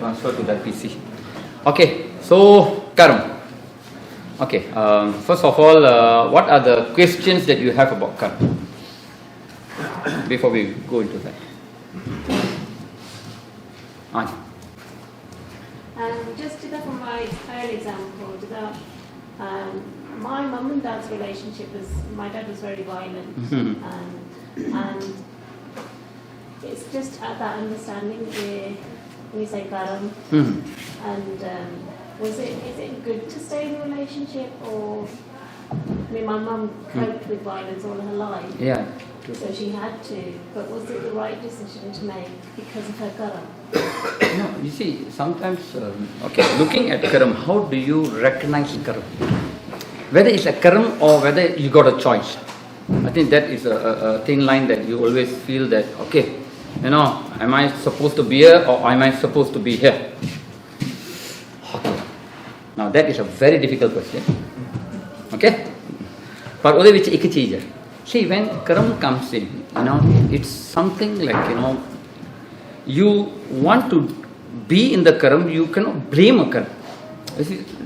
transfer to that PC. Okay, so karma. Okay, first of all, what are the questions that you have about karma before we go into that? Just from my own example, my mum and dad's relationship was, my dad was very violent, and it's just at that understanding where we say karam, and is it good to stay in a relationship, or I mean, my mum coped with violence all her life, so she had to, but was it the right decision to make because of her karam? No, you see, sometimes, looking at karam, how do you recognize karam? Whether it's a karam or whether you got a choice. I think that is a thin line that you always feel that, okay, am I supposed to be here or am I supposed to be here? Okay. Now that is a very difficult question. Okay? But ਉਹਦੇ ਵਿੱਚ ਇੱਕ ਚੀਜ਼ ਹੈ. See, when karam comes in, it's something like, you want to be in the karam, you cannot blame a karam.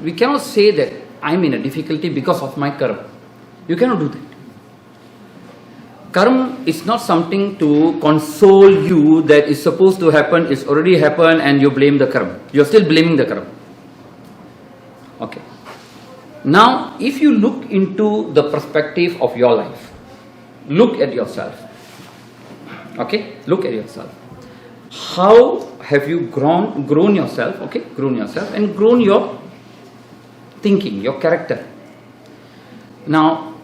We cannot say that I'm in a difficulty because of my karam. You cannot do that. Karam is not something to console you that is supposed to happen, it's already happened, and you blame the karam. You're still blaming the karam. Okay. Now, if you look into the perspective of your life, look at yourself. Okay? Look at yourself. How have you grown yourself, and grown your thinking, your character? Now,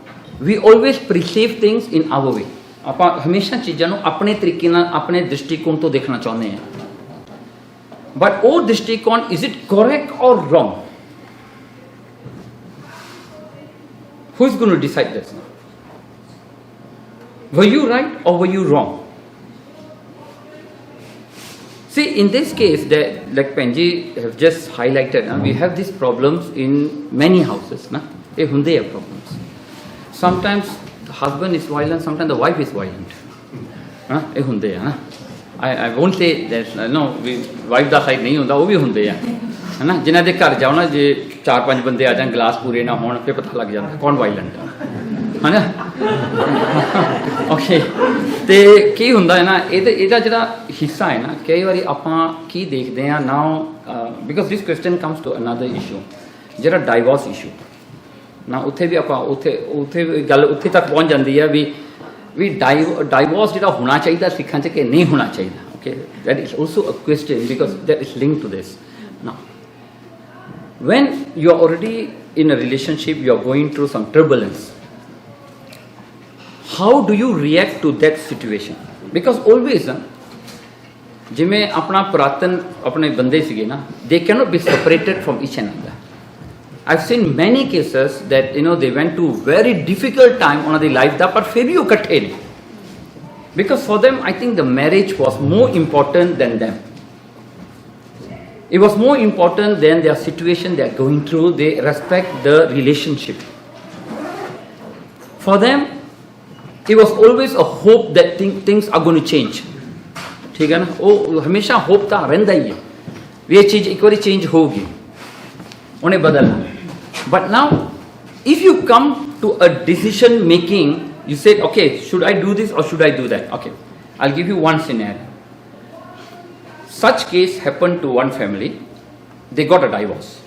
we always perceive things in our way. ਆਪਾਂ ਹਮੇਸ਼ਾ ਚੀਜ਼ਾਂ ਨੂੰ ਆਪਣੇ ਤਰੀਕੇ ਨਾਲ, ਆਪਣੇ ਦ੍ਰਿਸ਼ਟੀਕੋਣ ਤੋਂ ਦੇਖਣਾ ਚਾਹੁੰਦੇ ਹਾਂ. But ਉਹ ਦ੍ਰਿਸ਼ਟੀਕੋਣ, is it correct or wrong? Who is going to decide this now? Were you right or were you wrong? See, in this case, that, like Parmjit have just highlighted, we have these problems in many houses. They have problems. Sometimes the husband is violent, sometimes the wife is violent. I won't say that, no, wife da side nahi hunda, wo bhi hunde hai. Jinnah de ghar jao na, je 4-5 bande aa jaan, glass pure na hon, fir pata lag janda kaun violent hai. Okay, ਤੇ ਕੀ ਹੁੰਦਾ ਹੈ ਨਾ, ਇਹਦਾ ਜਿਹੜਾ ਹਿੱਸਾ ਹੈ ਨਾ, ਕਈ ਵਾਰੀ ਆਪਾਂ ਕੀ ਦੇਖਦੇ ਹਾਂ now, because this question comes to another issue, ਜਿਹੜਾ divorce issue ਨਾ, ਉੱਥੇ ਵੀ ਆਪਾਂ ਉੱਥੇ ਗੱਲ ਉੱਥੇ ਤੱਕ ਪਹੁੰਚ ਜਾਂਦੀ ਹੈ ਵੀ divorce ਜਿਹੜਾ ਹੋਣਾ ਚਾਹੀਦਾ ਸਿੱਖਾਂ 'ਚ ਕਿ ਨਹੀਂ ਹੋਣਾ ਚਾਹੀਦਾ. Okay, that is also a question because that is linked to this. Now, when you are already in a relationship, you are going through some turbulence. How do you react to that situation? Because always, ਜਿਵੇਂ ਆਪਣਾ ਪੁਰਾਤਨ ਆਪਣੇ ਬੰਦੇ ਸੀਗੇ ਨਾ, they cannot be separated from each another. I've seen many cases that they went to very difficult time on their life, but ਫਿਰ ਵੀ ਉਹ ਇਕੱਠੇ ਨੇ. Because for them, I think the marriage was more important than them. It was more important than their situation they are going through. They respect the relationship. For them, it was always a hope that things are going to change. ठीक है ना, वो हमेशा hope था रहता ही है, ये चीज एक बार change होगी, उन्हें बदलना. But now, if you come to a decision making, you say, okay, should I do this or should I do that? Okay, I'll give you one scenario. Such case happened to one family. They got a divorce.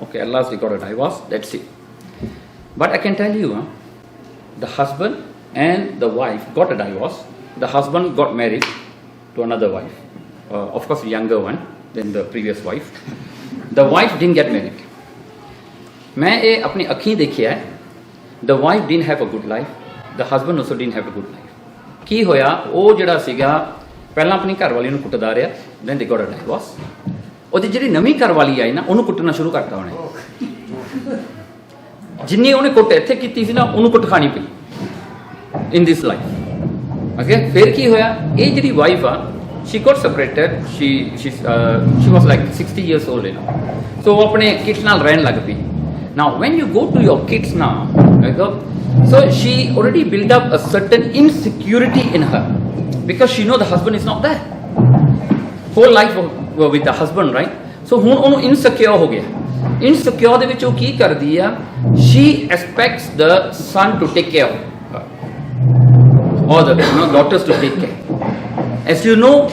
Okay, at last they got a divorce. That's it. But I can tell you, the husband and the wife got a divorce. The husband got married to another wife, of course a younger one than the previous wife. The wife didn't get married. मैं ये अपनी अखीं देखिया है. The wife didn't have a good life. The husband also didn't have a good life. की होया, वो जड़ा सीगा पहला अपनी घरवाली ਨੂੰ ਕੁੱਟਦਾ ਰਿਹਾ, then they got a divorce. ਉਹਦੀ ਜਿਹੜੀ ਨਵੀਂ ਘਰਵਾਲੀ ਆਈ ਨਾ, ਉਹਨੂੰ ਕੁੱਟਣਾ ਸ਼ੁਰੂ ਕਰਤਾ ਉਹਨੇ. ਜਿੰਨੀ ਉਹਨੇ ਕੁੱਟ ਇੱਥੇ ਕੀਤੀ ਸੀ ਨਾ, ਉਹਨੂੰ ਕੁੱਟ ਖਾਣੀ ਪਈ in this life. Okay, ਫਿਰ ਕੀ ਹੋਇਆ, ਇਹ ਜਿਹੜੀ ਵਾਈਫ ਆ, she got separated. She was like 60 years old, so ਉਹ ਆਪਣੇ kids ਨਾਲ ਰਹਿਣ ਲੱਗ ਪਈ. Now when you go to your kids now, so she already built up a certain insecurity in her because she know the husband is not there. Whole life with the husband right so ਹੁਣ ਉਹਨੂੰ insecure ਹੋ ਗਿਆ insecure ਦੇ ਵਿੱਚ ਉਹ ਕੀ ਕਰਦੀ ਆ she expects the son to take care or the daughters to take care. As you know,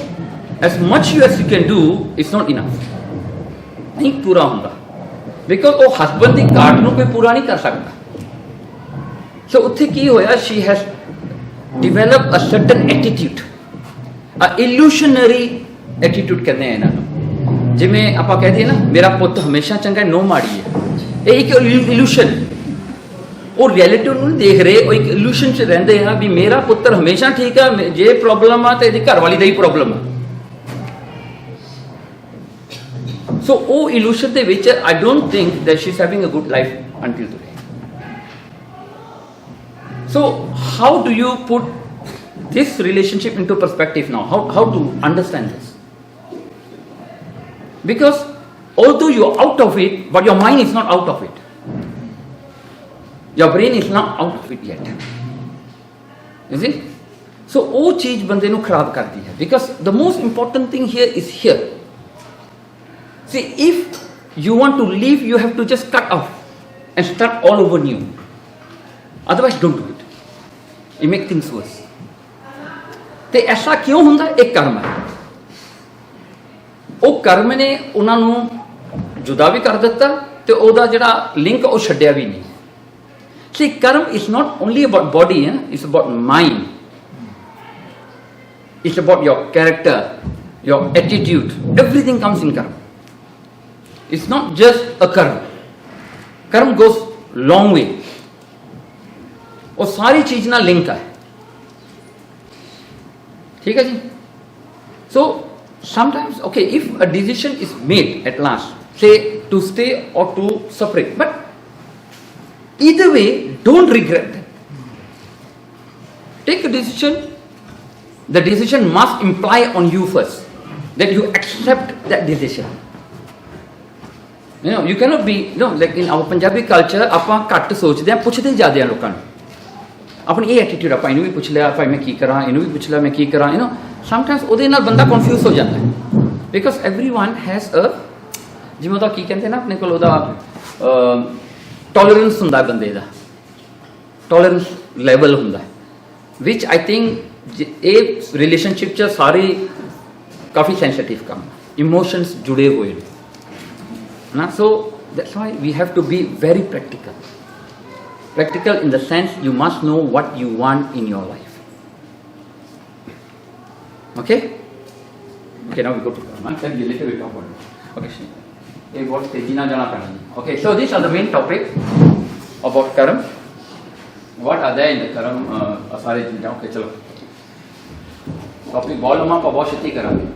as much as you can do, it's not enough. नहीं पूरा होगा because वो husband ਦੀ ਕਾਟ ਨੂੰ ਕੋਈ ਪੂਰਾ ਨਹੀਂ ਕਰ ਸਕਦਾ so ਉੱਥੇ ਕੀ ਹੋਇਆ she has developed a certain attitude a illusionary attitude ਕਹਿੰਦੇ ਆ ਇਹਨਾਂ ਨੂੰ ਜਿਵੇਂ ਆਪਾਂ ਕਹਦੇ ਆ ਨਾ ਮੇਰਾ ਪੁੱਤ ਹਮੇਸ਼ਾ ਚੰਗਾ ਨੋ ਮਾੜੀ ਹੈ ਇਹ ਇੱਕ illusion ਉਹ ਰਿਐਲਿਟੀ ਨੂੰ ਨਹੀਂ ਦੇਖ ਰਹੇ ਉਹ ਇੱਕ ਇਲੂਸ਼ਨ 'ਚ ਰਹਿੰਦੇ ਆ ਵੀ ਮੇਰਾ ਪੁੱਤਰ ਹਮੇਸ਼ਾ ਠੀਕ ਆ ਜੇ ਪ੍ਰੋਬਲਮ ਆ ਤੇ ਇਹਦੀ ਘਰ ਵਾਲੀ ਦਾ ਹੀ ਪ੍ਰੋਬਲਮ ਆ ਸੋ ਉਹ ਇਲੂਸ਼ਨ ਦੇ ਵਿੱਚ I don't think that she is having a good life until today so how do you put this relationship into perspective now how to understand this because although you're out of it but your mind is not out of it your brain is not out of it yet is it so ਉਹ ਚੀਜ਼ ਬੰਦੇ ਨੂੰ ਖਰਾਬ ਕਰਦੀ ਹੈ because the most important thing here is here see if you want to leave you have to just cut off and start all over new otherwise don't do it it make things worse ਤੇ ਐਸਾ ਕਿਉਂ ਹੁੰਦਾ ਇਹ ਕਰਮ ਹੈ ਉਹ ਕਰਮ ਨੇ ਉਹਨਾਂ ਨੂੰ ਜੁਦਾ ਵੀ ਕਰ ਦਿੱਤਾ ਤੇ ਉਹਦਾ ਜਿਹੜਾ ਲਿੰਕ ਉਹ ਛੱਡਿਆ ਵੀ ਨਹੀਂ See, karma is not only about body, it's about mind. It's about your character, your attitude. Everything comes in karma. It's not just a karma. Karma goes long way. और सारी चीज ना लिंक है ठीक है जी so sometimes okay if a decision is made at last say to stay or to separate but either way don't regret take a decision the decision must imply on you first that you accept that decision you cannot be like in our Punjabi culture ਆਪਾਂ ਘੱਟ ਸੋਚਦੇ ਆ ਪੁੱਛਦੇ ਜ਼ਿਆਦਾ ਆ ਲੋਕਾਂ ਨੂੰ ਆਪਣੀ ਇਹ ਐਟੀਟਿਊਡ ਆਪਾਂ ਇਹਨੂੰ ਵੀ ਪੁੱਛ ਲਿਆ ਭਾਈ ਮੈਂ ਕੀ ਕਰਾਂ ਇਹਨੂੰ ਵੀ ਪੁੱਛ ਲਿਆ ਮੈਂ ਕੀ ਕਰਾਂ ਸਮਟਾਈਮਸ ਉਹਦੇ ਨਾਲ ਬੰਦਾ ਕਨਫਿਊਜ਼ ਹੋ ਜਾਂਦਾ ਹੈ ਬਿਕਾਜ਼ एवरीवन हैज अ ਜਿਵੇਂ ਉਹਦਾ ਕੀ ਕਹਿੰਦੇ ਨਾ ਆਪਣੇ ਕੋਲ ਉਹਦਾ टॉलरेंस ਹੁੰਦਾ ਬੰਦੇ ਦਾ टॉलरेंस ਲੈਵਲ ਹੁੰਦਾ ਵਿਚ ਆਈ ਥਿੰਕ ਇਹ ਰਿਲੇਸ਼ਨਸ਼ਿਪ 'ਚ ਸਾਰੇ ਕਾਫੀ ਸੈਂਸਿਟਿਵ ਕੰਮ ਇਮੋਸ਼ਨਸ ਜੁੜੇ ਹੋਏ ਨੇ ਨਾ so that's why we have to be very practical in the sense you must know what you want in your life okay now we go to karma then later we talk about it okay what stage na jana padna okay so these are the main topic about karma what are there in the karma sare cheezain okay chalo topic volume ma bahut cheti karange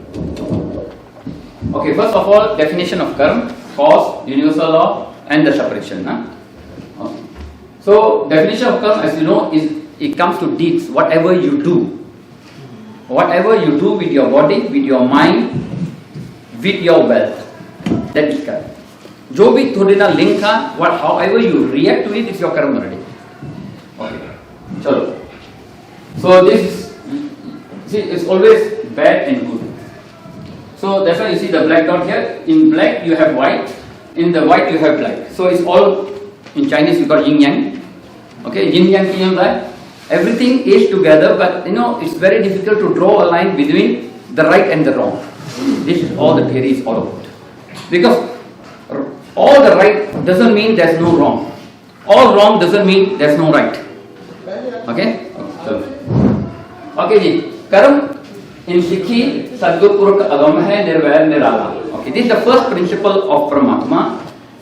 okay first of all definition of karma cause universal law and the separation na okay. So definition of karma as you know is it comes to deeds whatever you do with your body with your mind with your wealth that is karma जो भी थोड़े ना link था however you react to it is your karma already okay chalo so this see it's always bad and good so that's why you see the black dot here in black you have white in the white you have black so it's all in Chinese you got yin yang okay yin yang ki hunda hai everything is together but it's very difficult to draw a line between the right and the wrong this is all the theory is all about because all the right doesn't mean there's no wrong all wrong doesn't mean there's no right okay so okay ji karm in Sikhi sadguru puruk agam hai nirvair nirala okay this is the first principle of Paramatma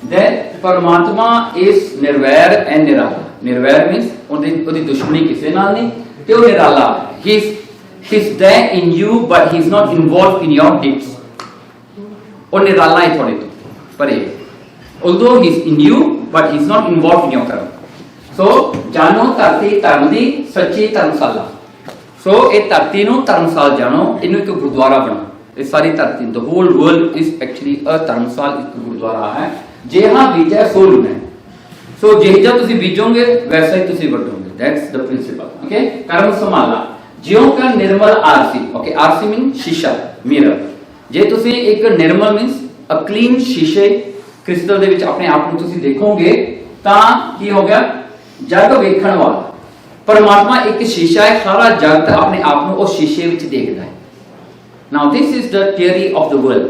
that Paramatma is nirvair and nirala nirvair means ਉਹਦੀ ਦੁਸ਼ਮਣੀ ਕਿਸੇ ਨਾਲ ਨਹੀਂ ਤੇ ਉਹ ਨਿਰਾਲਾ he's there in you but he's not involved in your deeds ਉਹ ਨਿਰਾਲਾ ਹੈ ਤੁਹਾਡੇ ਤੋਂ ਪਰੇ although he's in you but he's not involved in your karma so ਜਾਣੋ ਧਰਤੀ ਧਰਮ ਦੀ ਸੱਚੀ ਧਰਮਸ਼ਾਲਾ so ਇਹ ਧਰਤੀ ਨੂੰ ਧਰਮਸ਼ਾਲ ਜਾਣੋ ਇਹਨੂੰ ਇੱਕ ਗੁਰਦੁਆਰਾ ਬਣਾਓ ਇਹ ਸਾਰੀ ਧਰਤੀ the whole world is actually a ਧਰਮਸ਼ਾਲ ਇੱਕ ਗੁਰਦੁਆਰਾ ਹੈ ਜਿਹਾ ਬੀਜੈ ਸੋ ਲੁਣੈ ਸੋ ਜਿਹੜਾ ਤੁਸੀਂ ਬੀਜੋਗੇ ਵੈਸਾ ਹੀ ਤੁਸੀਂ ਵੱਢੋਗੇ that's the principle okay कर्म संभाला ज्यों का निर्मल आरसी okay आरसी means शीशा mirror जे तुसी एक निर्मल मीनस अ क्लीन शीशे क्रिस्टल दे विच अपने आप नूं तुसी देखोगे तां की हो गया जग वेखण वाला। परमात्मा एक शीशा है, सारा जगत अपने आप नूं उस शीशे विच देखदा है। Now this is the theory of the world.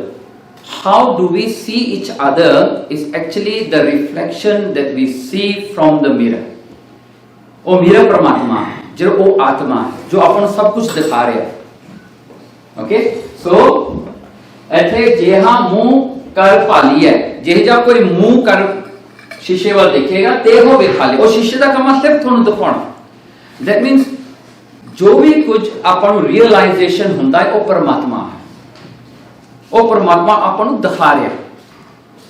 How do we see each other is actually the reflection that we see from the mirror. ਉਹ ਮੇਰਾ परमात्मा है, जो ਉਹ आत्मा है, जो ਆਪਾਂ ਨੂੰ सब कुछ दिखा रहा है। ओके, सो ਇੱਥੇ ਜਿਹਾ ਮੂੰਹ ਕਰ ਭਾਲੀ ਹੈ, ਜਿਹੜਾ ਕੋਈ ਮੂੰਹ ਕਰ शीशे वाल देखेगा ते हो विखा ले। और शीशे का काम सिर्फ ਤੁਹਾਨੂੰ ਦਿਖਾਉਣਾ। That means जो भी कुछ ਆਪਾਂ ਨੂੰ रियलाइजेशन ਹੁੰਦਾ है ਉਹ परमात्मा है। ਉਹ परमात्मा ਆਪਾਂ ਨੂੰ दिखा ਰਿਹਾ।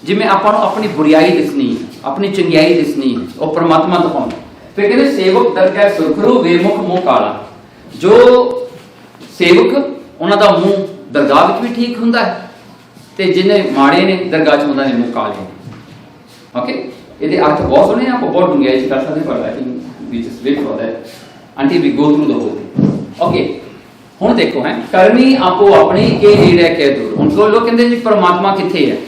जिमें ਆਪਾਂ ਨੂੰ अपनी बुराई दिसनी है, अपनी चंगियाई दिसनी है, ਉਹ परमात्मा दिखाਉਂਦਾ। फिर कहते सेवक दरगाह सुरखरू वेमुख मुंह काला। जो सेवक उन्हां दा मुंह दरगाह विच भी ठीक हुंदा है ते जिन्हें माड़े ने दरगाह च उन्हां दे मुंह काले। ओके, ਇਹਦੇ अर्थ बहुत सोहने हैं, ਆਪਾਂ बहुत डूंघाई कर सकते, पर I think we just wait for that until we go through the whole thing. Okay, ਹੁਣ देखो है करमी आपो अपने के नेड़े के दूर। ਹੁਣ लोग कहते जी परमात्मा किथे है,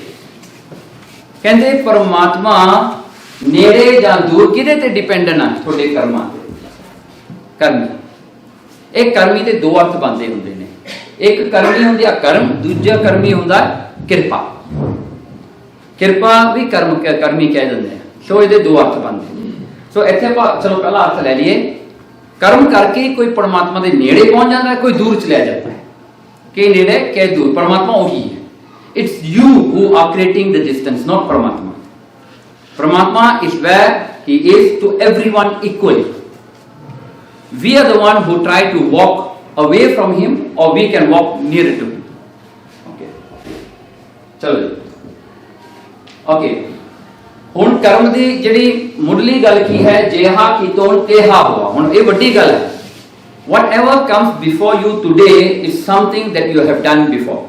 कहते परमात्मा नेड़े ਜਾਂ दूर किहदे ते डिपेंडेंट है, ਤੁਹਾਡੇ ਕਰਮਾਂ ਤੇ। ਕਰਮੀ, ਇਹ ਕਰਮੀ ਦੇ ਦੋ ਅਰਥ ਬਣਦੇ ਹੁੰਦੇ ਨੇ। ਇੱਕ ਕਰਮੀ ਹੁੰਦੀ ਆ ਕਰਮ, ਦੂਜਾ ਕਰਮੀ ਹੁੰਦਾ ਕਿਰਪਾ। ਕਿਰਪਾ ਵੀ ਕਰਮ ਕਰਮੀ ਕਹਿ ਦਿੰਦੇ ਆ। ਸੋ ਇਹਦੇ ਦੋ ਅਰਥ ਬਣਦੇ। ਸੋ ਇੱਥੇ ਆਪਾਂ ਚਲੋ ਪਹਿਲਾ ਅਰਥ ਲੈ ਲਈਏ। कर्म करके कोई परमात्मा के नेड़े पहुंच जाता है, कोई दूर चला जाता है। के नेड़े के दूर, परमात्मा वही है। It's you who are creating the distance, not परमात्मा। परमात्मा is where he is to everyone equally. We are the one who try to walk away from him और we can walk near to him. Okay, चलो okay. ਹੁਣ ਕਰਮ ਦੀ ਜਿਹੜੀ ਮੁੱਢਲੀ ਗੱਲ ਕੀ ਹੈ, ਜਿਹਾ ਕੀਤੋਂ ਤੇਹਾ ਹੋਆ। ਹੁਣ ਇਹ ਵੱਡੀ ਗੱਲ ਹੈ। whatever comes before you today is something that you have done before.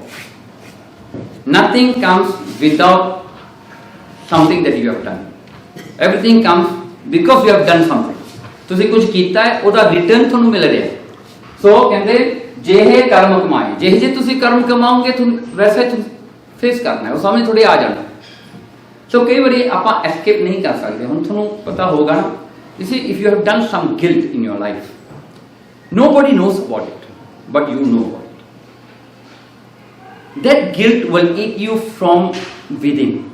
nothing comes without something that you have done. everything comes because you have done something. ਤੁਸੀਂ ਕੁਝ ਕੀਤਾ ਹੈ, ਉਹਦਾ ਰਿਟਰਨ ਤੁਹਾਨੂੰ ਮਿਲ ਰਿਹਾ। ਸੋ ਕਹਿੰਦੇ ਜਿਹੇ ਕਰਮ ਕਮਾਏ, ਜਿਹੇ ਜੇ ਤੁਸੀਂ ਕਰਮ ਕਮਾਓਗੇ ਤੁਹਾਨੂੰ ਵੈਸੇ ਫੇਸ ਕਰਨਾ ਹੈ, ਉਹ ਸਾਹਮਣੇ ਤੁਹਾਡੇ ਆ ਜਾਣਾ। सो कई बार आप एस्केप नहीं कर सकते। हम थोड़ा पता होगा ना, इसी if you have done some guilt in your life, nobody knows about it but you know about it. that guilt will eat you from within,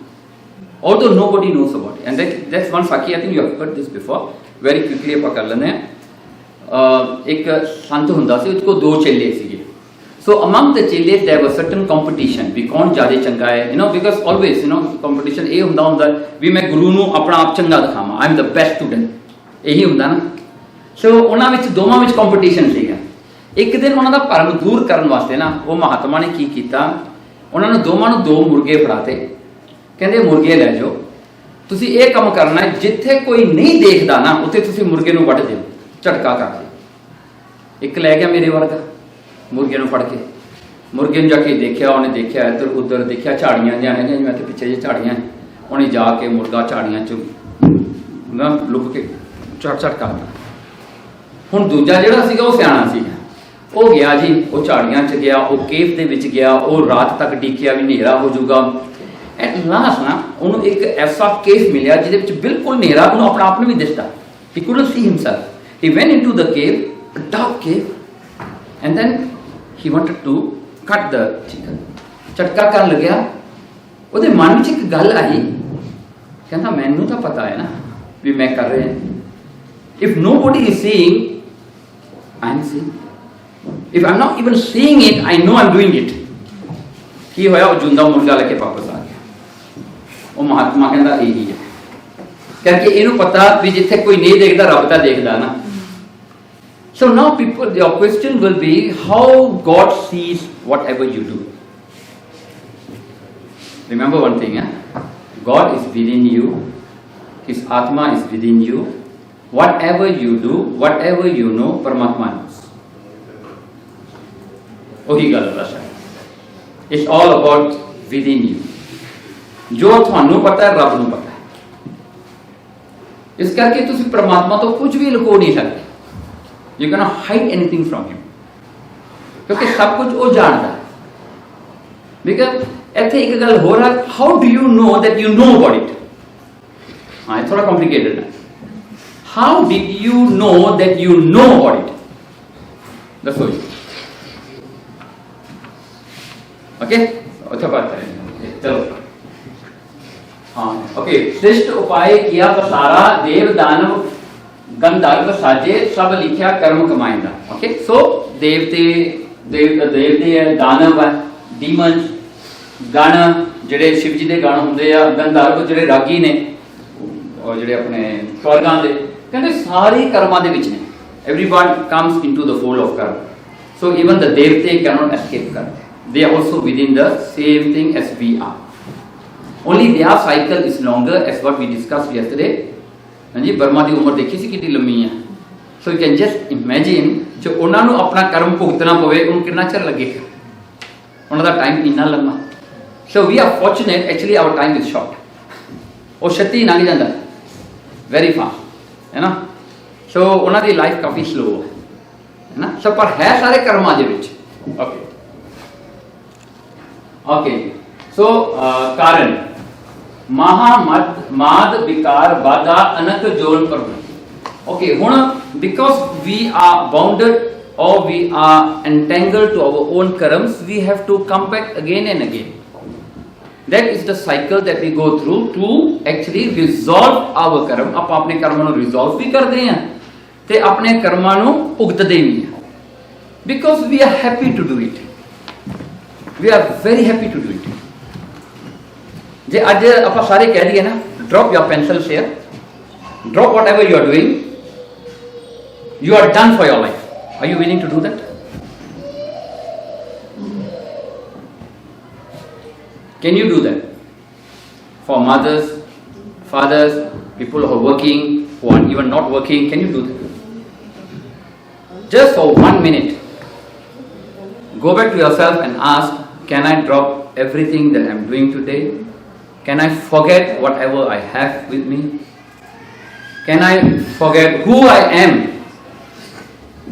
although nobody knows about it. And that's one Sakhi, I think you have heard this before. very quickly ਆਪਾਂ ਕਰ ਲੈਂਦੇ ਹਾਂ। ਇੱਕ ਸੰਤ ਹੁੰਦਾ ਸੀ, उसको दो चेले ਸੀਗੇ। So among the children there was certain competition ਵੀ ਕੌਣ ਜ਼ਿਆਦਾ ਚੰਗਾ ਹੈ, because always competition ਇਹ ਹੁੰਦਾ ਵੀ ਮੈਂ ਗੁਰੂ ਨੂੰ ਆਪਣਾ ਆਪ ਚੰਗਾ ਦਿਖਾਵਾਂ, I am the best student, ਇਹੀ ਹੁੰਦਾ ਨਾ। ਸੋ ਉਹਨਾਂ ਵਿੱਚ ਦੋਵਾਂ ਵਿੱਚ ਕੰਪੀਟੀਸ਼ਨ ਸੀਗਾ। ਇੱਕ ਦਿਨ ਉਹਨਾਂ ਦਾ ਭਰਮ ਦੂਰ ਕਰਨ ਵਾਸਤੇ ਨਾ ਉਹ ਮਹਾਤਮਾ ਨੇ ਕੀ ਕੀਤਾ, ਉਹਨਾਂ ਨੂੰ ਦੋਵਾਂ ਨੂੰ ਦੋ ਮੁਰਗੇ ਫੜਾਤੇ। ਕਹਿੰਦੇ ਮੁਰਗੇ ਲੈ ਜਾਓ, ਤੁਸੀਂ ਇਹ ਕੰਮ ਕਰਨਾ ਹੈ, ਜਿੱਥੇ ਕੋਈ ਨਹੀਂ ਦੇਖਦਾ ਨਾ ਉੱਥੇ ਤੁਸੀਂ ਮੁਰਗੇ ਨੂੰ ਵੱਢ ਦਿਓ, ਝਟਕਾ ਕਰਕੇ। ਇੱਕ ਲੈ ਗਿਆ ਮੇਰੇ ਵਰਗਾ ਮੁਰਗੇ ਨੂੰ ਫੜ ਕੇ, ਮੁਰਗੇ ਨੂੰ ਜਾ ਕੇ ਦੇਖਿਆ, ਉਹਨੇ ਦੇਖਿਆ ਇੱਧਰ ਉੱਧਰ, ਦੇਖਿਆ ਝਾੜੀਆਂ ਜਿਹਾ ਹੈਗੀਆਂ ਜਿਵੇਂ ਇੱਥੇ ਪਿੱਛੇ ਜਿਹੇ ਝਾੜੀਆਂ, ਉਹਨੇ ਜਾ ਕੇ ਮੁਰਗਾ ਝਾੜੀਆਂ 'ਚ ਨਾ ਲੁਕ ਕੇ ਝਟਕਾ। ਹੁਣ ਦੂਜਾ ਜਿਹੜਾ ਸੀਗਾ ਉਹ ਸਿਆਣਾ ਸੀਗਾ, ਉਹ ਗਿਆ ਜੀ, ਉਹ ਝਾੜੀਆਂ 'ਚ ਗਿਆ, ਉਹ ਕੇਵ ਦੇ ਵਿੱਚ ਗਿਆ, ਉਹ ਰਾਤ ਤੱਕ ਡੀਕਿਆ ਵੀ ਹਨੇਰਾ ਹੋ ਜਾਊਗਾ। ਐਟ ਲਾਸਟ ਨਾ ਉਹਨੂੰ ਇੱਕ ਐਸਾ ਕੇਵ ਮਿਲਿਆ ਜਿਹਦੇ ਵਿੱਚ ਬਿਲਕੁਲ ਹਨੇਰਾ, ਉਹਨੂੰ ਆਪਣਾ ਆਪ ਨੂੰ ਵੀ ਦਿਸਦਾ। ਹੀ couldn't see himself. He went into the cave, a dark cave, and then he wanted to cut the chicken. ਝਟਕਾ ਕਰਨ ਲੱਗਿਆ, ਉਹਦੇ ਮਨ ਵਿੱਚ ਇੱਕ ਗੱਲ ਆਈ, ਕਹਿੰਦਾ ਮੈਨੂੰ ਤਾਂ ਪਤਾ ਹੈ ਨਾ ਵੀ ਮੈਂ ਕਰ ਰਿਹਾ। if nobody is seeing, I am seeing. if I'm not even seeing it, I know I'm doing it. ਕੀ ਹੋਇਆ, ਉਹ ਜਿੰਦਾ ਮੁਰਗਾ ਲੈ ਕੇ ਵਾਪਸ ਆ ਗਿਆ। ਉਹ ਮਹਾਤਮਾ ਕਹਿੰਦਾ ਇਹੀ ਹੈ, ਕਿਉਂਕਿ ਇਹਨੂੰ ਪਤਾ ਵੀ ਜਿੱਥੇ ਕੋਈ ਨਹੀਂ ਦੇਖਦਾ ਰੱਬ ਤਾਂ ਦੇਖਦਾ ਨਾ। So now people, your question will be how God sees whatever you do. Remember one thing, God is within you, His Atma is within you. Whatever you do, whatever you know, Paramatma knows. ਉਹੀ ਗੱਲ ਹੈ। It's all about within you. ਜੋ ਤੁਹਾਨੂੰ ਪਤਾ ਹੈ ਰੱਬ ਨੂੰ ਪਤਾ ਹੈ। ਇਸ ਕਰਕੇ ਤੁਸੀਂ ਪਰਮਾਤਮਾ ਤੋਂ ਕੁਝ ਵੀ ਲੁਕੋ ਨਹੀਂ ਸਕਦੇ। You cannot hide anything from him, क्योंकि सब कुछ वो जानता है। बिकॉज ਇੱਥੇ ਇੱਕ ਗੱਲ ਹੋਰ ਹੈ, how do you know that you know about it. ਹਾਂ, ਇਹ ਥੋੜਾ ਕੰਪਲਿਕੇਟਡ ਹੈ। How did you know that you know about it, ਦੱਸੋ ਜੀ। ओके, अच्छा बात करेंगे, चलो। हाँ, ओके। श्रेष्ठ उपाय किया पसारा, देव दानव गंधर्व साजे, सब लिखिया कर्म कमाएंदा। ओके, सो देवते देवते है, दानव है, डीमन, गण ਜਿਹੜੇ शिव जी ਦੇ गण ਹੁੰਦੇ ਆ, ਗੰਧਰਵ ਜਿਹੜੇ ਰਾਗੀ ਨੇ, ਔਰ ਜਿਹੜੇ ਆਪਣੇ ਸਵਰਗਾਂ ਦੇ, ਕਹਿੰਦੇ ਸਾਰੇ ਕਰਮਾਂ ਦੇ ਵਿੱਚ ਨੇ। Everyone comes into the fold of karma, so even the devte cannot escape karma. They are also within the same thing as we are. Only their cycle is longer, as what we discussed yesterday. ਹਾਂਜੀ, Burma ਦੀ ਉਮਰ ਦੇਖੀ ਸੀ ਕਿੰਨੀ ਲੰਮੀ ਹੈ। So you can just imagine, ਜੋ ਉਹਨਾਂ ਨੂੰ ਆਪਣਾ ਕਰਮ ਭੁਗਤਣਾ ਪਵੇ, ਉਹਨੂੰ ਕਿੰਨਾ ਚਿਰ ਲੱਗੇਗਾ, ਉਹਨਾਂ ਦਾ ਟਾਈਮ ਇੰਨਾ ਲੰਮਾ। So we are fortunate, actually our time is short. ਉਹ ਛੇਤੀ ਲੰਘ ਜਾਂਦਾ, very fast, ਹੈ ਨਾ। So ਉਹਨਾਂ ਦੀ ਲਾਈਫ ਕਾਫੀ ਸਲੋ ਹੈ ਨਾ। ਸੋ ਪਰ ਹੈ ਸਾਰੇ ਕਰਮਾਂ ਦੇ ਵਿੱਚ। ਓਕੇ ओके, सो कारण महामाद विकार बाधा अनक जोड़ पर। ओके, हुण because we are bounded or we are entangled to our own karmas, we have to come back again and again. That is the cycle that we go through to actually resolve our karma. आप अपने कर्मां नूं resolve भी करते हैं ते अपने कर्मां नूं भुगतदे भी हैं, because we are happy to do it. We are very happy to do it. जे आज आप सारे कह दिए ना, drop your pencils here, drop whatever you are doing, you are done for your life. Are you willing to do that? Can you do that? For mothers, fathers, people who are working, who are even not working, can you do that? Just for 1 minute, go back to yourself and ask, can I drop everything that I'm doing today? Can I forget whatever I have with me? Can I forget who I am?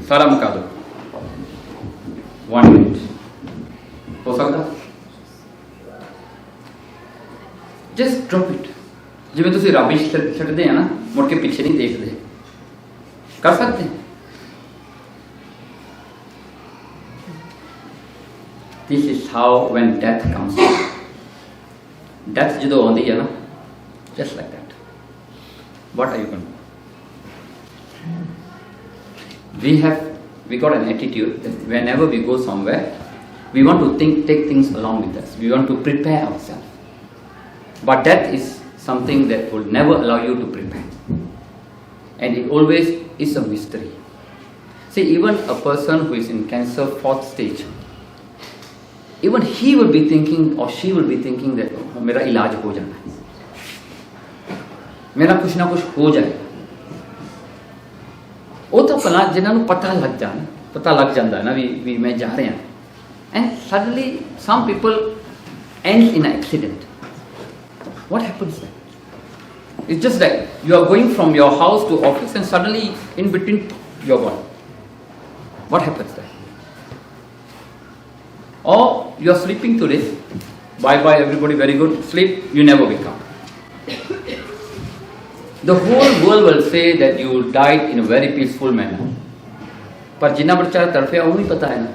Sara muka do. 1 minute. Ho sakta? Just drop it. ਜਿਵੇਂ ਤੁਸੀਂ ਰਬਿਸ਼ ਛੱਡਦੇ ਆ ਨਾ, ਮੁੜ ਕੇ ਪਿੱਛੇ ਨਹੀਂ ਦੇਖਦੇ, ਕਰ ਸਕਦੇ हैं? This is how when death comes. Death ਜਦੋਂ ਆਉਂਦੀ ਹੈ ਨਾ, just like that. What are you going to do? We got an attitude that whenever we go somewhere, we want to take things along with us. We want to prepare ourselves. But death is something that will never allow you to prepare. And it always is a mystery. See, even a person who is in cancer 4th stage, even he will be thinking or she will be thinking that मेरा इलाज हो जाना है, मेरा कुछ ना कुछ हो जाएगा। वो तो भला जिन्होंने पता लग जाता है ना भी मैं जा रहा हूँ, and suddenly some people end in an accident. What happens then? It's just that you are going from your house to office and suddenly in between you're gone. What happens then? Or you are sleeping today, bye everybody, very good, sleep, you never wake up. The whole world will say that you died in a very peaceful manner. पर जिन्ना बच्चा तड़फिया वो नहीं पता है ना,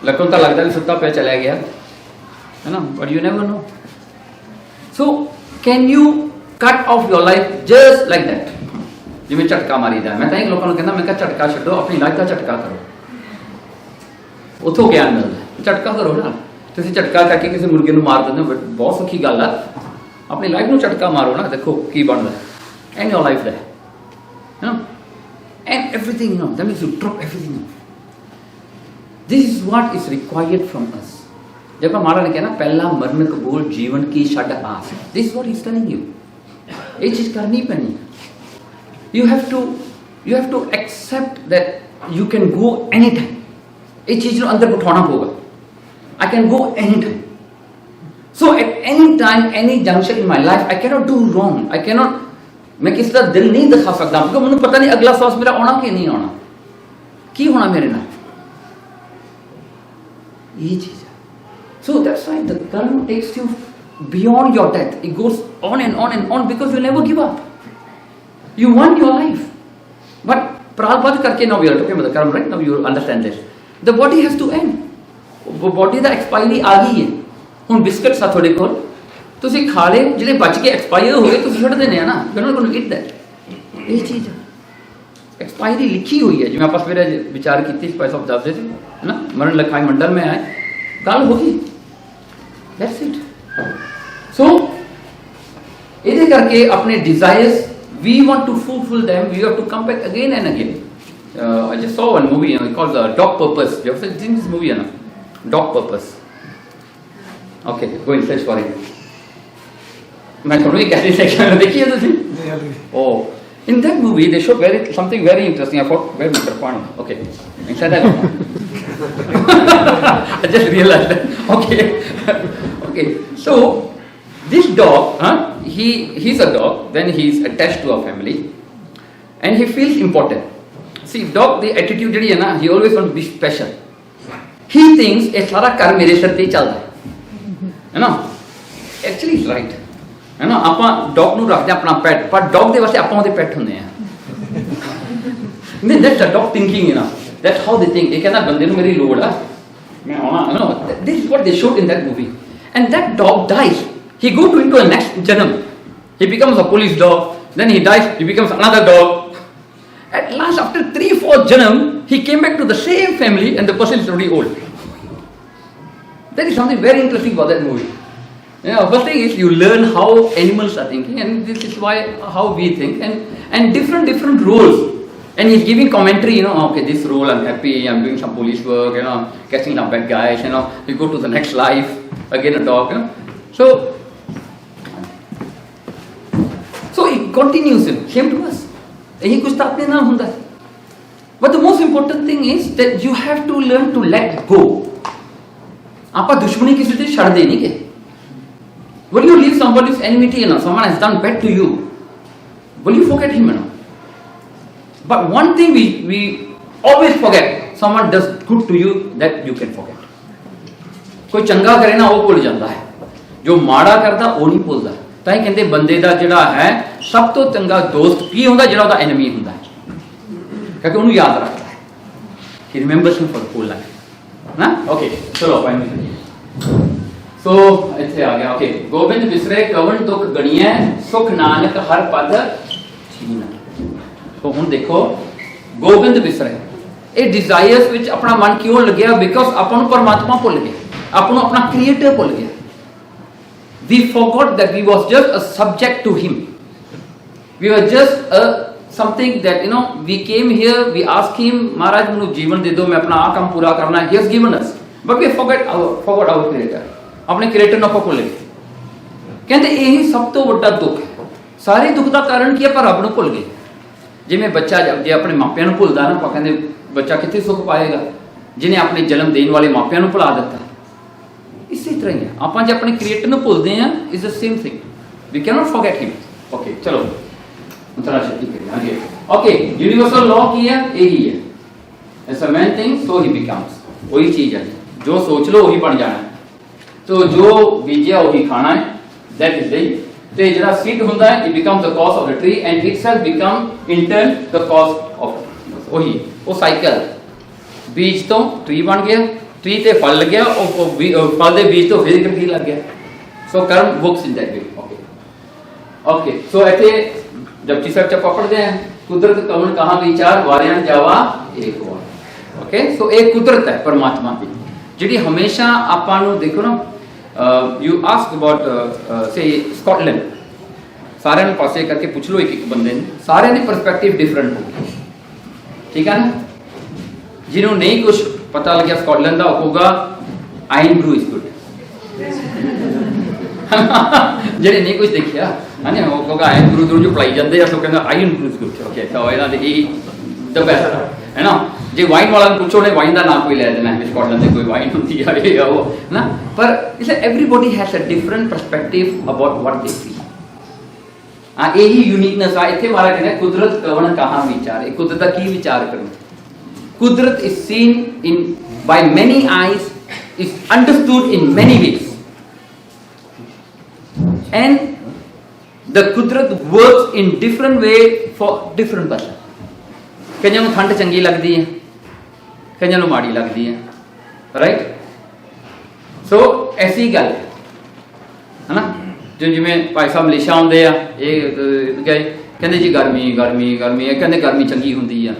लगन तो लगता है सुता पे चला गया है ना, but you never know. So can you cut off your life just like that? जिमें झटका मारी दा, मैं कई लोगों को कहना, मैं कहा झटका छड्डो, अपनी लाइफ का झटका करो, उथों ज्ञान मिलता है। झटका करो ना, तुसीं झटका करके किसी मुर्गे नूं मार दिंदे हो, बहुत सौखी गल है। अपनी लाइफ नूं झटका मारो ना, देखो की बनदा है, and your life that, you know, and everything, you know, that means you drop everything. This is what is required from us. जब महाराज ने कहा ना, पहला मरण कबूल जीवन की छड्ड आस, this is what is telling you. ये चीज करनी पैनी। You have to accept that you can go any time. ये चीज नूं अंदर बिठाना होगा, I can go anytime. So at any time, any juncture in my life, I cannot do wrong. I cannot, मैं किसी का दिल नहीं दिखा सकता, क्योंकि मुझे पता नहीं अगला सांस मेरा आना कि नहीं आना, की होना मेरे नाल, ये चीज है। So that's why the karma takes you beyond your death. It goes on and on and on because you never give up. You want your life. But Prabhupada karke, now we are talking about the karma, right? Now you understand this. The body has to end. Body the expiry ਆ ਗਈ ਹੈ. ਹੁਣ biscuit ਸਾ ਤੁਹਾਡੇ ਕੋਲ ਤੁਸੀਂ ਖਾ ਲਏ, ਜਿਹੜੇ ਬਚ ਕੇ ਐਕਸਪਾਇਰ ਹੋ ਗਏ ਤੁਸੀਂ ਛੱਡ ਦਿੰਦੇ ਆ ਨਾ, you're not going to eat that. ਇਹ ਚੀਜ਼ ਐਕਸਪਾਇਰੀ ਲਿਖੀ ਹੋਈ ਹੈ, ਜਿਵੇਂ ਆਪਾਂ ਸਵੇਰੇ ਵਿਚਾਰ ਕੀਤੀ ਸੀ, ਪੈਸਾ ਦੱਸਦੇ ਸੀ ਹੈ ਨਾ, ਮਰਨ ਲਖਾਈ ਮੰਡਲ में आए, ਕੱਲ ਹੋ ਗਈ, that's it. So ਇਹਦੇ ਕਰਕੇ ਆਪਣੇ desires, we want to fulfill them, we have to come back again and again. I just saw one movie, called Dog Purpose. You have seen this movie, Dog Purpose. Okay, go and search for it. मैं थोड़ा ही कहती section देखिए तो थी. Oh, in that movie they show something very interesting. I thought very funny. Okay, inside that. I just realized that. Okay. So this dog, he's a dog. Then he's attached to a family, and he feels important. See, dog, the attitude ਜਿਹੜੀ ਹੈ ਨਾ, he always wants to be special. He thinks ਇਹ ਸਾਰਾ ਕਰ ਮੇਰੇ ਸਿਰ ਤੇ ਹੀ ਚੱਲਦਾ ਹੈ ਨਾ. Actually it's right. ਹੈ ਨਾ, ਆਪਾਂ ਡੌਗ ਨੂੰ ਰੱਖਦੇ ਆਪਣਾ ਪੈਟ, ਪਰ ਡੌਗ ਦੇ ਵਾਸਤੇ ਆਪਾਂ ਉਹਦੇ ਪੈਟ ਹੁੰਦੇ ਆ. That's the dog thinking, that's how they think. ਇਹ ਕਹਿੰਦਾ ਬੰਦੇ ਨੂੰ ਮੇਰੀ ਲੋੜ ਆ, ਮੈਂ ਆਉਣਾ. This is what they showed in that movie. And that dog dies. He goes into a next janam. He becomes a police dog. Then he dies. He becomes another dog. At last, after 3-4 janam, he came back to the same family, and the person is already old. There is something very interesting about that movie. First thing is you learn how animals are thinking, and this is why how we think, and different roles. And he's giving commentary, okay, this role I'm happy, I'm doing some police work, catching some bad guys, you go to the next life, again a dog, So it continues, same to us. यही कुछ तो अपने ना होता है. But the most important thing is that you have to learn to let go. आपा दुश्मनी किसी से छड़ देनी के. Will you leave somebody's enmity, someone has done bad to you? Will you forget him, But one thing we always forget. Someone does good to you, that you can forget. कोई चंगा करे ना वो भूल जाता है, जो माड़ा करता वो नहीं भूलता. ਤਾਂ ਹੀ ਕਹਿੰਦੇ ਬੰਦੇ ਦਾ ਜਿਹੜਾ ਹੈ ਸਭ ਤੋਂ ਚੰਗਾ ਦੋਸਤ ਕੀ ਹੁੰਦਾ, ਜਿਹੜਾ ਉਹਦਾ ਐਨਮੀ ਹੁੰਦਾ ਹੈ, ਕਿਉਂਕਿ ਉਹਨੂੰ ਯਾਦ ਰੱਖਦਾ ਹੈ. He remembers him for the whole life ना. ओके, चलो फाइनली सो ਇੱਥੇ ਆ ਗਿਆ. ओके, ਗੋਬਿੰਦ ਬਿਸਰੇ ਕਵਣ ਦੁਖ ਗਣੀਐ, ਸੁਖ ਨਾਨਕ ਹਰ ਪਦ ਛੀਨਾ. ਸੋ ਹੁਣ ਦੇਖੋ ਗੋਬਿੰਦ ਬਿਸਰੇ, ਇਹ ਡਿਜ਼ਾਇਰਸ ਵਿੱਚ ਆਪਣਾ ਮਨ ਕਿਉਂ ਲੱਗਿਆ? ਬਿਕੋਜ਼ ਆਪਾਂ ਨੂੰ ਪਰਮਾਤਮਾ ਭੁੱਲ ਗਿਆ, ਆਪਾਂ ਨੂੰ ਆਪਣਾ ਕ੍ਰੀਏਟਰ ਭੁੱਲ ਗਿਆ. We forgot that we was just a subject to him. We were just something that we came here, we asked him, Maharaj manu jeevan de do, main apna aa kam pura karna hai. He has given us, but we forgot our creator. Apne creator ਨੂੰ ਆਪਾਂ ਭੁੱਲ ਗਏ. ਕਹਿੰਦੇ ਇਹੀ ਸਭ ਤੋਂ ਵੱਡਾ ਦੁੱਖ ਹੈ. ਸਾਰੇ ਦੁੱਖ ਦਾ ਕਾਰਨ ਕੀ ਹੈ? ਪਰ ਰੱਬ ਨੂੰ ਭੁੱਲ ਗਏ. ਜਿਵੇਂ ਬੱਚਾ ਜੇ ਆਪਣੇ ਮਾਪਿਆਂ ਨੂੰ ਭੁੱਲਦਾ ਨਾ, ਆਪਾਂ ਕਹਿੰਦੇ ਬੱਚਾ ਕਿੱਥੇ ਸੁੱਖ ਪਾਏਗਾ? ਜਿਹਨੇ ਆਪਣੇ ਜਨਮ ਦੇਣ ਵਾਲੇ ਮਾਪਿਆਂ ਨੂੰ ਭੁਲਾ ਦਿੱਤਾ. ਇਸੇ ਤਰ੍ਹਾਂ ਹੀ ਆਪਾਂ ਜੇ ਆਪਣੇ ਕ੍ਰੀਏਟਰ ਨੂੰ ਭੁੱਲਦੇ ਆ, is the same thing. We cannot forget him. Okay, ਚਲੋ ਉਤਰਾ ਸ਼ਕਤੀ ਕਰੀਏ ਅੱਗੇ. ਓਕੇ, ਯੂਨੀਵਰਸਲ ਲਾਅ ਕੀ ਹੈ? ਇਹੀ ਹੈ, as a man think so he becomes. ਉਹੀ ਚੀਜ਼ ਹੈ, ਜੋ ਸੋਚ ਲਓ ਉਹੀ ਬਣ ਜਾਣਾ. ਸੋ ਜੋ ਬੀਜਿਆ ਉਹੀ ਖਾਣਾ ਹੈ, ਦੈਟ ਇਜ਼ ਦ. ਤੇ ਜਿਹੜਾ ਸੀਡ ਹੁੰਦਾ ਹੈ, it becomes the cause of the tree and itself become in turn the cause of. ਉਹੀ ਉਹ ਸਾਈਕਲ, ਬੀਜ ਤੋਂ ਟਰੀ ਬਣ ਗਿਆ, ट्री ते फल लग गया, फल के बीज तो फिर की लग गया. So karma works in that way. Okay, so इतने जपजी साहब च पढ़ते हैं, कुदरत कवन कहाँ विचार वारियां जावा एक वार. ओके, सो एक कुदरत है परमात्मा की, जिहड़ी हमेशा आपां नूं देखो ना. यू आस्क अबाउट से स्कॉटलैंड, सारे पासे करके पूछ लो एक बंदे ने, सारे दी परस्पैक्टिव डिफरेंट होगी. ठीक है ना. जिन्होंने नहीं कुछ पता लगे स्कॉटलैंड का होगा आयन ब्रू इज गुड. ਜਿਹੜੇ ਨਹੀਂ ਕੁਝ ਦੇਖਿਆ ਹਾਂਜੀ, ਉਹ ਕਹੋਗਾ ਆਇਨ ਗੁਰੂ ਗੁਰੂ ਜੋ ਪੜਾਈ ਜਾਂਦੇ ਆ, ਸੋ ਕਹਿੰਦਾ ion Guru is good. Okay, ਤਾਂ ਇਹਨਾਂ ਦੇ ਹੀ ਦ ਬੈਸਟ ਹੈ ਨਾ. ਜੇ ਵਾਈਨ ਵਾਲਾ ਨੂੰ ਪੁੱਛੋ, ਨੇ ਵਾਈਨ ਦਾ ਨਾਮ ਕੋਈ ਲੈ ਦੇਣਾ ਹੈ, ਸਕਾਟਲੈਂਡ ਦੇ ਕੋਈ ਵਾਈਨ ਹੁੰਦੀ ਆ ਇਹ ਆ ਉਹ ਨਾ. ਪਰ ਇਸ everybody has a different perspective about what they feel. ਹਾਂ, ਇਹੀ ਯੂਨੀਕਨੈਸ ਆ. ਇੱਥੇ ਮਾਰਾ ਕਹਿੰਦਾ ਕੁਦਰਤ ਕਵਣ ਕਹਾਂ ਵਿਚਾਰ. ਇਹ ਕੁਦਰਤ ਦਾ ਕੀ ਵਿਚਾਰ ਕਰਨਾ? ਕੁਦਰਤ ਇਜ਼ ਸੀਨ ਇਨ ਬਾਈ ਮੈਨੀ eyes is understood in many ways. And the Kudrat works in different way for different person. कईयां नूं ठंड चंगी लगदी है, कईयां नूं माड़ी लगदी है, राइट? सो ऐसी गल है ना, जो जिवें भाई साहब मलेशिया आउंदे आ, ये गए कहंदे जी गर्मी गर्मी गर्मी, कहंदे गर्मी चंगी हुंदी आ,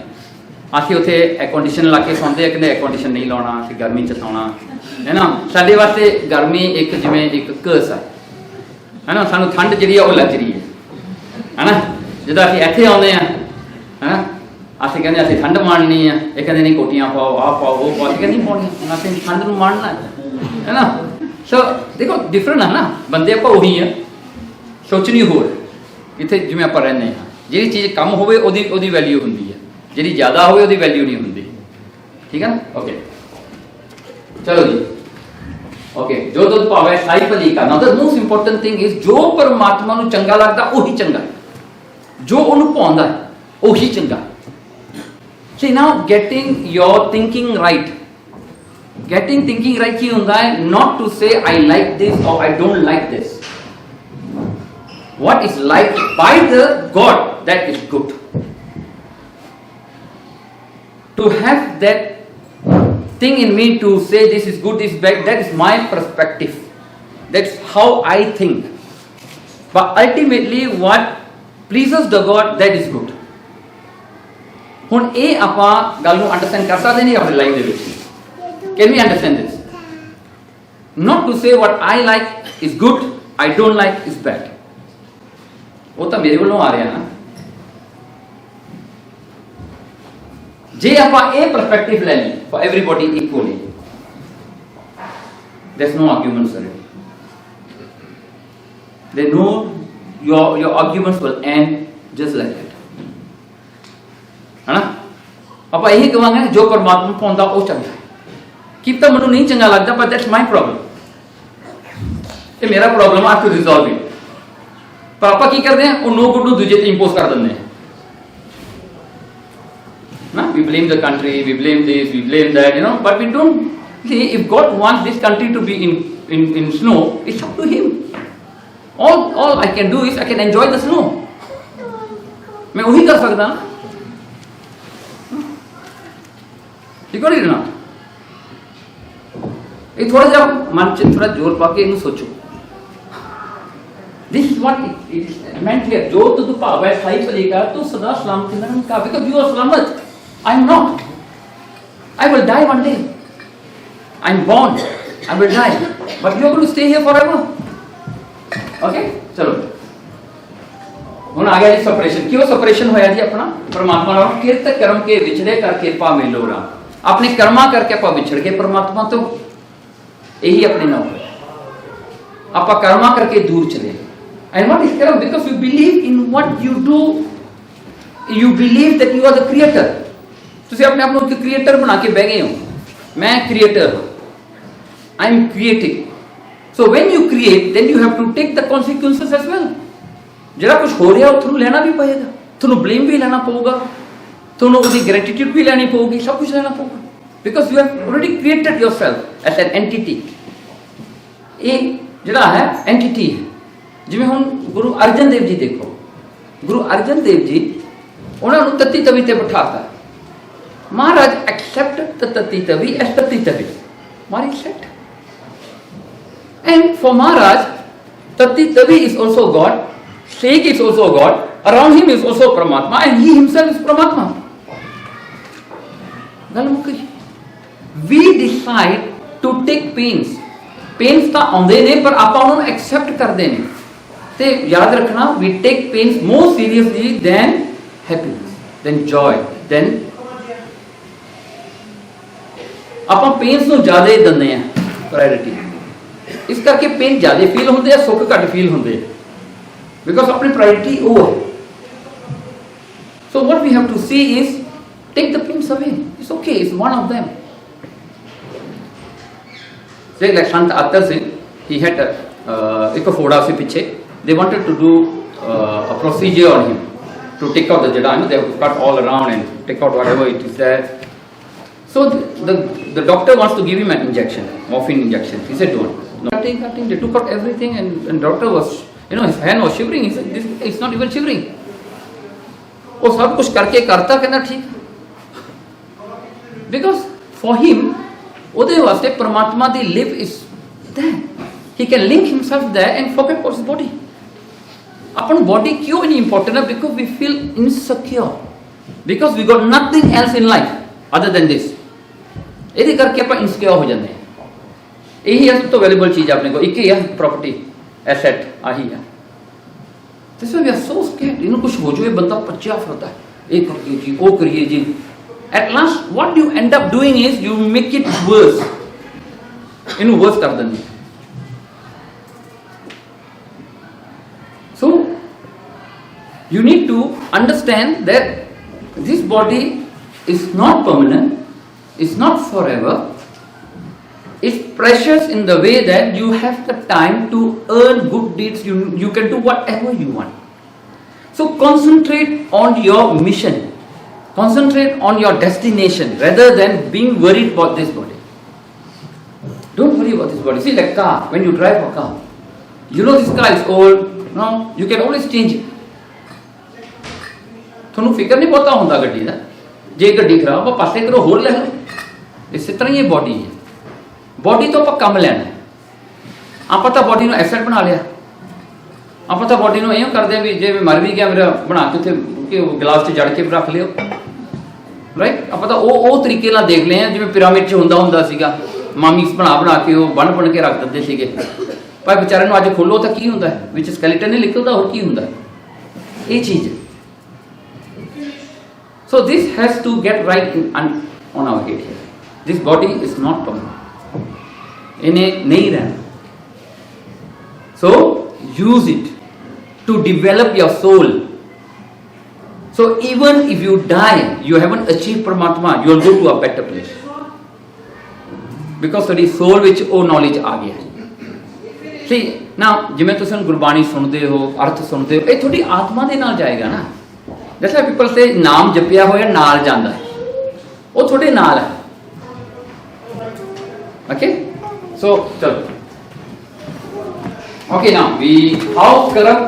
आखिर उत्थे एयर कंडीशन ला के सौंदे आ, कहंदे एयर कंडीशन नहीं लाउणा, असीं गर्मी च सौणा है ना। साडे वास्ते गर्मी एक जिवें एक कर्स है ना, सानूं ठंड जिहड़ी आ ओह लग्जरी है ना। जदों असीं इत्थे आउंदे आ है ना, असीं कहंदे असीं ठंड माणनी है, ये कहंदे नहीं कोटियां पाओ, आ पाओ, वो पाओ, असीं कहंदे नहीं पाउणियां, असीं ठंड नूं माणना है ना। सो देखो डिफरेंट है ना, बंदे आपां उही आ, सोचनी होर इत्थे जिवें आपां रहिंदे हां, जिहड़ी चीज़ कम होवे ओदी वैल्यू हुंदी है, जिहड़ी ज़्यादा होवे ओदी वैल्यू नहीं हुंदी, ठीक है ना। ओके चलो जी, ओके जो दुध पावे साई भली का। Now the most important thing is जो परमात्मा नूं चंगा लगदा ओही चंगा, जो उहनूं भाउंदा ओही चंगा। See now getting your thinking right. Getting thinking right की होता है not to say I like this or I don't like this. What is liked by the God, that is good. To have that thing in me to say this is good, this is bad, that is my perspective. That's how I think. But ultimately what pleases the God, that is good. ਹੁਣ ਇਹ ਆਪਾਂ ਗੱਲ ਨੂੰ understand ਕਰ ਸਕਦੇ ਨਹੀਂ ਆਪਣੀ life ਦੇ ਵਿੱਚ। Can we understand this, not to say what I like is good, I don't like is bad. ਉਹ ਤਾਂ ਮੇਰੇ ਵੱਲੋਂ ਆ ਰਿਹਾ ਨਾ। ਜੇ ਆਪਾਂ ਇਹ ਪਰਸਪੈਕਟਿਵ ਲੈ ਲਈ for everybody equally, there's no arguments already. They know your arguments will end just like that. है ना, ਆਪਾਂ ਇਹੀ ਕਹਾਂਗੇ ਜੋ ਪਰਮਾਤਮਾ ਪਾਉਂਦਾ ਉਹ ਚੰਗਾ ਹੈ। ਕੀ ਤਾਂ ਮੈਨੂੰ ਨਹੀਂ ਚੰਗਾ ਲੱਗਦਾ, but that's my problem, ਇਹ ਮੇਰਾ ਪ੍ਰੋਬਲਮ ਆ, to resolve it. ਪਰ ਆਪਾਂ ਕੀ ਕਰਦੇ ਹਾਂ, ਉਹ ਨੋ ਗੁੱਡ ਨੂੰ ਦੂਜੇ ਤੇ ਇੰਪੋਜ਼ ਕਰ ਦਿੰਦੇ ਹਾਂ ਨਾ। we blame the country, we blame this, we blame that, you know, but we don't see if God wants this country to be in snow, it's up to him. all I can do is I can enjoy the snow. मैं वही कर सकता ना, ठीक है ना। ये थोड़ा जा मन च थोड़ा जोर पाके इन्हें सोचो, this is what it is meant here. जो तुझ भावे साई भली का, तू सदा सलामत रहना का, बिकॉज़ यू आर सलामत, I am not. I will die one day, I am born, I will die, but you are going to stay here forever. Okay चलो ਹੁਣ आ गया जी सेपरेशन। क्यों सेपरेशन होया जी अपना परमात्मा नाल? किरत कर्म के विछड़े कर कृपा मिलो राम। अपने कर्मा करके आप विछड़ के परमात्मा तो यही अपने नाम आप कर्मा करके दूर चले। And what is karma? Because you believe in what you do, you believe that you are the creator. तुसी अपने आप को क्रिएटर बना के बह गए हो, मैं क्रिएटर हूं, I am creating. So when you create then you have to take the consequences as well. ਜਿਹੜਾ ਕੁਝ ਹੋ ਰਿਹਾ ਉਹ ਤੁਹਾਨੂੰ ਲੈਣਾ ਵੀ ਪਏਗਾ, ਤੁਹਾਨੂੰ ਬਲੇਮ ਵੀ ਲੈਣਾ ਪਊਗਾ, ਤੁਹਾਨੂੰ ਉਹਦੀ ਗ੍ਰੈਟੀਟਿਊਡ ਵੀ ਲੈਣੀ ਪਊਗੀ, ਸਭ ਕੁਝ ਲੈਣਾ ਪਊਗਾ, because you have already created yourself S N NTT. ਇਹ ਜਿਹੜਾ ਹੈ ਐਂਟੀਟੀ ਹੈ। ਜਿਵੇਂ ਹੁਣ ਗੁਰੂ ਅਰਜਨ ਦੇਵ ਜੀ ਦੇਖੋ, ਗੁਰੂ ਅਰਜਨ ਦੇਵ ਜੀ ਉਹਨਾਂ ਨੂੰ ਤਤੀ ਤਵੀ ਤੇ ਬਿਠਾਤਾ। Maharaj accept the tati tavi as tati tavi, Maharaj accept. And for Maharaj tati tavi is also God, Sikh is also God, around him is also Paramatma, and he himself is Paramatma. We decide to take pains. Pains ਤਾਂ ਆਉਂਦੇ ਨੇ ਪਰ ਆਪਾਂ ਉਹਨਾਂ ਨੂੰ ਐਕਸੈਪਟ ਕਰਦੇ ਨੇ। ਤੇ ਯਾਦ ਰੱਖਣਾ, we take pains more seriously than happiness, than joy, than ਆਪਾਂ pains ਨੂੰ ਜ਼ਿਆਦਾ ਹੀ ਦਿੰਦੇ ਆ ਪ੍ਰਾਇੋਰਟੀ। ਇਸ ਕਰਕੇ ਪੇਨ ਜ਼ਿਆਦਾ ਫੀਲ ਹੁੰਦੇ ਆ, ਸੁੱਖ ਘੱਟ ਫੀਲ ਹੁੰਦੇ ਆ, because अपनी priority वो है। So what we have to see is take the pains away. It's okay, it's one of them. Say like Sant Akhtar Singh, he had एक फोड़ा से पीछे, they wanted to do a procedure on him to take out the jada, they have to cut all around and take out whatever it is there. So the doctor wants to give him an injection, morphine injection. He said, don't. No. Cutting. They took out everything, and doctor was, his hand was shivering. He said, it's not even shivering. वो सब कुछ करके करता कहना ठीक, because for him ਉਹਦੇ ਵਾਸਤੇ परमात्मा ਦੀ live is there. He can link himself there and forget what's his body. Upon body क्यों नहीं important है? Because we feel insecure, because we got nothing else in life other than this. ਇਹਦੇ ਕਰਕੇ ਆਪਾਂ insecure ਹੋ ਜਾਂਦੇ ਹਾਂ. ਇਹੀ ਹੈ ਸਭ ਤੋਂ ਵੈਲਿਊਬਲ ਚੀਜ਼ ਆਪਣੇ ਕੋਲ, ਇੱਕ ਹੀ ਹੈ property, asset, ਆਹੀ ਹੈ. That's why we are so scared. कुछ हो जाए बंदा पच्चा फिरता है, ये करिए जी, वो करिए जी. At last, what you end up doing is you make it worse. worse कर देंगे. So you need to understand that this body is not permanent, it's not forever. It's precious in the way that you have the time to earn good deeds. You can do whatever you want. So concentrate on your mission. Concentrate on your destination rather than being worried about this body. Don't worry about this body. See, like car, when you drive a car, this car is old. No, you can always change it. ਤੁਹਾਨੂੰ ਫਿਕਰ ਨਹੀਂ ਪਤਾ ਹੁੰਦਾ ਗੱਡੀ ਦਾ, ਜੇ ਗੱਡੀ ਖਰਾਬ ਆ ਪਾਸੇ ਕਰੋ ਹੋਰ ਲੈ ਲਓ. ਇਸੇ ਤਰ੍ਹਾਂ ਹੀ ਇਹ ਬੋਡੀ ਹੈ. ਬੋਡੀ ਤੋਂ ਆਪਾਂ ਕੰਮ ਲੈਣਾ, ਆਪਾਂ ਤਾਂ ਬੋਡੀ ਨੂੰ ਐਸੈਟ ਬਣਾ ਲਿਆ, ਆਪਾਂ ਤਾਂ ਬੋਡੀ ਨੂੰ ਇਉਂ ਕਰਦੇ ਵੀ ਜੇ ਮਰ ਵੀ ਗਿਆ ਮੇਰਾ ਬਣਾ ਕੇ ਉੱਥੇ ਗਲਾਸ 'ਚ ਜੜ ਕੇ ਰੱਖ ਲਿਓ, ਰਾਈਟ. ਆਪਾਂ ਤਾਂ ਉਹ ਤਰੀਕੇ ਨਾਲ ਦੇਖ ਲਏ ਆ ਜਿਵੇਂ ਪਿਰਾਮਿਡ 'ਚ ਹੁੰਦਾ ਸੀਗਾ, ਮਾਮੀਸ ਬਣਾ ਕੇ ਉਹ ਬਣ ਕੇ ਰੱਖ ਦਿੰਦੇ ਸੀਗੇ. ਪਰ ਵਿਚਾਰੇ ਨੂੰ ਅੱਜ ਖੋਲੋ ਤਾਂ ਕੀ ਹੁੰਦਾ ਹੈ, ਵਿੱਚ ਸਕੈਲੇਟਨ ਨਹੀਂ ਨਿਕਲਦਾ, ਹੋਰ ਕੀ ਹੁੰਦਾ ਇਹ ਚੀਜ਼. So this has to get right on our head here. This body is not permanent. इन्हें नहीं रहना. So use it to develop your soul. So even if you die, you haven't achieved Parmatma, you will go to a better place. Because ਤੁਹਾਡੀ soul ਵਿੱਚ ਉਹ knowledge ਆ ਗਿਆ. See, now ਜਿਵੇਂ ਤੁਸੀਂ ਗੁਰਬਾਣੀ ਸੁਣਦੇ ਹੋ, ਅਰਥ ਸੁਣਦੇ ਹੋ, ਇਹ ਤੁਹਾਡੀ ਆਤਮਾ ਦੇ ਨਾਲ ਜਾਏਗਾ ਨਾ. जैसे पीपल से नाम जपिया होया नाल जांदा है, वो थोड़े नाल है. Okay, so chalo. Okay, now how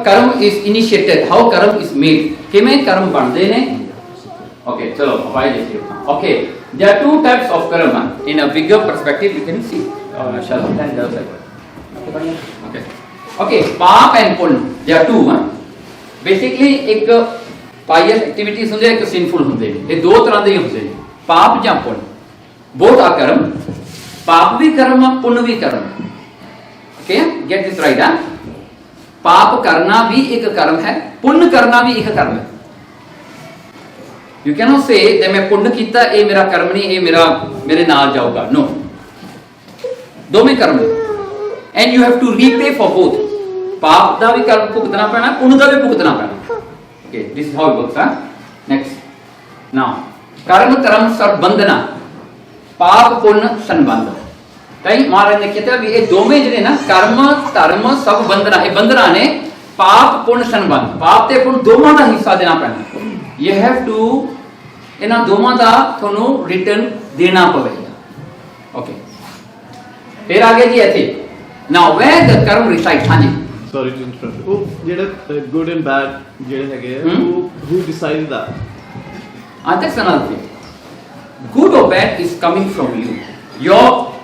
कर्म is initiated, how कर्म is made, किमें कर्म बनते हैं. Okay, चलो अब आइए देखिए. Okay, there are two types of कर्म in a bigger perspective. You can see. Shall I stand there? Okay, पाप and पुण्य, there are two. Basically एक पाइयस एक्टिविटीज ਹੁੰਦੇ ਇੱਕ ਸਿਨਫੁਲ ਹੁੰਦੇ ਨੇ. ਇਹ ਦੋ ਤਰ੍ਹਾਂ ਦੇ ਹੁੰਦੇ ਨੇ, ਪਾਪ ਜਾਂ ਪੁੰਨ. both are कर्म. पाप भी कर्म है, पुण्य भी कर्म है. Okay, get this right. पाप करना भी एक कर्म है, पुण्य करना भी एक कर्म है. You can not say that मैं पुण्य कीता ये मेरा कर्म नहीं, ये मेरे नाल जाऊगा. नो, दोवें कर्म है and you have to repay for both. पाप का भी कर्म भुगतना पैना, पुण्य का भी भुगतना पैना. Okay, this is how it works. Next. Now, कर्म संबंधना, पाप पुण्य संबंध. कई महाराज ने कहते भी ये दोवें जिहड़े ना कर्म धर्म सब बंधना, ये बंधना ने पाप पुण्य संबंध, पाप ते पुण्य दोवां दा हिस्सा देना पैना. You have to इन्हां दोवां दा तुहानूं रिटर्न देना पवेगा. Okay. फिर आगे जी इत्थे. Now where the कर्म resides. हाँ जी. Sorry to interrupt. Oh, जेड़ा good and bad जेड़े हैगे, who decides that? That's another thing. Good or bad is coming from you. Your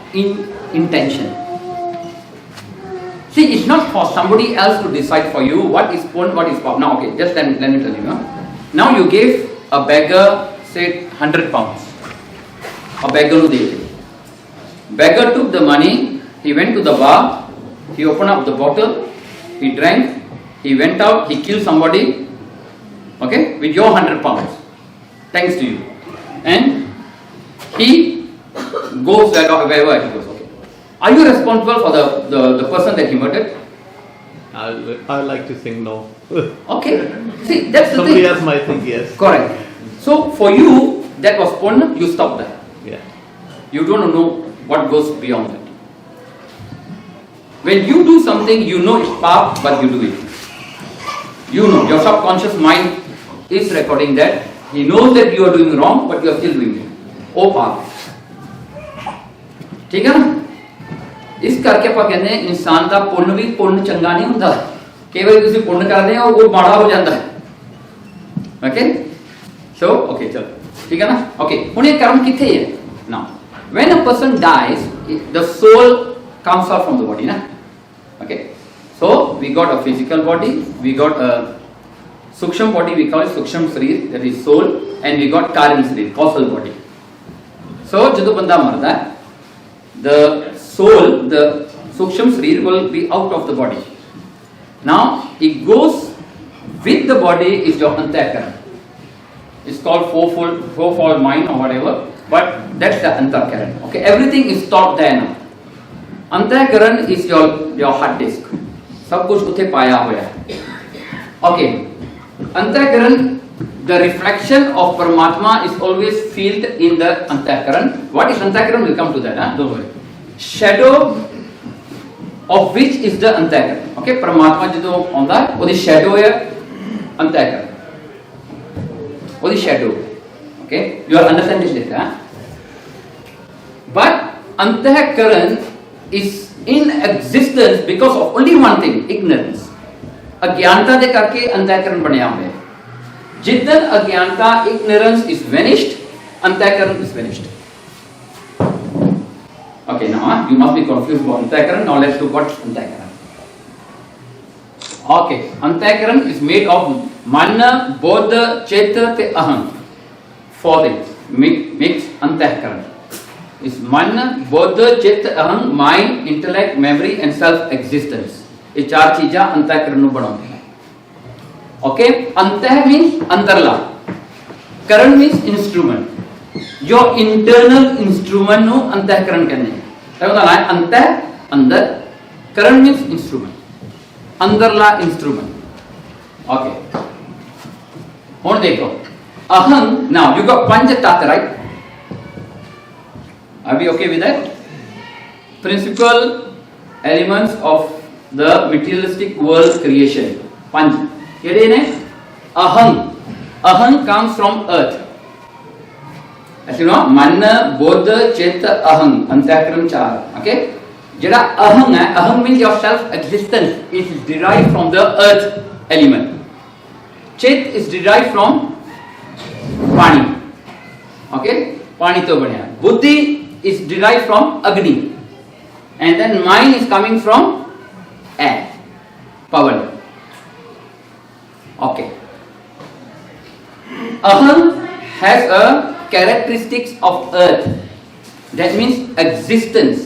intention. See, it's not for somebody else to decide for you what is punya, what is pap. Now, okay, just let me tell you. Now you gave a beggar, say, 100 pounds. A beggar who did it. Beggar took the money. He went to the bar. He opened up the bottle. He drank, he went out, he killed somebody, okay, with your 100 pounds, thanks to you. And he goes wherever he goes, okay. Are you responsible for the person that he murdered? I like to think no. Okay, see, that's the Somebody thing. else might think yes. Correct. So, for you, that was punya, you stop that. Yeah. You don't know what goes beyond that. When you do something, you know it's pap, but you do it. You know, your subconscious mind is recording that. He knows that you are doing wrong, but you are still doing it. Oh pap. ठीक है ना? इस करके आप कहते हैं इंसान का पुण्य भी पुण्य चंगा नहीं होता, कई बार तुम पुण्य करते हो वो माड़ा हो जाता है। ओके सो ओके चलो ठीक है ना? ओके हुण ये कर्म किथे है now? When a person dies the soul comes out from the body ना। Okay so we got a physical body, we got a sukshma body, we call it sukshma sharir that is soul, and we got karan sharir causal body. सो जो बंदा मरदा है the soul, the suksham sharir will be out of the body. Now it goes with the body is your antakaran. It's called fourfold mind or whatever, but that's the antakaran. Okay, everything is stopped there now. Antakaran is your hard disk. सब कुछ उसे पाया हुआ है। Okay, antakaran, the reflection of Paramatma is always felt in the antakaran. What is antakaran? We'll come to that. Don't worry. Shadow of which is the antakaran. Okay, Paramatma जो आंदा है, वो दी shadow है antakaran. वो दी shadow. Okay, you are understanding this, huh? But antakaran is in existence because of only one thing, ignorance. अज्ञानता दे करके अंतःकरण बनया हुआ है। जितन अज्ञानता, ignorance is vanished, antakaran is vanished. Okay, now you must be confused about antakaran. Now let's look what's antakaran. Okay, antakaran is made of mana, bodha, cheta, te aham. Four things makes antakaran. Is mana, bodha, cheta, aham, mind, intellect, memory, and self-existence. ये चार चीज़ा अंतःकरण ਨੂੰ ਬਣਾਉਂਦੀਆਂ हैं। Okay, antah means अंदरला, karan means instrument. जो internal instrument नो अंतःकरण कहते हैं। तो होता है अंतः अंदर, करण मींस इंस्ट्रूमेंट, अंदरला इंस्ट्रूमेंट। ओके हुण देखो अहम, now you got panch tatva right? Are we okay with that? Principal elements of the materialistic world creation, पंच केड़े ने? अहम, aham comes from earth. As you know, mana, bodha, cheta, aham, antakaran char. Okay, jada aham hai, aham means your self-existence is derived from the earth element. Chet is derived from pani. Okay, pani to banya. Buddhi is derived from agni, and then mind is coming from air, power. Okay, aham has a characteristics of earth, that means existence,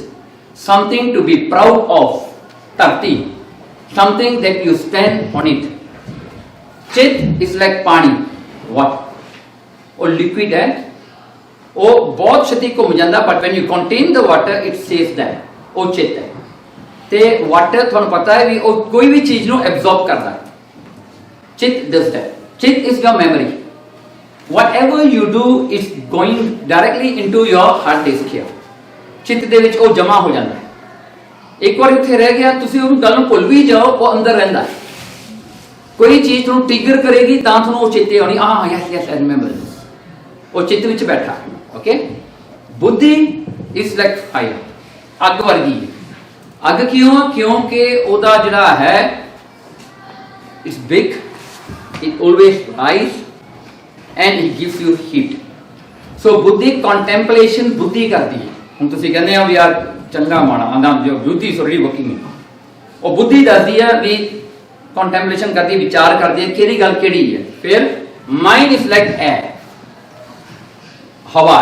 something to be proud of, tarti, something that you stand on it. Chit is like pani, what? Or liquid है, वो बहुत क्षति को मिजांदा, but when you contain the water it says that वो चित है। ते water थोड़ा पता है भी वो कोई भी चीज नो absorb करता है। चित does that. Chit is your memory. Whatever you do is going directly into your hard disk here. चित्त दे विच ਉਹ ਜਮਾ ਹੋ ਜਾਂਦਾ ਹੈ। ਇੱਕ ਵਾਰ ਇੱਥੇ ਰਹਿ ਗਿਆ, ਤੁਸੀਂ ਉਹ ਗੱਲ ਨੂੰ ਭੁੱਲ ਵੀ ਜਾਓ, ਉਹ ਅੰਦਰ ਰਹਿੰਦਾ ਹੈ। ਕੋਈ ਚੀਜ਼ ਤੁਹਾਨੂੰ ਟ੍ਰਿਗਰ ਕਰੇਗੀ ਤਾਂ ਤੁਹਾਨੂੰ ਉਹ ਚੇਤੇ ਆਉਣੀ, ਆਹ ਯੈਸ ਯੈਸ ਆਈ ਰਿਮੈਂਬਰ ਦਿਸ, ਉਹ ਚਿੱਤ ਵਿੱਚ ਬੈਠਾ। ਓਕੇ, ਬੁੱਧੀ ਇਜ਼ ਲਾਈਕ ਫਾਇਰ, ਅੱਗ ਵਰਗੀ ਹੈ। ਅੱਗ ਕਿਉਂ? ਕਿਉਂਕਿ ਉਹਦਾ ਜਿਹੜਾ ਹੈ it's big, it always rise and he gives you heat. So buddhi contemplation बुद्धि करती है। हम तुसी कहने हो यार चंगा माड़ा आंदा जो बुद्धि is already working है, और बुद्धि दसदी है भी contemplation करती है, विचार करती है केड़ी गल केड़ी है। फिर mind is like air, हवा,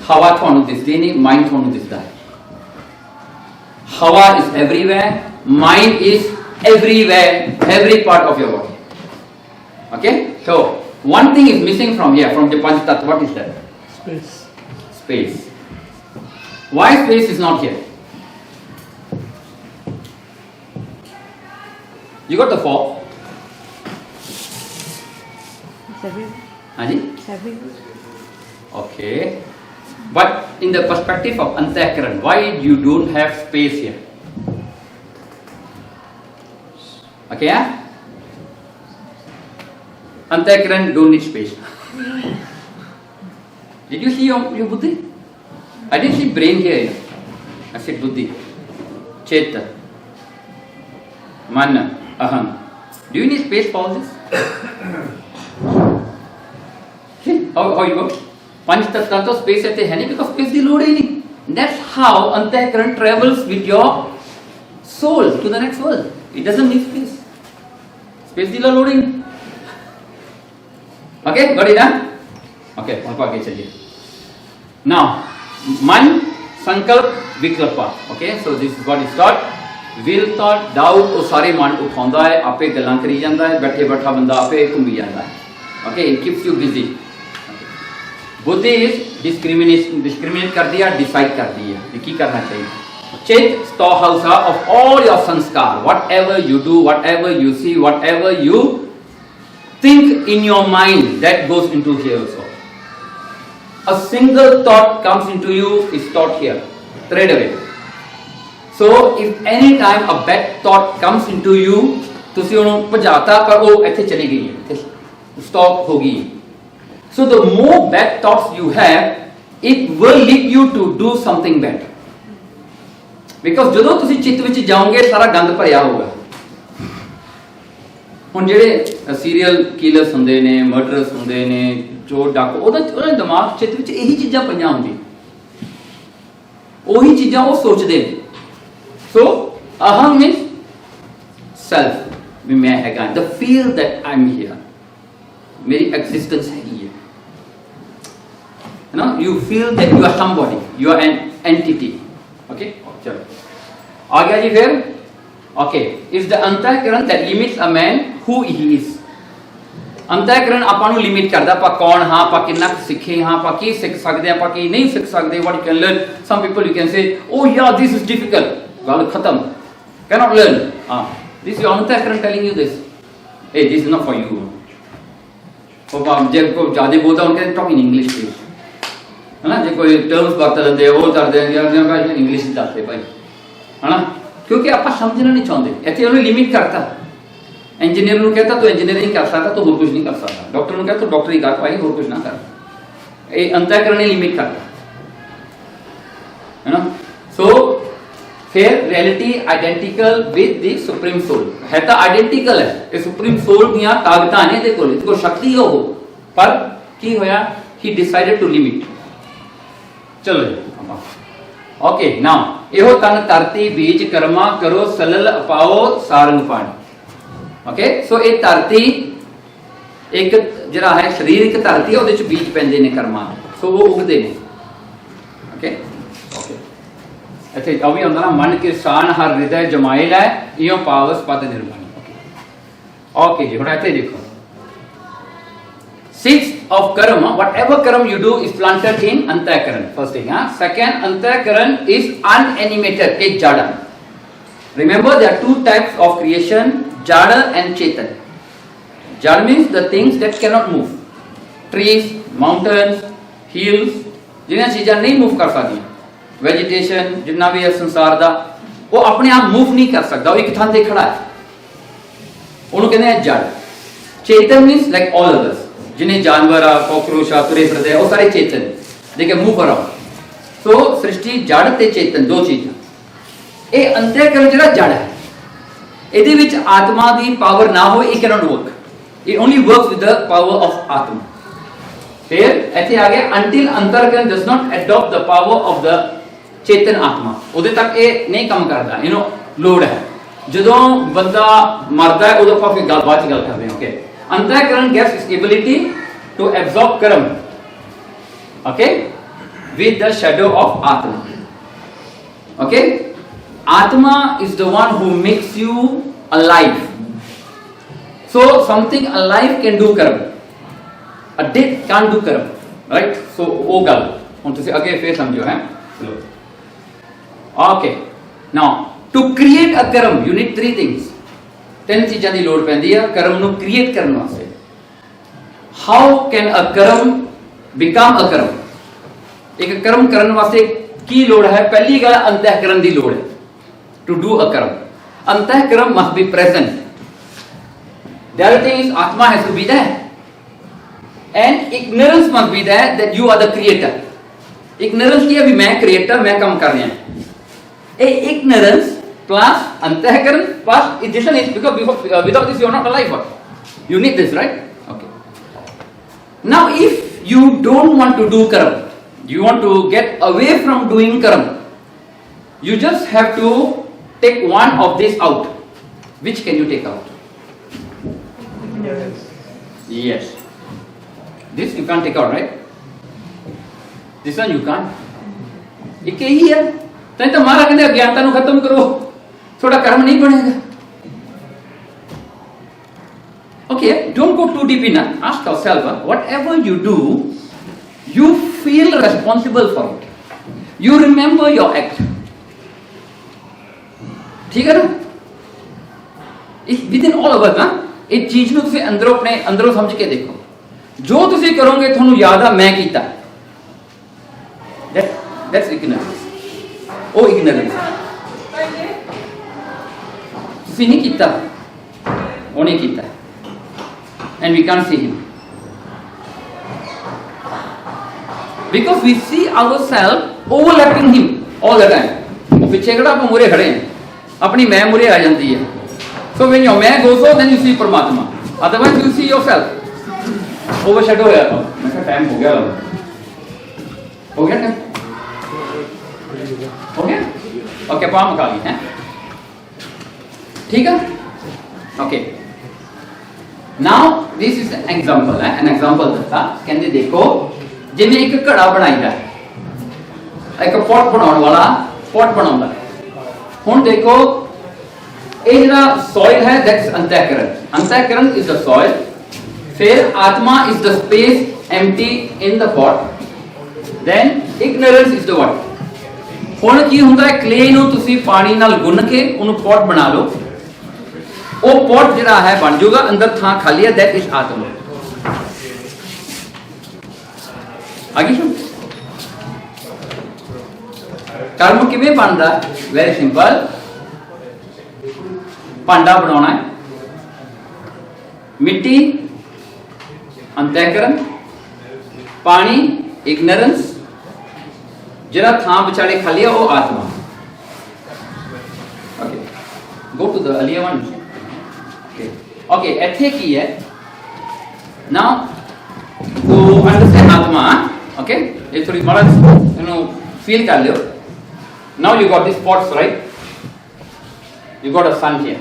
हवा थानू दिसदी नहीं, mind थानू दिसदा है। हवा is everywhere, mind is everywhere, every part of your body. Okay, so one thing is missing from here, from the Panch Tattva. What is that? Space. Space. Why space is not here? You got the four? Haji? Okay. But in the perspective of Antakaran, why you don't have space here? Okay, yeah? Antakaran don't need space. Did you see your buddhi? I didn't see brain here. Sikh बुद्धि, चित्त, मन, अहम. Do you need space for this? Okay, how you go? पंच तत्व तो space ऐसे है नहीं, because space की लोड ही नहीं. That's how अंतःकरण travels with your soul to the next world. It doesn't need space. Space की लोड ही नहीं. Okay, got it, huh? Okay, और आगे चलिए. Now, मन, संकल्प, विकल्पा. Okay, so this is what is thought. Will thought, doubt, ਉਹ ਸਾਰੇ ਮਨ ਉਠਾਉਂਦਾ ਹੈ, ਆਪੇ ਗੱਲਾਂ ਕਰੀ ਜਾਂਦਾ ਹੈ, ਬੈਠੇ ਬੈਠਾ ਬੰਦਾ ਆਪੇ ਘੁੰਮੀ ਜਾਂਦਾ ਹੈ. Okay, it keeps you busy. Buddhi is discriminate करती है, डिसाइड करती है कि करना चाहिए. Chitta store house of all your sanskar, whatever you do, whatever you see, whatever you think in your mind, that goes into here also. A single thought comes into you is stored here, straight away. So if any time a bad thought comes into you, ਤੁਸੀਂ ਉਹਨੂੰ ਭਜਾਤਾ ਪਰ ਉਹ ਇੱਥੇ ਚਲੀ ਗਈ ਹੈ, stop ਹੋ ਗਈ. So the more bad thoughts you have, it will lead you to do something bad. Because ਜਦੋਂ ਤੁਸੀਂ ਚਿੱਤ ਵਿੱਚ ਜਾਓਗੇ ਸਾਰਾ ਗੰਦ ਭਰਿਆ ਹੋਊਗਾ. ਹੁਣ ਜਿਹੜੇ ਸੀਰੀਅਲ ਕਿਲਰਸ ਹੁੰਦੇ ਨੇ, ਮਰਡਰਸ ਹੁੰਦੇ ਨੇ, ਚੋਰ ਡਾਕੂ, ਉਹਦਾ ਦਿਮਾਗ ਚਿੱਤ ਵਿੱਚ ਇਹੀ ਚੀਜ਼ਾਂ ਪਈਆਂ ਹੁੰਦੀਆਂ, ਉਹੀ ਚੀਜ਼ਾਂ ਉਹ ਸੋਚਦੇ ਨੇ. So aham means self, ਵੀ ਮੈਂ ਹੈਗਾ, the feel that I'm here, ਮੇਰੀ ਐਗਜ਼ਿਸਟੈਂਸ ਹੈਗੀ ਹੈ. You know, you feel that you are somebody, you are an entity. Okay, चलो आ गया जी फिर. Okay, is the अंतःकरण that limits a man who he is. ਅੰਤःਕਰਨ ਆਪਾਂ ਨੂੰ ਲਿਮਿਟ ਕਰਦਾ, ਆਪਾਂ ਕੌਣ ਹਾਂ, ਆਪਾਂ ਕਿੰਨਾ ਸਿੱਖੇ ਹਾਂ, ਆਪਾਂ ਕੀ ਸਿੱਖ ਸਕਦੇ ਹਾਂ, ਆਪਾਂ ਕੀ ਨਹੀਂ ਸਿੱਖ ਸਕਦੇ. What you can learn. Some people you can say, oh yeah, this is difficult. ਗੱਲ ਖਤਮ, cannot learn. This is your अंतःकरण telling you this. Hey, this is not for you. ਜੇ ਕੋਈ ਜ਼ਿਆਦਾ ਬੋਲਦਾ ਉਹਨੂੰ ਟਾਕ ਇਨ ਇੰਗਲਿਸ਼ ਪਲੀਜ਼, ਹੈ ਨਾ. ਜੇ ਕੋਈ ਟਰਮਸ ਵਰਤ ਲੈਂਦੇ ਉਹ ਕਰਦੇ ਇੰਗਲਿਸ਼ ਹੀ ਦੱਸਦੇ ਭਾਈ, ਹੈ ਨਾ, ਕਿਉਂਕਿ ਆਪਾਂ ਸਮਝਣਾ ਨਹੀਂ ਚਾਹੁੰਦੇ. ਇੱਥੇ ਉਹਨੇ ਲਿਮਿਟ ਕਰਤਾ. ਇੰਜੀਨੀਅਰ ਨੂੰ ਕਹਿੰਦਾ ਤੂੰ ਇੰਜੀਨੀਅਰਿੰਗ ਕਰ ਸਕਦਾ, ਤੂੰ ਹੋਰ ਕੁਝ ਨਹੀਂ ਕਰ ਸਕਦਾ. ਡਾਕਟਰ ਨੂੰ ਕਹਿੰਦਾ ਤੂੰ ਡਾਕਟਰੀ ਕਰ ਭਾਈ, ਹੋਰ ਕੁਝ ਨਾ ਕਰ. ਇਹ ਅੰਤःਕਰਨ ਨੇ ਲਿਮਿਟ ਕਰਤਾ, ਹੈ ਨਾ. ਸੋ फिर reality identical with the supreme soul है, तो आइडेंटिकल है. ये सुप्रीम सोल दियां ताकतां ने दे कोल, इसको शक्ति हो, पर की होया, ही डिसाइडेड टू लिमिट. चलो ओके. नाउ एहो तन धरती बीज कर्मा करो सलल अपाओ सारंग पानी. ओके, सो ये धरती एक जिहड़ा है शरीरक धरती है, ਉਹਦੇ ਚ बीज ਪੈਂਦੇ ਨੇ कर्मा, सो वो उगदे ने. ओके ओके, ਇੱਥੇ ਉਹ ਵੀ ਹੁੰਦਾ ਨਾ, ਮਨ ਕਿਰਸਾਨ ਹਰ ਹਿਰਦੈ ਜਮਾਇਲ ਹੈ, ਇਉਂ ਪਾਵਸ ਪਦ ਨਿਰਮਾਣੀ. ਓਕੇ ਜੀ, ਹੁਣ ਇੱਥੇ ਦੇਖੋ. Sixth of karma, whatever karma you do is planted in antakaran. First thing, second, antakaran is unanimated, it's jada. Remember there are two types of creation, jada and chetan. Jada means the things that cannot move, trees, mountains, hills, जिन्हें चीज़ां नहीं move कर सकती. Vegetation जितना भी है संसार का, वो अपने आप मूव नहीं कर सकता, वो एक थान से खड़ा है, उन्होंने कहते हैं जड़. चेतन मीन्स लाइक ऑल अदर्स, जिन्हें जानवर आ, कॉकरोच आ, तुरे फिरदे, वो सारे चेतन, दे कैन मूव अराउंड. सो सृष्टि जड़ ते चेतन दो चीज़ां. ये अंतःकरण जिहड़ा जड़ है, ਇਹਦੇ ਵਿੱਚ आत्मा ਦੀ पावर ना हो, it cannot work. It only works with the power of आत्मा. फिर ऐसे आ गया, until अंतःकरण does not adopt the power of the चेतन आत्मा, उदे तक ये नहीं काम करता. यू नो, लोड है. ਜਦੋਂ ਬੰਦਾ ਮਰਦਾ ਹੈ ਉਦੋਂ ਆਪਾਂ ਫਿਰ ਗੱਲ ਬਾਅਦ ਚ ਗੱਲ ਕਰਦੇ ਹਾਂ. Okay, antahkaran gets its ability to absorb karma, okay, with the shadow of atma. Okay, atma is the one who makes you alive. So something alive can do karma, a dead can't do karma, right? So ਉਹ ਗੱਲ ਹੁਣ ਤੁਸੀਂ ਅੱਗੇ ਫੇਰ ਸਮਝੋ ਹੈ. Okay, now to create a karma you need three things. ਤਿੰਨ ਚੀਜ਼ਾਂ ਦੀ ਲੋੜ ਪੈਂਦੀ ਹੈ ਕਰਮ ਨੂੰ ਕ੍ਰੀਏਟ ਕਰਨ ਵਾਸਤੇ. How can a karma become a karma? ਇੱਕ ਕਰਮ ਕਰਨ ਵਾਸਤੇ ਕੀ ਲੋੜ ਹੈ? ਪਹਿਲੀ ਗੱਲ ਅੰਤःਕਰਨ ਦੀ ਲੋੜ ਹੈ. To do a karma, ਅੰਤःਕਰਨ must be present. The other thing is atma has to be there, and ignorance must be there that you are the creator. Ignorance ਕੀ ਹੈ? ਵੀ ਮੈਂ creator, ਮੈਂ ਕੰਮ ਕਰ ਰਿਹਾ. Ignorance plus antahkaran plus this one is because without this you are not alive. You need this, right? Okay. Now if you don't want to do karma, you want to get away from doing karma, you just have to take one of this out. Which can you take out? Yes. This you can't take out, right? This one you can't. एक ही है तैं तो मारा कहते अज्ञानता ਨੂੰ खत्म करो थोड़ा कर्म नहीं बनेगा. Okay, don't go too deep in. Ask yourself, whatever you do, you feel responsible for it. You remember your act. ठीक है ना? Within all of us, ना एक चीज ਨੂੰ ਤੁਸੀਂ ਅੰਦਰੋਂ ਆਪਣੇ ਅੰਦਰੋਂ ਸਮਝ ਕੇ ਦੇਖੋ. ਜੋ ਤੁਸੀਂ ਕਰੋਗੇ ਤੁਹਾਨੂੰ ਯਾਦ ਆ ਮੈਂ ਕੀਤਾ. That's ignorance. Oh, ignorance. ਤੁਸੀਂ ਨਹੀਂ ਕੀਤਾ. ਉਹਨੇ ਕੀਤਾ. And we can't see him. Because we see ourselves overlapping him all the time. ਉਹ ਪਿੱਛੇ ਕਿਹੜਾ ਆਪਾਂ ਮੂਰੇ ਖੜੇ ਹਾਂ. ਆਪਣੀ ਮੈਂ ਮੂਰੇ ਆ ਜਾਂਦੀ ਹੈ. So when your man goes on, then you see Parmatma. Otherwise you see yourself. Overshadow हो जाता हूँ. मैं कहा टाइम हो गया लगा. हो गया टाइम? हो गया? ओके पाम खाली हैं. ठीक है? Okay. Now this is an example. An example दस्सा. कहते देखो जिन्हें एक घड़ा बनाईदा है. एक pot बनाने वाला pot बनाऊंगा. हुन देखो ये जो soil है that's अंतःकरण. अंतःकरण is the soil. फिर आत्मा is the space empty in the pot. Then ignorance is the what? ਹੁਣ ਕੀ ਹੁੰਦਾ ਹੈ clay ਨੂੰ ਤੁਸੀਂ ਪਾਣੀ ਨਾਲ ਗੁੰਨ ਕੇ ਉਹਨੂੰ pot ਬਣਾ ਲਓ. ਉਹ pot ਜਿਹੜਾ ਹੈ ਬਣ ਜਾਊਗਾ ਅੰਦਰ ਥਾਂ ਖਾਲੀ ਹੈ that is ਆਤਮਾ. ਆਗੇ ਸੁਣ कर्म किवें बनदा? Very simple. भांडा बनाना है, मिट्टी अंतःकरण, पानी इग्नोरेंस, जरा थां विचाले खाली है वो आत्मा. Okay, go to the earlier one. Okay, एथे की है now to understand atma. Okay, ये थोड़ी बड़ा फील कर लो. Now you got these pots, right? You got a sun here.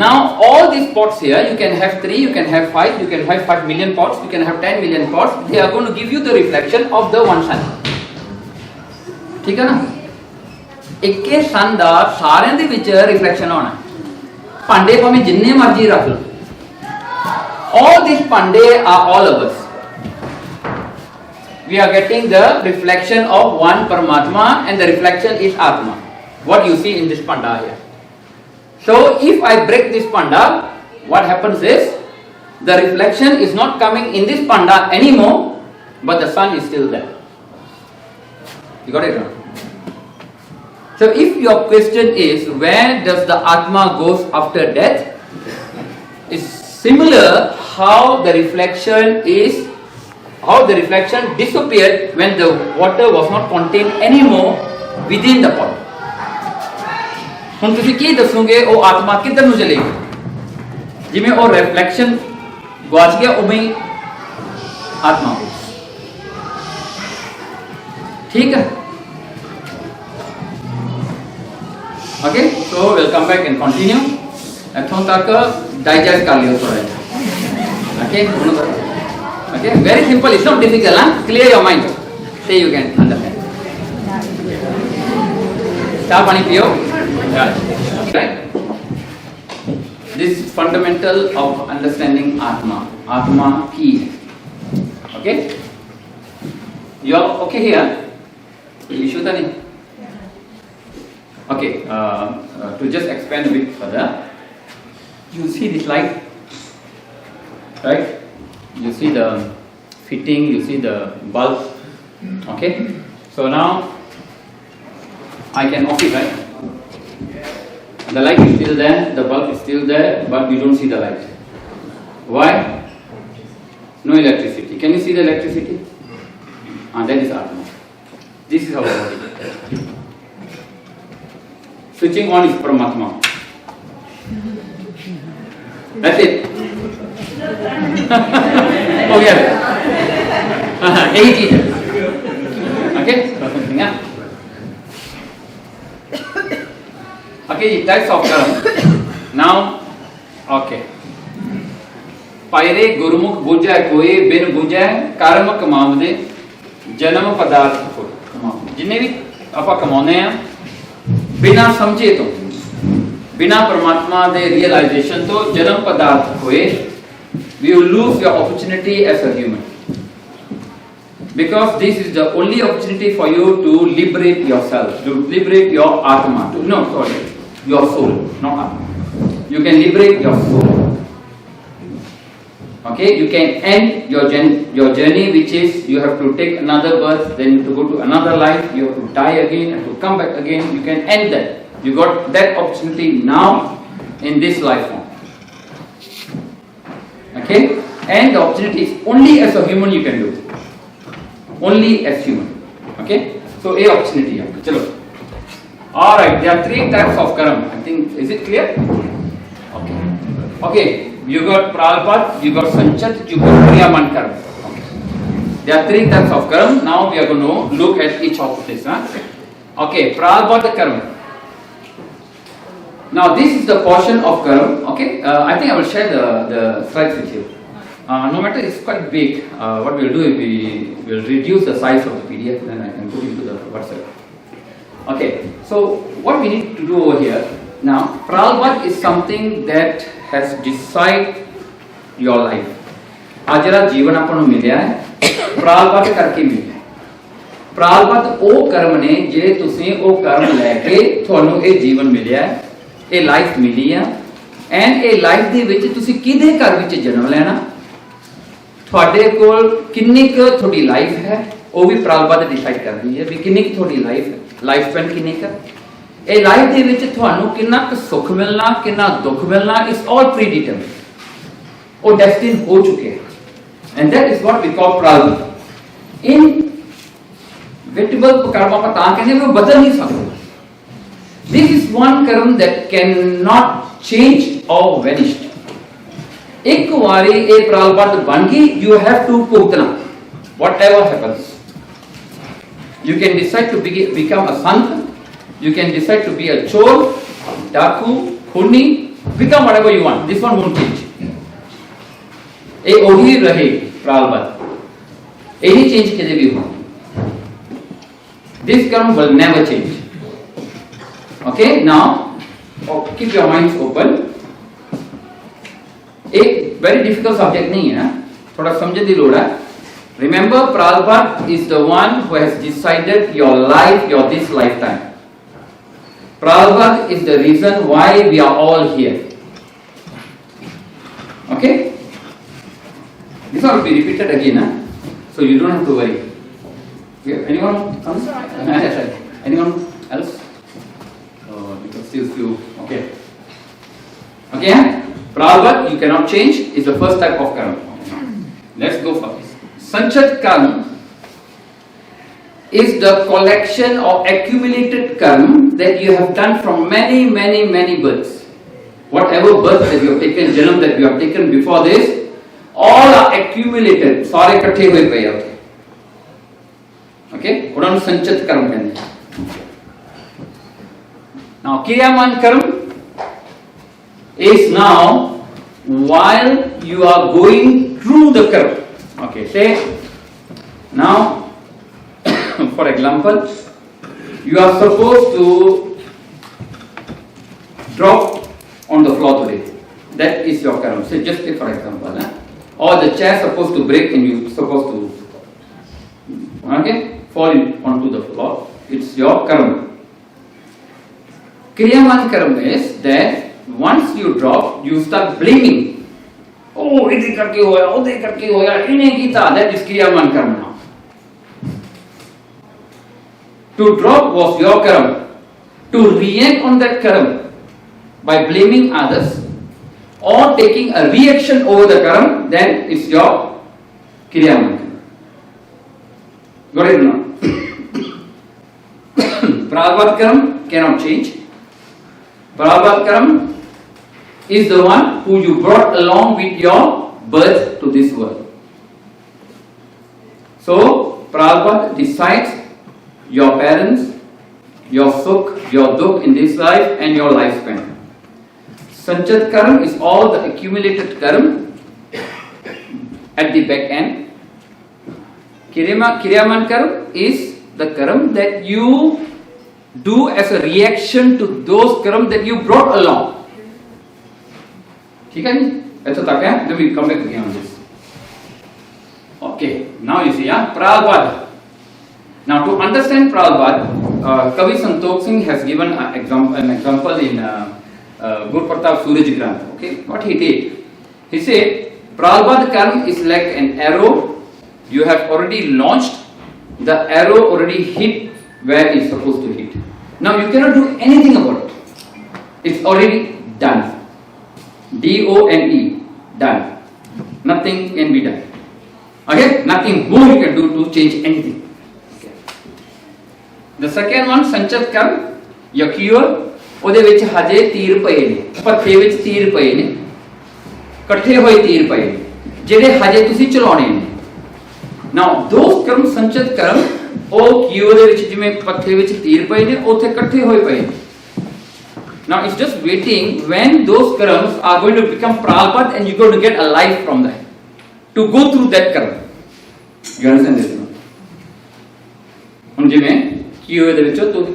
Now all these pots here, you can have 3, you can have 5, you can have 5 million pots, you can have 10 million pots. They are going to give you the reflection of the one sun. ठीक है ना? एक के sun दा सारे दे विच reflection होना. भांडे भाਵੇਂ जिन्ने मर्जी रख लो. All these भांडे are all of us. We are getting the reflection of one Paramatma, and the reflection is Atma. What you see in this panda here. So if I break this panda, what happens is the reflection is not coming in this panda anymore, but the sun is still there. You got it right? So if your question is where does the Atma goes after death, it's similar how the reflection disappeared when the water was not contained anymore within the pot. ਹੁਣ ਤੁਸੀਂ ਕੀ ਦੱਸੋਗੇ ਉਹ ਆਤਮਾ ਕਿੱਧਰ ਨੂੰ ਚਲੇਗੀ? ਜਿਵੇਂ ਉਹ reflection ਗਵਾਚ ਗਿਆ ਉਵੇਂ ਹੀ ਆਤਮਾ ਹੋ. ਠੀਕ ਹੈ? Okay, so we'll come back and continue. ਇੱਥੋਂ ਤੱਕ ਡਾਈਜੈਸਟ ਕਰ ਲਿਓ ਥੋੜਾ ਜਿਹਾ. Okay, okay, very simple. It's not difficult. Huh? Clear your mind. Say you can understand. Stop pani piyo. Right. This is fundamental of understanding Atma. Atma ki. Okay. You are okay here? Issue ta nahi. Okay. To just expand a bit further, you see this light, right? You see the fitting, you see the bulb. Okay, so now I can off it, right? The light is still there, the bulb is still there, but we don't see the light. Why? No electricity. Can you see the electricity? That is Atma. This is our body. Switching on is Paramatma. That's it. Oh yeah. यही चीज है. Okay, something else. Okay, types of karma. Now, okay. पायरे गुरुमुख बुझै कोई बिन बुझै कर्म कमावदे जन्म पदार्थ को कमावदे. जिन्ने भी ਆਪਾਂ ਕਮਾਉਂਦੇ ਆ ਬਿਨਾਂ ਸਮਝੇ ਤੋਂ ਬਿਨਾਂ ਪਰਮਾਤਮਾ ਦੇ ਰੀਅਲਾਈਜੇਸ਼ਨ ਤੋਂ ਜਨਮ ਪਦਾਰਥ ਹੋਏ, we will lose your opportunity as a human, because this is the only opportunity for you to liberate yourself, to liberate your atma, your soul, not atma. You can liberate your soul. Okay, you can end your journey, which is you have to take another birth, then you have to go to another life, you have to die again, you have to come back again. You can end that. You got that opportunity now in this life form. Okay, and the opportunity is only as a human you can do. Only as human. Okay, so a opportunity. Chalo. All right, there are 3 types of karma. I think, is it clear? Okay. Okay. You got pralpat, you got sanchat, you got kriyaman karma. Okay. There are 3 types of karma. Now we are going to look at each of this. Okay, pralpat karma. Now this is the portion of karma. Okay, I think I will share the slides with you. No matter it's quite big, what we will do is we will reduce the size of the PDF, then I can put it into the WhatsApp. Okay, so what we need to do over here now, pralpat is something that has decide your life. आज जरा जीवन अपन ਨੂੰ ਮਿਲਿਆ ਹੈ ਪ੍ਰਾਲਪਤ ਕਰਕੇ ਮਿਲਿਆ ਹੈ. ਪ੍ਰਾਲਪਤ ਉਹ ਕਰਮ ਨੇ ਜੇ ਤੁਸੀਂ ਉਹ ਕਰਮ ਲੈ ਕੇ ਤੁਹਾਨੂੰ ਇਹ ਜੀਵਨ ਮਿਲਿਆ ਹੈ, ਇਹ ਲਾਈਫ ਮਿਲੀ ਆ, ਐਂਡ ਇਹ ਲਾਈਫ ਦੇ ਵਿੱਚ ਤੁਸੀਂ ਕਿਹਦੇ ਘਰ ਵਿੱਚ ਜਨਮ ਲੈਣਾ, ਤੁਹਾਡੇ ਕੋਲ ਕਿੰਨੀ ਕੁ ਤੁਹਾਡੀ ਲਾਈਫ ਹੈ, ਉਹ ਵੀ ਪ੍ਰਾਲਪਤ ਡਿਸਾਈਡ ਕਰਦੀ ਹੈ ਵੀ ਕਿੰਨੀ ਕੁ ਤੁਹਾਡੀ ਲਾਈਫ ਹੈ, ਲਾਈਫ ਸਪੈਨ ਕਿੰਨੀ ਕੁ, ਇਹ ਲਾਈਫ ਦੇ ਵਿੱਚ ਤੁਹਾਨੂੰ ਕਿੰਨਾ ਕੁ ਸੁੱਖ ਮਿਲਣਾ, ਕਿੰਨਾ ਦੁੱਖ ਮਿਲਣਾ, ਇਟਸ ਆਲ ਪ੍ਰੀ ਡਿਟਰਮਾਈਨਡ, ਉਹ ਡੈਸਟਿਨ ਹੋ ਚੁੱਕੇ ਹੈ. ਐਂਡ ਦੈਟ ਇਜ਼ ਵਾਟ ਵੀ ਕਾਲ ਪ੍ਰਾਲਪਤ. ਇਨਵਿਟੇਬਲ ਕਰਮ ਆਪਾਂ ਤਾਂ ਕਹਿੰਦੇ ਵੀ ਉਹ ਬਦਲ ਨਹੀਂ ਸਕਦਾ. This is one karma that cannot change or vanish. ਇੱਕ ਵਾਰੀ ਇਹ ਪ੍ਰਾਲਪਤ ਬਣ ਗਈ, you have to ਭੁਗਤਣਾ whatever happens. You can decide to become a sant, you can decide to be a chor, daku, khuni, become whatever you want. This one won't change. ਇਹ ਉਹੀ ਰਹੇ ਪ੍ਰਾਲਪਤ, ਇਹ ਨਹੀਂ ਚੇਂਜ ਕਦੇ ਵੀ ਹੋਣਾ. This karma will never change. Okay, now keep your minds open. एक very difficult subject नहीं है, थोड़ा समझने की लोड़ है. Remember, pralpat is the one who has decided your life, your this lifetime. Pralpat is the reason why we are all here. Okay, this one will be repeated again, so you don't have to worry. Anyone else? Anyone else? Because still few. Okay. Okay. Pralpat you cannot change is the first type of karma. Let's go for this. Sanchat karma is the collection of accumulated karma that you have done from many births. Whatever birth that you have taken, janam that you have taken before this, all are accumulated. सारे इकट्ठे हुए पे होते. Okay, उन्होंने संचित कर्म कहते हैं. Now, Kriyaman karma is now while you are going through the karma. Okay, say now, for example, you are supposed to drop on the floor today. That is your karma. Say just take for example, or the chair is supposed to break and you supposed to fall onto the floor. It's your karma. Kriyaman karma is that once you drop, you start blaming. Oh, it karke hoya, oh, they karke hoya, inne kita. That is kriyaman karma now. To drop was your karma. To react on that karma by blaming others or taking a reaction over the karma, then it's your kriyaman karma. Got it or not? Pralpat karma cannot change. Prarabdha karma is the one who you brought along with your birth to this world. So, Prarabdha decides your parents, your sukh, your dukh in this life and your lifespan. Sanchit karma is all the accumulated karma at the back end. Kiryaman karma is the karma that you do as a reaction to those karma that you brought along. Okay? That's what I Then we come back again on this. Okay, now you see, Prarabdha. Now to understand Prarabdha, Kavi Santokh Singh has given an example in Gur Pratap Suraj Granth. Okay, what he did, he said, Prarabdha karma is like an arrow. You have already launched, the arrow already hit where it's supposed to hit. Now you cannot do anything about it. It's already done. D-O-N-E, done. Nothing can be done. Okay, nothing more you can do to change anything. Okay. The second one, Sanchit karma, your cure. ਉਹਦੇ ਵਿੱਚ ਹਜੇ ਤੀਰ ਪਏ ਨੇ, ਪੱਥੇ ਵਿੱਚ ਤੀਰ ਪਏ ਨੇ, ਇਕੱਠੇ ਹੋਏ ਤੀਰ ਪਏ ਨੇ ਜਿਹੜੇ ਹਜੇ ਤੁਸੀਂ ਚਲਾਉਣੇ ਨੇ. Now those ਕਰਮ ਸੰਚਿਤ ਕਰਮ ਉਹ ਕਿਉ ਦੇ ਵਿੱਚ ਜਿਵੇਂ ਪੱਥੇ ਵਿੱਚ ਤੀਰ ਪਏ ਨੇ ਉੱਥੇ ਇਕੱਠੇ ਹੋਏ ਪਏ ਨੇ. Now it's just waiting when those karams are going to become prarabdha and you're going to get a life from that to go through that karma. You understand this? ਹੁਣ ਜਿਵੇਂ ਕਿਉ ਦੇ ਵਿੱਚੋਂ ਤੂੰ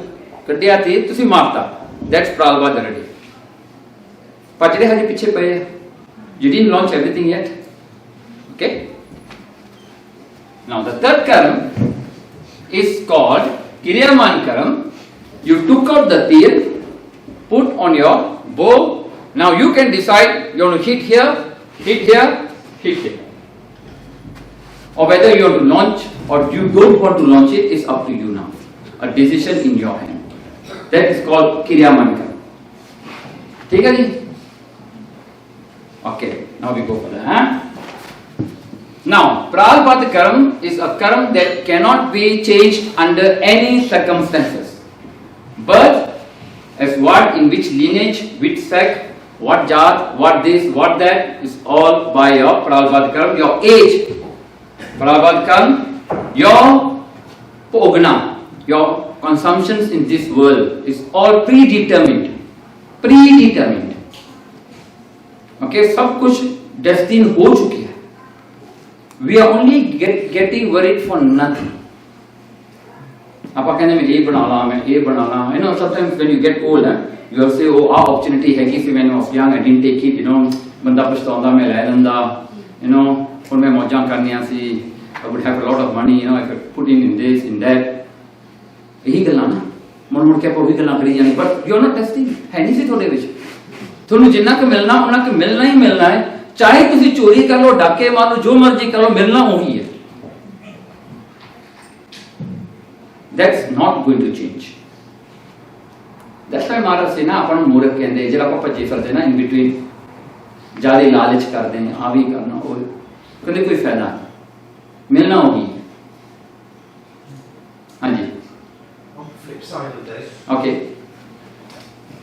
ਕੱਢਿਆ ਤੀਰ ਤੁਸੀਂ ਮਾਰਤਾ. That's prarabdha already. But ਜਿਹੜੇ ਹਜੇ ਪਿੱਛੇ ਪਏ you didn't launch everything yet. Okay? Now the third karma is called kiryaman karma. You took out the tear, put on your bow. Now you can decide you want to hit here, hit here, hit here. Or whether you want to launch or you don't want to launch it is up to you now. A decision in your hand. That is called kiryaman karma. ठीक है जी? Okay, now we go for that. Now, prarabdha karma is a karma that cannot be changed under any circumstances. Birth, as what, in which lineage, which sect, what jat, what this, what that, is all by your prarabdha karma. Your age, prarabdha karma, your pogna, your consumptions in this world is all predetermined. Predetermined. Okay, सब कुछ destined हो चुकी है. We are only getting worried for nothing. आप कहने में ये बनाना मैं ये बनाना. You know, sometimes when you get old, you will say, oh, our opportunity है कि when I was young, I didn't take it. You know, बंदा पछताਉਂਦਾ मैं ले लेंदा. You know, और मैं मौजां करनियां सी. I would have a lot of money. You know, I could put in this, in that. यही गल्लां ना मुड़ मुड़ के आप वही गल्लां करी जानी. But you are not testing. है नहीं सी थोड़े विच. ਤੁਹਾਨੂੰ ਜਿੰਨਾ ਕੁ ਮਿਲਣਾ ਉਹਨਾਂ ਕੁ ਮਿਲਣਾ ਹੀ ਮਿਲਣਾ ਹੈ. ਚਾਹੇ ਤੁਸੀਂ ਚੋਰੀ ਕਰ ਲਓ, ਡਾਕੇ ਮਾਰ ਲਓ, ਜੋ ਮਰਜ਼ੀ ਕਰ ਲਓ, ਮਿਲਣਾ ਉਹੀ ਹੈ. That's not going to change. That's why ਮਹਾਰਾਜ ਸੇ ਨਾ ਆਪਾਂ ਨੂੰ ਮੂਰਖ ਕਹਿੰਦੇ ਜਿਹੜਾ ਆਪਾਂ ਭੱਜੇ ਫਿਰਦੇ ਨਾ in between ਜਿਆਦਾ ਲਾਲਚ ਕਰਦੇ ਨੇ ਆ ਵੀ ਕਰਨਾ ਉਹ ਕਹਿੰਦੇ ਕੋਈ ਫਾਇਦਾ ਨਹੀਂ. ਮਿਲਣਾ ਉਹੀ ਹੈ. ਹਾਂਜੀ. Flip side of this. Okay.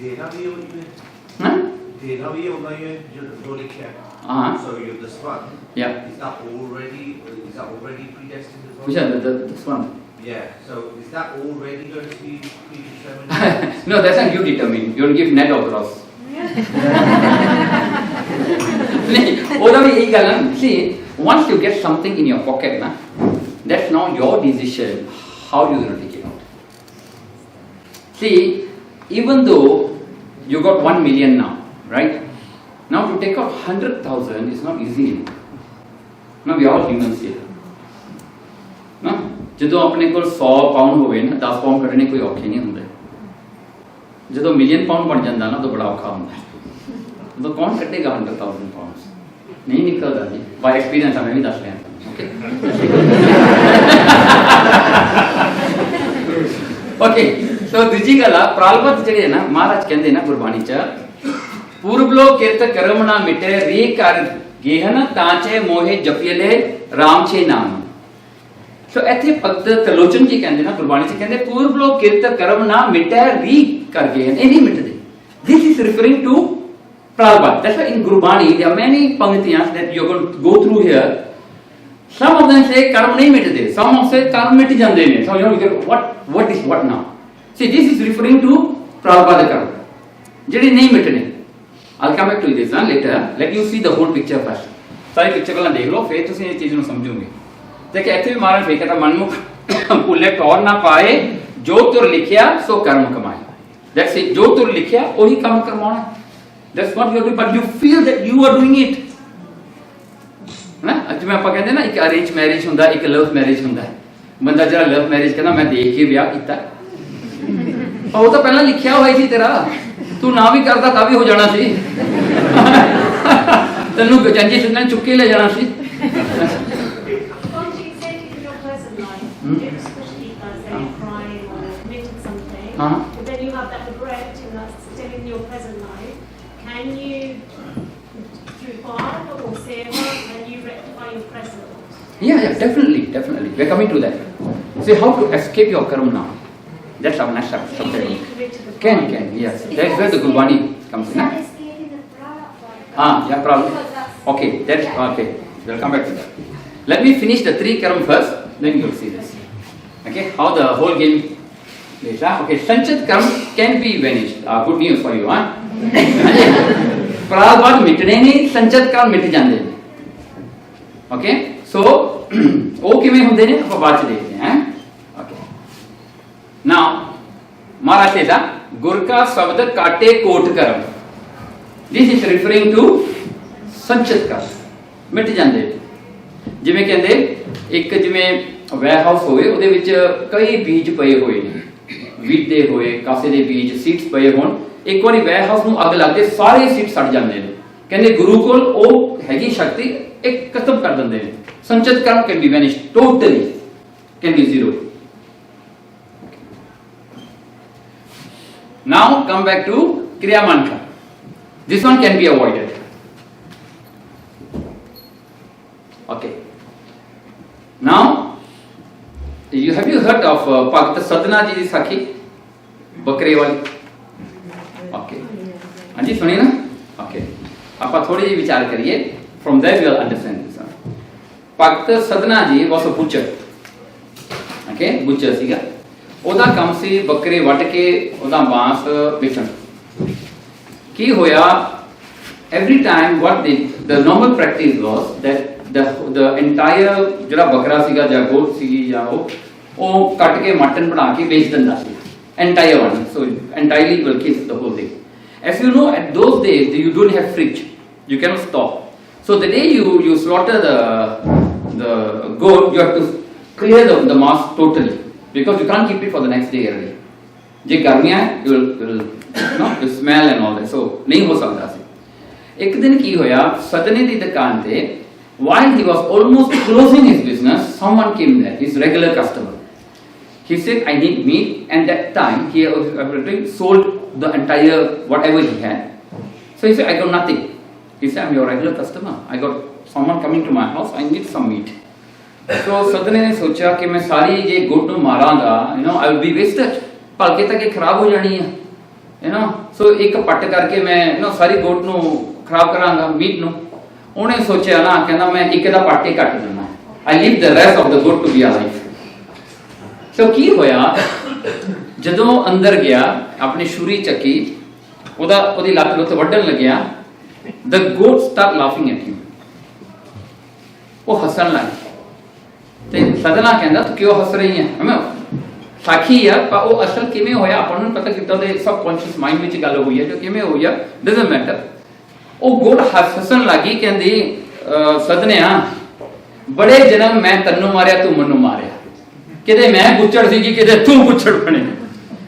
देना भी होनी है. हाँ? देना भी होना है जो रोली क्या. So you this one. Yeah. Is that already predestined as well? Which one? This one. Yeah. So is that already going to be predetermined? No, that's not you determine. You will give net or gross. नहीं, वो तो भी यही गल है. See, once you get something in your pocket, ना, that's now your decision how you going to take it out. See, even though you got 1 million now, right? Now to take out 100,000 is not easy. Now we are all humans here. No? ਜਦੋਂ ਆਪਣੇ ਕੋਲ 100 pound ਹੋਵੇ ਨਾ 10 pound ਕੱਢਣੇ ਕੋਈ ਔਖੇ ਨਹੀਂ ਹੁੰਦੇ. ਜਦੋਂ ਮਿਲੀਅਨ ਪਾਉਂਡ ਬਣ ਜਾਂਦਾ ਨਾ ਤਾਂ ਬੜਾ ਔਖਾ ਹੁੰਦਾ ਹੈ. ਉਦੋਂ ਕੌਣ ਕੱਢੇਗਾ 100,000 ਪਾਉਂਡਸ? ਨਹੀਂ ਨਿਕਲਦਾ ਜੀ. ਬਾਈ ਐਕਸਪੀਰੀਅੰਸ ਆ, ਮੈਂ ਵੀ ਦੱਸ ਰਿਹਾ. ਓਕੇ ਓਕੇ ਸੋ ਦੂਜੀ ਗੱਲ ਆ ਪ੍ਰਾਲਬਧ ਜਿਹੜੇ ਨਾ ਮਹਾਰਾਜ ਕਹਿੰਦੇ ਨਾ ਗੁਰਬਾਣੀ ਚ ਪੂਰਬਲੋ ਕਿਰਤ ਕਰਮ ਨਾ ਮਿਟੇ ਰੀ ਕਰ ਗੇਹਨ ਤਾਂਚੇ ਮੋਹੇ ਜਪਿਲੇ ਰਾਮ ਛੇ ਨਾਮ. ਸੋ ਇੱਥੇ ਭਗਤ ਤਲੋਚਨ ਜੀ ਕਹਿੰਦੇ ਨਾ ਗੁਰਬਾਣੀ ਚ ਕਹਿੰਦੇ ਪੂਰਬਲੋ ਕਿਰਤ ਕਰਮ ਨਾ ਮਿਟੇ ਰੀ ਕਰ ਗਏ ਇਹ ਨਹੀਂ ਮਿਟਦੇ. This is referring to Prabhupada. That's why in Gurbani there are many pangtiyas that you're going to go through here. Some of them say karma nahi mitde. Some of say karma mit jande ne. So you get what is what now? See, this is referring to Prabhupada karma. Jehde nahi mitne. I'll come back to this later. Let you see the whole picture first. सारी picture को देख लो फिर तुम ये चीज ਨੂੰ ਸਮਝੋਗੇ देखिए ਇੱਥੇ ਵੀ ਮਹਾਰਾਜ ਫੇਰ ਕਹਿੰਦਾ ਮਨ ਨੂੰ ਭੁੱਲੇ ਟੌਰ ਨਾ ਪਾਏ ਜੋ ਤੁਰ ਲਿਖਿਆ ਸੋ ਕਰਮ ਕਮਾਏ that's it ਜੋ ਤੁਰ ਲਿਖਿਆ ਉਹੀ ਕੰਮ ਕਰਵਾਉਣਾ that's what you are doing but you feel that you are doing it ਨਾ ਅੱਜ ਮੈਂ ਆਪਾਂ ਕਹਿੰਦੇ ਨਾ ਇੱਕ ਅਰੇਂਜ ਮੈਰਿਜ ਹੁੰਦਾ ਇੱਕ ਲਵ ਮੈਰਿਜ ਹੁੰਦਾ ਬੰਦਾ ਜਿਹੜਾ ਲਵ ਮੈਰਿਜ ਕਹਿੰਦਾ ਮੈਂ ਦੇਖ ਕੇ ਵਿਆਹ ਕੀਤਾ ਉਹ ਤਾਂ ਪਹਿਲਾਂ ਲਿਖਿਆ ਹੋਇਆ ਸੀ ਤੇਰਾ ਤੂੰ ਨਾ ਵੀ ਕਰਦਾ ਤਾਂ ਵੀ ਹੋ ਜਾਣਾ ਸੀ ਤੈਨੂੰ ਚੰਗੀ ਸੁਣਨ ਚੁੱਕ ਕੇ ਲੈ ਜਾਣਾ ਸੀ but then you have that regret and that's still in your present life. Can you, through Bhard or Seva, can you rectify your present? Yeah, definitely. We're coming to that. See how to escape your karma now. That's our next subject. Can, yes. That's where the Gurbani comes in. Yeah, problem. Okay, that's okay. We'll come back to that. Let me finish the 3 karma first, then you'll see this. Okay, how the whole game is. Okay, Sanchit karma can be vanished. Good news for you, huh? Prabhupada mitne nahi, Sanchit karma mit jande. Okay, so वो किमें होते हैं आप बात देखते हैं okay now महाराज ऐसा गुर का शब्द काटे कोट करम this is referring to संचित कर्म मिट ਜਾਂਦੇ ਜਿਵੇਂ ਕਹਿੰਦੇ ਇੱਕ ਜਿਵੇਂ ਵੇਅਰ ਹਾਊਸ ਹੋਵੇ ਉਹਦੇ ਵਿੱਚ ਕਈ ਬੀਜ ਪਏ ਹੋਏ ਨੇ ਵੀਟ ਦੇ ਹੋਏ ਕਾਸੇ ਦੇ ਬੀਜ ਸੀਡਸ ਪਏ ਹੋਣ ਇੱਕ ਵਾਰੀ ਵੇਅਰ ਹਾਊਸ ਨੂੰ ਅੱਗ ਲੱਗ ਕੇ ਸਾਰੇ ਸੀਡ ਸੜ ਜਾਂਦੇ ਨੇ ਕਹਿੰਦੇ ਗੁਰੂ ਕੋਲ ਉਹ ਹੈਗੀ ਸ਼ਕਤੀ ਇੱਕ ਖਤਮ ਕਰ ਦਿੰਦੇ ਨੇ संचित कर्म can be vanished totally, can be zero. Now come back to Kriya Mantra. This one can be avoided. Okay. Now, have you heard of Bhakt Sadhana ji Sakhi? Bakre wali. Okay. Anji suni na? Okay. Aapa thodi ji vichar kariye. From there we will understand this one. Bhakt Sadhana ji was a butcher. Okay, butcher ਸੀਗਾ ਉਹਦਾ ਕੰਮ ਸੀ ਬੱਕਰੇ ਵੱਢ ਕੇ ਉਹਦਾ ਮਾਂਸ ਵੇਚਣ ਕੀ ਹੋਇਆ every time what the normal practice was that the entire ਜਿਹੜਾ ਬੱਕਰਾ ਸੀਗਾ ਜਾਂ ਗੋਟ ਸੀਗੀ ਜਾਂ ਉਹ ਕੱਟ ਕੇ ਮਟਨ ਬਣਾ ਕੇ ਵੇਚ ਦਿੰਦਾ ਸੀ entire one so entirely will kill the whole thing as you know at those days you don't have fridge you cannot stop so the day you slaughter the goat, you have to clear the mass totally because you can't keep it for the next day early. Je garmiya you will smell and all that. So nahi ho sakta si. Ek din ki hoya Sadhane di dukaan te while he was almost closing his business, someone came there, his regular customer. He said, I need meat, and that time he sold the entire whatever he had. So he said, I got nothing. He said, I'm your regular customer. I got someone coming to my house, I need some meat. So Sadhane ने सोचा कि मैं सारी ये गोट ਨੂੰ ਮਾਰਾਂਗਾ I will be wasted ਭਲਕੇ ਤੱਕ ਇਹ ਖਰਾਬ ਹੋ ਜਾਣੀ ਹੈ so ਇੱਕ ਪੱਟ ਕਰਕੇ ਮੈਂ ਸਾਰੀ ਗੋਟ ਨੂੰ ਖਰਾਬ ਕਰਾਂਗਾ ਮੀਟ ਨੂੰ ਉਹਨੇ ਸੋਚਿਆ ਨਾ ਕਹਿੰਦਾ ਮੈਂ ਇੱਕ ਦਾ ਪੱਟ ਹੀ ਕੱਟ ਦਿੰਦਾ I leave the rest of the goat to be alive so ਕੀ ਹੋਇਆ ਜਦੋਂ ਅੰਦਰ ਗਿਆ ਆਪਣੀ ਛੁਰੀ ਚੱਕੀ ਉਹਦੀ ਲੱਤ ਉੱਤੇ ਵੱਢਣ ਲੱਗਿਆ the goat start laughing at him ਉਹ ਹੱਸਣ ਲੱਗ ਤੇ ਸਦਨਾ ਕਹਿੰਦਾ ਤੂੰ ਕਿਉਂ ਹੱਸ ਰਹੀ ਹੈ ਹਮੇ ਸਾਖੀ ਆ ਪਰ ਉਹ ਅਸਲ ਕਿਵੇਂ ਹੋਇਆ ਆਪਾਂ ਨੂੰ ਪਤਾ ਕਿਦਾਂ ਦੇ ਸਬਕੌਂਸ਼ੀਅਸ ਮਾਈਂਡ ਵਿੱਚ ਗੱਲ ਹੋਈ ਹੈ ਜੋ ਕਿਵੇਂ ਹੋਈ ਆ ਡਸਨਟ ਮੈਟਰ ਉਹ ਗੁੱਡ ਹੱਸਣ ਲੱਗੀ ਕਹਿੰਦੀ ਸਦਨਿਆ ਬੜੇ ਜਨਮ ਮੈਂ ਤੈਨੂੰ ਮਾਰਿਆ ਤੂੰ ਮੈਨੂੰ ਮਾਰਿਆ ਕਿਤੇ ਮੈਂ ਗੁੱਚੜ ਸੀਗੀ ਕਿਤੇ ਤੂੰ ਗੁੱਚੜ ਬਣੇ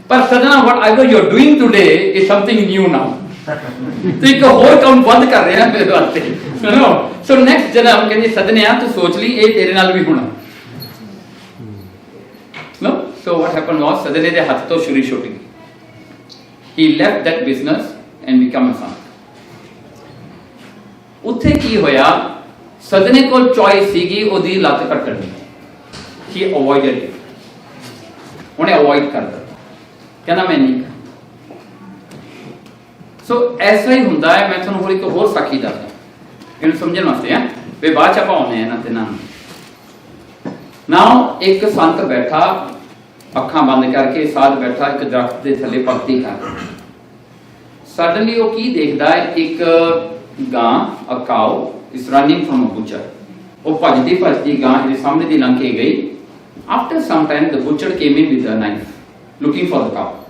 ਪਰ ਸਦਨਾ whatever you are doing today is something new now ਤੂੰ ਇੱਕ ਹੋਰ ਕੰਮ ਬੰਦ ਕਰ ਰਿਹਾ ਮੇਰੇ ਵਾਸਤੇ ਸੁਣੋ ਸੋ ਨੈਕਸਟ ਜਨਮ ਕਹਿੰਦੀ ਸਦਨਿਆ ਤੂੰ ਸੋਚ ਲਈ ਇਹ ਤੇਰੇ ਨਾਲ ਵੀ ਹੋਣਾ no so what happened was sadane de hath to shuri shooting he left that business and become a son ਉੱਥੇ ਕੀ ਹੋਇਆ ਸਦਨੇ ਕੋਲ ਚੋਇਸ ਸੀਗੀ ਉਹਦੀ ਲੱਤ ਕੱਟਣ ਦੀ he avoided it ਉਹਨੇ ਅਵੋਇਡ ਕਰ ਦਿੱਤਾ ਕਹਿੰਦਾ ਮੈਂ ਨਹੀਂ ਸੋ ਐਸਾ ਹੀ ਹੁੰਦਾ ਹੈ। ਮੈਂ ਤੁਹਾਨੂੰ ਹੋਰ ਇੱਕ ਹੋਰ ਸਾਖੀ ਦੱਸਦਾ ਇਹਨੂੰ ਸਮਝਣ ਵਾਸਤੇ ਹੈ ਵੀ ਬਾਅਦ ਚ ਆਪਾਂ ਆਉਂਦੇ ਹਾਂ ਇਹਨਾਂ ਤਿੰਨਾਂ ਨੂੰ। ਨਾਓ ਇੱਕ ਸੰਤ ਬੈਠਾ ਅੱਖਾਂ ਬੰਦ ਕਰਕੇ, ਸਾਧ ਬੈਠਾ ਇੱਕ ਦਰਖਤ ਦੇ ਥੱਲੇ ਭਗਤੀ ਕਰ। ਸਡਨਲੀ ਉਹ ਕੀ ਦੇਖਦਾ ਹੈ, ਇੱਕ ਗਾਂ, ਅ ਕਾਓ ਇਸ ਰਨਿੰਗ ਫਰਮ ਅ ਬੁਚਰ। ਉਹ ਭੱਜਦੀ ਭੱਜਦੀ ਗਾਂ ਇਹਦੇ ਸਾਹਮਣੇ ਦੀ ਲੰਘ ਕੇ ਗਈ। After some time the butcher came in with a knife looking for the cow.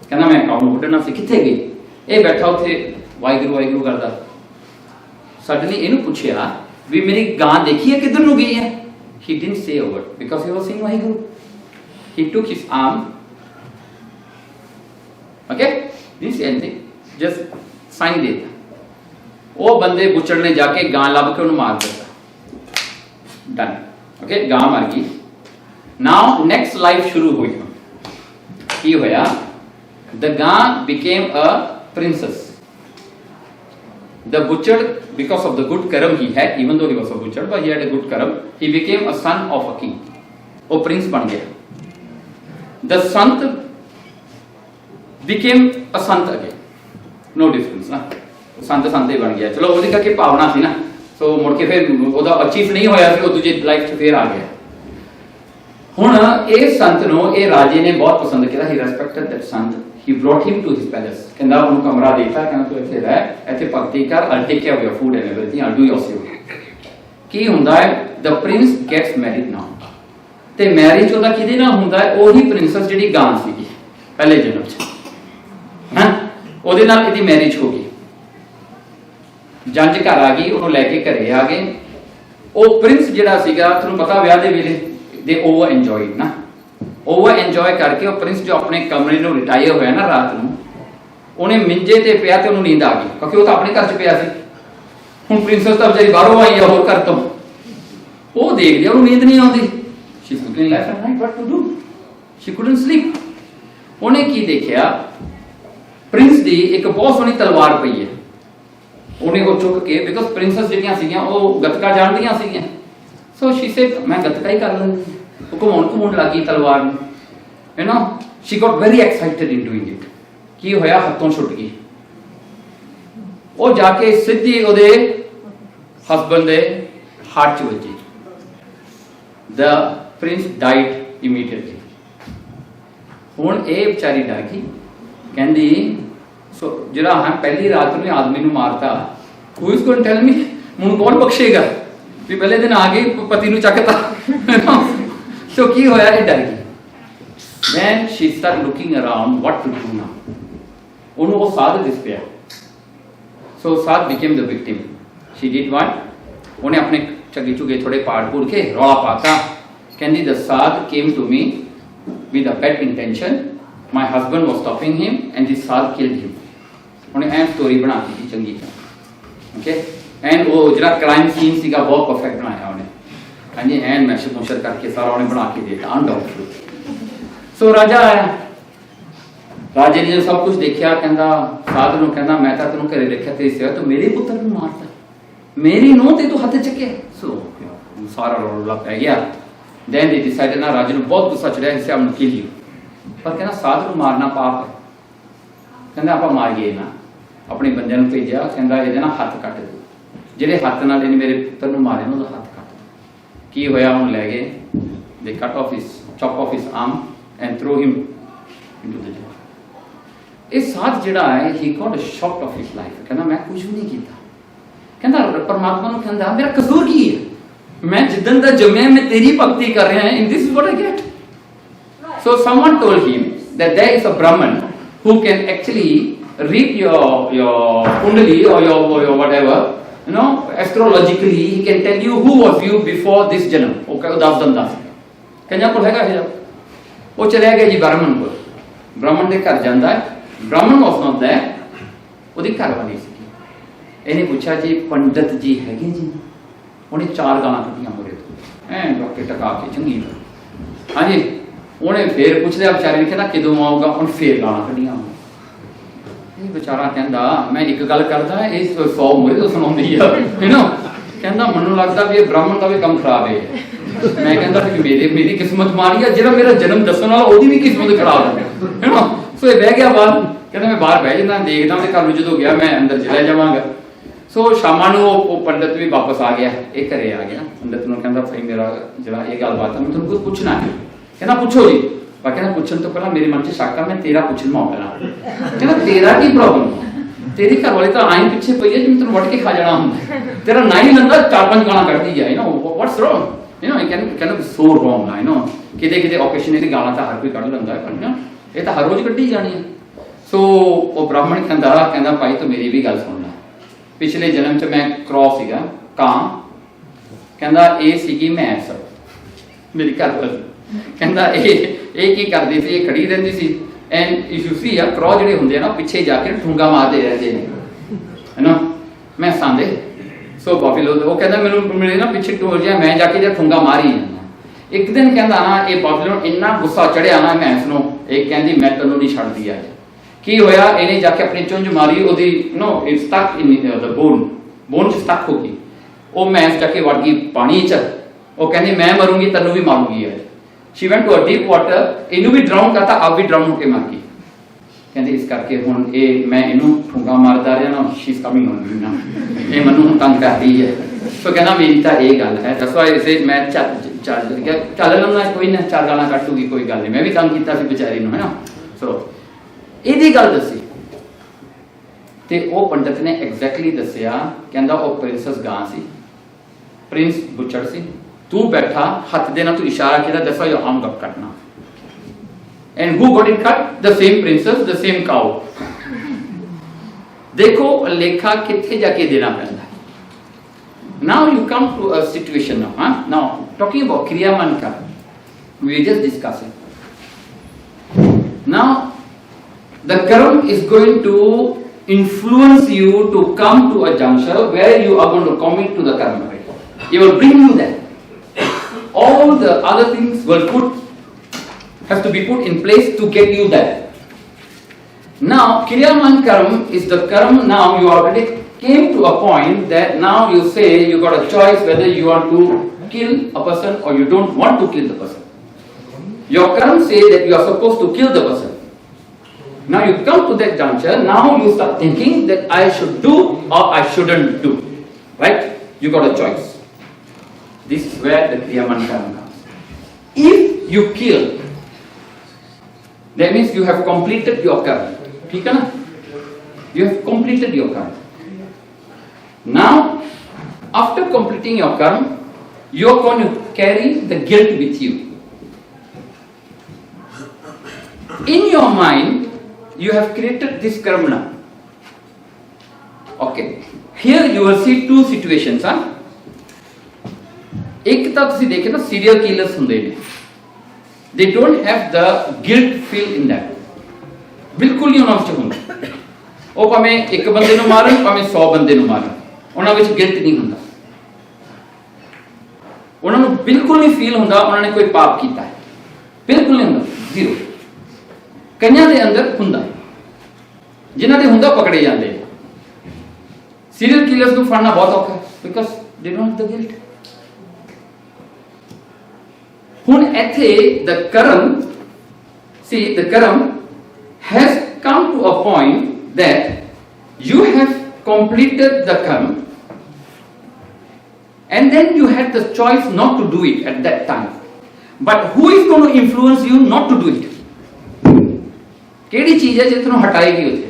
ਕਹਿੰਦਾ ਮੈਂ ਕਾਓ ਨੂੰ ਵੱਢਣਾ ਸੀ, ਕਿੱਥੇ ਗਈ? ਇਹ ਬੈਠਾ ਉੱਥੇ ਵਾਹਿਗੁਰੂ ਵਾਹਿਗੁਰੂ ਕਰਦਾ। ਸਡਨਲੀ ਇਹਨੂੰ ਪੁੱਛਿਆ ਵੀ ਮੇਰੀ ਗਾਂ ਦੇਖੀ ਹੈ ਕਿੱਧਰ ਨੂੰ ਗਈ ਹੈ? He didn't say a word because he was saying Waheguru. He took his arm, okay, didn't say anything, just sign ਦੇ ਦਿੱਤਾ। ਉਹ ਬੰਦੇ ਬੁੱਚੜ ਨੇ ਜਾ ਕੇ ਗਾਂ ਲੱਭ ਕੇ ਉਹਨੂੰ ਮਾਰ ਦਿੱਤਾ। ਡਨ, ਓਕੇ, ਗਾਂ ਮਰ ਗਈ। ਨਾਓ ਨੈਕਸਟ ਲਾਈਫ ਸ਼ੁਰੂ ਹੋਈ। ਕੀ ਹੋਇਆ? The ਗਾਂ became a princess. The butcher, because of the good karam he had, even though he was a butcher, but he had a good karam, he became a son of a king. वो prince बन गया। The sant became a sant again. No difference ना। संत संत ही बन गया। चलो ਉਹਦੀ ਕਰਕੇ ਭਾਵਨਾ ਸੀ ਨਾ। ਸੋ ਮੁੜ ਕੇ ਫਿਰ ਉਹਦਾ ਅਚੀਵ ਨਹੀਂ ਹੋਇਆ, ਫਿਰ ਉਹ ਦੂਜੇ ਲਾਈਫ 'ਚ ਫੇਰ ਆ ਗਿਆ। ਹੁਣ ਇਹ ਸੰਤ ਨੂੰ ਇਹ ਰਾਜੇ ਨੇ ਬਹੁਤ ਪਸੰਦ ਕੀਤਾ। He respected that sant. He brought him to his palace. ਕਹਿੰਦਾ ਉਹਨੂੰ ਕਮਰਾ ਦੇਤਾ, ਕਹਿੰਦਾ ਤੂੰ ਇੱਥੇ ਰਹਿ, ਇੱਥੇ ਭਗਤੀ ਕਰ, I'll take care of your food and everything, I'll do your service. ਕੀ ਹੁੰਦਾ ਹੈ? The prince gets married now. ਤੇ ਮੈਰਿਜ ਉਹਦਾ ਕਿਹਦੇ ਨਾਲ ਹੁੰਦਾ ਹੈ? ਉਹੀ ਪ੍ਰਿੰਸੈਸ ਜਿਹੜੀ ਗਾਂ ਸੀਗੀ ਪਹਿਲੇ ਜਨਮ 'ਚ, ਹਾਂ, ਉਹਦੇ ਨਾਲ ਇਹਦੀ ਮੈਰਿਜ ਹੋ ਗਈ। ਜੰਜ ਘਰ ਆ ਗਈ, ਉਹਨੂੰ ਲੈ ਕੇ ਘਰੇ ਆ ਗਏ। ਉਹ ਪ੍ਰਿੰਸ ਜਿਹੜਾ ਸੀਗਾ, ਤੁਹਾਨੂੰ ਪਤਾ ਵਿਆਹ ਦੇ ਵੇਲੇ ਦੇ ਓਵਰ ਇੰਜੋਏ ਨਾ, ਓਵਰ ਇੰਜੋਏ ਕਰਕੇ ਉਹ ਪ੍ਰਿੰਸ ਜੋ ਆਪਣੇ ਕਮਰੇ ਨੂੰ ਰਿਟਾਇਰ ਹੋਇਆ ਨਾ ਰਾਤ ਨੂੰ, ਉਹਨੇ ਮਿੰਜੇ ਤੇ ਪਿਆ ਤੇ ਉਹਨੂੰ ਨੀਂਦ ਆ ਗਈ, ਕਿਉਂਕਿ ਉਹ ਤਾਂ ਆਪਣੇ ਘਰ 'ਚ ਪਿਆ ਸੀ। ਹੁਣ ਪ੍ਰਿੰਸੈਸ ਤਾਂ ਵਿਚਾਰੀ ਬਾਹਰੋਂ ਆਈ ਆ ਹੋਰ ਘਰ ਤੋਂ, ਉਹ ਦੇਖਦੀ ਆ, ਉਹਨੂੰ ਨੀਂਦ ਨਹੀਂ ਆਉਂਦੀ। She's looking left and right, what to do? She couldn't sleep. ਉਹਨੇ ਕੀ ਦੇਖਿਆ? ਪ੍ਰਿੰਸ ਦੀ ਇੱਕ ਬਹੁਤ ਸੋਹਣੀ ਤਲਵਾਰ ਪਈ ਹੈ। ਉਹਨੇ ਉਹ ਚੁੱਕ ਕੇ, ਬਿਕੋਜ਼ ਪ੍ਰਿੰਸੈਸ ਜਿਹੜੀਆਂ ਸੀਗੀਆਂ ਉਹ ਗੱਤਕਾ ਜਾਣਦੀਆਂ ਸੀਗੀਆਂ, ਸੋ ਸ਼ੀ ਸੇਡ ਮੈਂ ਗੱਤਕਾ ਹੀ ਕਰ ਲੈਂਦੀ। ਉਹ ਘੁਮਾਉਣ ਲੱਗੀ ਤਲਵਾਰ ਨੂੰ, you know, she got very excited in doing it. ਕੀ ਹੋਇਆ? ਹੱਥੋਂ ਛੁੱਟ ਗਈ। ਉਹ ਜਾ ਕੇ ਸਿੱਧੀ ਉਹਦੇ ਹਸਬੈਂਡ ਦੇ ਹਾਰਟ 'ਚ ਵੱਜੀ। The prince died immediately. ਹੁਣ ਇਹ ਵਿਚਾਰੀ ਡਰ ਗਈ, ਕਹਿੰਦੀ ਸੋ ਜਿਹੜਾ ਹਾਂ ਪਹਿਲੀ ਰਾਤ ਨੂੰ ਆਦਮੀ ਨੂੰ ਮਾਰਤਾ, who is going to tell me? ਹੁਣ ਕੌਣ ਬਖਸ਼ੇਗਾ ਵੀ ਪਹਿਲੇ ਦਿਨ ਆ ਗਈ ਪਤੀ ਨੂੰ ਚੱਕਤਾ। ਸੋ ਕੀ ਹੋਇਆ? ਇਹ ਡਰ ਗਈ। Then she started looking around what to do now. ਉਹਨੂੰ ਉਹ ਸਾਧ ਦਿਸ ਪਿਆ। So ਸਾਧ became the victim. She did what? ਉਹਨੇ ਆਪਣੇ ਝੱਗੀ ਝੁਗੇ ਥੋੜੇ ਪਾੜ ਪੂੜ ਕੇ ਰੌਲਾ ਪਾਤਾ। ਕਹਿੰਦੀ the ਸਾਧ came to me with a bad intention. My husband was stopping him and this ਸਾਧ killed him. ਉਹਨੇ ਐਂ ਸਟੋਰੀ ਬਣਾ ਦਿੱਤੀ ਚੰਗੀ ਤਰ੍ਹਾਂ, ਓਕੇ, ਐਂਡ ਉਹ ਜਿਹੜਾ ਕ੍ਰਾਈਮ ਸੀਨ ਸੀਗਾ ਬਹੁਤ ਪਰਫੈਕਟ ਬਣਾਇਆ ਉਹਨੇ, ਹਾਂਜੀ, ਐਂਡ ਮੈਸ਼ਰ ਮੁਸ਼ਰ ਕਰਕੇ ਸਾਰਾ ਉਹਨੇ ਬਣਾ ਕੇ ਦਿੱਤਾ ਅਨਡਾਊਟਫੁਲ। ਸੋ ਰਾਜਾ ਆਇਆ, ਰਾਜੇ ਨੇ ਸਭ ਕੁਝ ਦੇਖਿਆ, ਕਹਿੰਦਾ ਸਾਧ ਨੂੰ, ਕਹਿੰਦਾ ਮੈਂ ਤਾਂ ਤੈਨੂੰ ਘਰੇ ਰੱਖਿਆ ਤੇਰੀ ਸੇਵਾ, ਤੂੰ ਮੇਰੇ ਪੁੱਤਰ ਨੂੰ ਮਾਰਤਾ, ਮੇਰੀ ਨੂੰਹ ਤੇ ਤੂੰ ਹੱਥ ਚੱਕਿਆ। ਸੋ ਸਾਰਾ ਰੌਲਾ ਪੈ ਗਿਆ। ਦੈਨ ਦੇ ਡਿਸਾਈਡਡ ਨਾ, ਰਾਜੇ ਨੂੰ ਬਹੁਤ ਗੁੱਸਾ ਚੜਿਆ, ਇਸੇ ਆਪ ਨੂੰ ਕਿਲ ਯੂ, ਪਰ ਕਹਿੰਦਾ ਸਾਧ ਨੂੰ ਮਾਰਨਾ ਪਾਪ ਹੈ। ਕਹਿੰਦਾ ਆਪਾਂ ਮਾਰੀਏ ਨਾ, ਆਪਣੇ ਬੰਦਿਆਂ ਨੂੰ ਭੇਜਿਆ, ਕਹਿੰਦਾ ਇਹਦੇ ਨਾਲ ਹੱਥ ਕੱਟ ਦਿਓ, ਜਿਹੜੇ ਹੱਥ ਨਾਲ ਇਹਨੇ ਮੇਰੇ ਪੁੱਤਰ ਨੂੰ ਮਾਰਿਆ ਉਹਦਾ ਹੱਥ ਕੱਟ। ਕੀ ਹੋਇਆ? ਉਹਨੂੰ ਲੈ ਗਏ, ਦੇ cut off his, chop off his arm and throw him into the jail. ਇਹ ਸਾਧ ਜਿਹੜਾ ਹੈ, ਹੀ ਗਾਟ ਅ ਸ਼ੌਕ ਆਫ ਹਿਸ ਲਾਈਫ। ਕਹਿੰਦਾ ਮੈਂ ਕੁਝ ਵੀ ਨਹੀਂ ਕੀਤਾ। ਕਹਿੰਦਾ ਪਰਮਾਤਮਾ ਨੂੰ, ਕਹਿੰਦਾ ਮੇਰਾ ਕਸੂਰ ਕੀ ਹੈ? ਮੈਂ ਜਿੱਦਣ ਦਾ ਜੰਮਿਆ ਮੈਂ ਤੇਰੀ ਭਗਤੀ ਕਰ ਰਿਹਾ ਹਾਂ, in this is what I get. So someone told him that there is a Brahman who can actually read your kundali or your whatever, you know, astrologically he can tell you who was you before this janam. Okay, das dan das ਕਹਿੰਦਾ ਕੋਲ ਹੈਗਾ ਹੈ। ਉਹ ਚਲਿਆ ਗਿਆ ਜੀ ਬ੍ਰਾਹਮਣ ਕੋਲ। ਬ੍ਰਾਹਮਣ ਦੇ ਘਰ ਜਾਂਦਾ ਹੈ। ਬ੍ਰਾਹਮਣ was not there, ਉਹਦੀ ਘਰ ਵਾਲੀ ਸੀ। ਇਹਨੇ ਪੁੱਛਿਆ ਜੀ ਪੰਡਤ ਜੀ ਹੈਗੇ ਜੀ? ਉਹਨੇ 4 ਗਾਲਾਂ ਕੱਢੀਆਂ ਮੋਰੇ ਤੋਂ, ਐਂ ਡਾਕੇ ਟਕਾ ਕੇ ਚੰਗੀ ਤਰ੍ਹਾਂ, ਹਾਂਜੀ। ਉਹਨੇ ਫੇਰ ਪੁੱਛ ਲਿਆ ਵਿਚਾਰੇ ਨੇ, ਕਹਿੰਦਾ ਕਦੋਂ ਆਊਗਾ? ਉਹਨੇ ਫੇਰ ਗਾਲਾਂ ਕੱਢੀਆਂ। ਇਹ ਵਿਚਾਰਾ ਕਹਿੰਦਾ ਮੈਂ ਇੱਕ ਗੱਲ ਕਰਦਾ, ਇਹ 100 ਮੋਰੇ ਤੋਂ ਸੁਣਾਉਂਦੀ ਆ, ਹੈ ਨਾ। ਕਹਿੰਦਾ ਮੈਨੂੰ ਲੱਗਦਾ ਵੀ ਇਹ ਬ੍ਰਾਹਮਣ ਦਾ ਵੀ ਕੰਮ ਖਰਾਬ ਹੈ। ਮੈਂ ਕਹਿੰਦਾ ਕਿ ਮੇਰੀ ਕਿਸਮਤ ਮਾਰੀ ਆ, ਜਿਹੜਾ ਮੇਰਾ ਜਨਮ ਦੱਸਣ ਵਾਲਾ ਉਹਦੀ ਵੀ ਕਿਸਮਤ ਖਰਾਬ ਹੈ ਨਾ। ਸੋ ਇਹ ਬਹਿ ਗਿਆ ਬਾਹਰ, कहता मैं बाहर बह जाता देखता ਉਹਦੇ ਘਰ ਨੂੰ ਜਦੋਂ ਗਿਆ मैं अंदर चला जावांगा। सो शामां ਨੂੰ ਉਹ पंडित भी वापस आ गया, ਇਹ ਘਰੇ आ गया। पंडित ਨੂੰ ਕਹਿੰਦਾ भाई मेरा ਜਿਹੜਾ ਇਹ ਗੱਲਬਾਤ ਹੈ मैं ਤੁਹਾਨੂੰ ਕੁਝ ਪੁੱਛਣਾ है। कहना पूछो जी। पर कहना पूछण तो पहला मेरे मन च शक है, मैं तेरा पूछण मौका पहला। कहना तेरा की प्रॉब्लम, तेरी घर वाली तो आई पिछे पई है जिवें तैनूं वट के खा जाना हुंदा, तेरा ना ही लंदा 4-5 गाना कढदी है, you know what's wrong, you know you can be so wrong, you know किते किते ओकेशनली गाना तो हर कोई कढ लंदा है, पर ना ये तो हर रोज कढी जानी है। सो वो ब्राह्मण कहंदा भाई तू मेरी भी गल सुन लै, पिछले जन्म च मैं क्रॉस सीगा कां, कहंदा ये सीगी मैस मेरी घर वाली, कहंदा ਇਹ ਕੀ ਕਰਦੀ ਸੀ, ਇਹ ਖੜੀ ਰਹਿੰਦੀ ਸੀ ਐਂਡ ਇਫ ਯੂ ਸੀ ਆ ਕ੍ਰੋ ਜਿਹੜੇ ਹੁੰਦੇ ਆ ਨਾ ਪਿੱਛੇ ਜਾ ਕੇ ਠੁੰਗਾ ਮਾਰਦੇ ਰਹਿੰਦੇ ਨੇ ਹੈਨਾ ਮੈਂ ਸਾਂਦੇ। ਸੋ ਬਾਫੀਲੋ ਉਹ ਕਹਿੰਦਾ ਮੈਨੂੰ ਮੇਰੇ ਨਾ ਪਿੱਛੇ ਟੋਰ ਜਾ ਮੈਂ ਜਾ ਕੇ ਜਾਂ ਠੁੰਗਾ ਮਾਰੀ ਜਾਂਦਾ। ਇੱਕ ਦਿਨ ਕਹਿੰਦਾ ਨਾ ਇਹ ਬਾਫੀਲੋ ਨੂੰ ਇੰਨਾ ਗੁੱਸਾ ਚੜਿਆ ਨਾ ਮੈਂਸ ਨੂੰ, ਇਹ ਕਹਿੰਦੀ ਮੈਂ ਤੈਨੂੰ ਨਹੀਂ ਛੱਡਦੀ ਅੱਜ। ਕੀ ਹੋਇਆ, ਇਹਨੇ ਜਾ ਕੇ ਆਪਣੀ ਚੁੰਝ ਮਾਰੀ, ਉਹਦੀ no it stuck in the bone ਚ ਸਟਕ ਹੋ ਗਈ। ਉਹ ਮੈਂਸ ਜਾ ਕੇ ਵੜ ਗਈ ਪਾਣੀ ਚ, ਉਹ ਕਹਿੰਦੀ ਮੈਂ ਮਰੂੰਗੀ ਤੈਨੂੰ ਵੀ ਮਾਰੂੰਗੀ ਅੱਜ। She went to a deep water, ਇਹਨੂੰ ਵੀ ਡਰਾਉਣ ਕਰਤਾ, ਆਪ ਵੀ ਡਰਾਉਣ ਹੋ ਕੇ ਮਰ ਗਈ। ਕਹਿੰਦੇ ਇਸ ਕਰਕੇ ਹੁਣ ਇਹ ਮੈਂ ਇਹਨੂੰ ਠੁੰਗਾ ਮਾਰਦਾ ਰਿਹਾ ਨਾ, ਸ਼ੀ ਇਜ਼ ਕਮਿੰਗ ਔਨ ਮੀ ਨਾ, ਇਹ ਮੈਨੂੰ ਹੁਣ ਤੰਗ ਕਰਦੀ ਹੈ। ਸੋ ਕਹਿੰਦਾ ਮੇਰੀ ਤਾਂ ਇਹ ਗੱਲ ਹੈ, ਦੱਸੋ ਇਸੇ ਮੈਂ ਚੱਲ ਲੰਨਾ ਕੋਈ ਨਾ, 4 ਗਾਲਾਂ ਕੱਢ ਦੂਗੀ ਕੋਈ ਗੱਲ ਨਹੀਂ, ਮੈਂ ਵੀ ਤੰਗ ਕੀਤਾ ਸੀ ਵਿਚਾਰੀ ਨੂੰ, ਹੈ ਨਾ। ਸੋ ਇਹਦੀ ਗੱਲ ਦੱਸੀ ਤੇ ਉਹ ਪੰਡਤ ਨੇ ਐਗਜ਼ੈਕਟਲੀ ਦੱਸਿਆ, ਕਹਿੰਦਾ ਉਹ ਪ੍ਰਿੰਸਸ ਗਾਂ ਸੀ, ਪ੍ਰਿੰਸ ਬੁੱਚੜ ਸੀ, तू बैठा हाथ देना तू इशारा किया that's why your arm got cut now, and who got it cut, the same princess, the same cow। देखो लेखा किथे जाके देना पैंदा। now you come to a situation now, huh? now talking about kriyaman karma, we just discussing now the karma is going to influence you to come to a juncture where you are going to commit to the karma, right? It will bring you there, all the other things will have to be put in place to get you there. Now kriyaman karma is the karma, now you already came to a point that now you say you got a choice whether you want to kill a person or you don't want to kill the person. Your karma say that you are supposed to kill the person. Now you come to that juncture, now you start thinking that I should do or I shouldn't do, right? You got a choice. This is where the kriyaman karma comes. If you kill, that means you have completed your karma. ठीक है ना? You have completed your karma. Now, after completing your karma, you are going to carry the guilt with you. In your mind, you have created this karma. Okay. Here you will see 2 situations, huh? एक ਤਾਂ ਤੁਸੀਂ ਦੇਖੇ ਨਾ serial killers ਹੁੰਦੇ ਨੇ, they don't have the guilt feel in that, ਬਿਲਕੁਲ ਨਹੀਂ ਉਹਨਾਂ ਵਿੱਚ ਹੁੰਦਾ। ਉਹ ਭਾਵੇਂ ਇੱਕ ਬੰਦੇ ਨੂੰ ਮਾਰਨ ਭਾਵੇਂ 100 ਬੰਦੇ ਨੂੰ ਮਾਰਨ, ਉਹਨਾਂ ਵਿੱਚ ਗਿਲਟ ਨਹੀਂ ਹੁੰਦਾ, ਉਹਨਾਂ ਨੂੰ ਬਿਲਕੁਲ ਨਹੀਂ ਫੀਲ ਹੁੰਦਾ ਉਹਨਾਂ ਨੇ ਕੋਈ ਪਾਪ ਕੀਤਾ ਹੈ, ਬਿਲਕੁਲ ਨਹੀਂ ਹੁੰਦਾ, ਜ਼ੀਰੋ। ਕਈਆਂ ਦੇ ਅੰਦਰ ਹੁੰਦਾ, ਜਿਨ੍ਹਾਂ ਦੇ ਹੁੰਦਾ ਪਕੜੇ ਜਾਂਦੇ ਨੇ। ਸੀਰੀਅਲ ਕਿਲਰਸ ਨੂੰ ਫੜਨਾ ਬਹੁਤ ਔਖਾ ਹੈ because they don't have the guilt। ਹੁਣ ਇੱਥੇ the karma has come to a point that you have completed the karma and then you had the choice not to do it at that time, but who is going to influence you not to do it? ਕਿਹੜੀ ਚੀਜ਼ ਹੈ ਜੇ ਤੁਹਾਨੂੰ ਹਟਾਏਗੀ ਉੱਥੇ,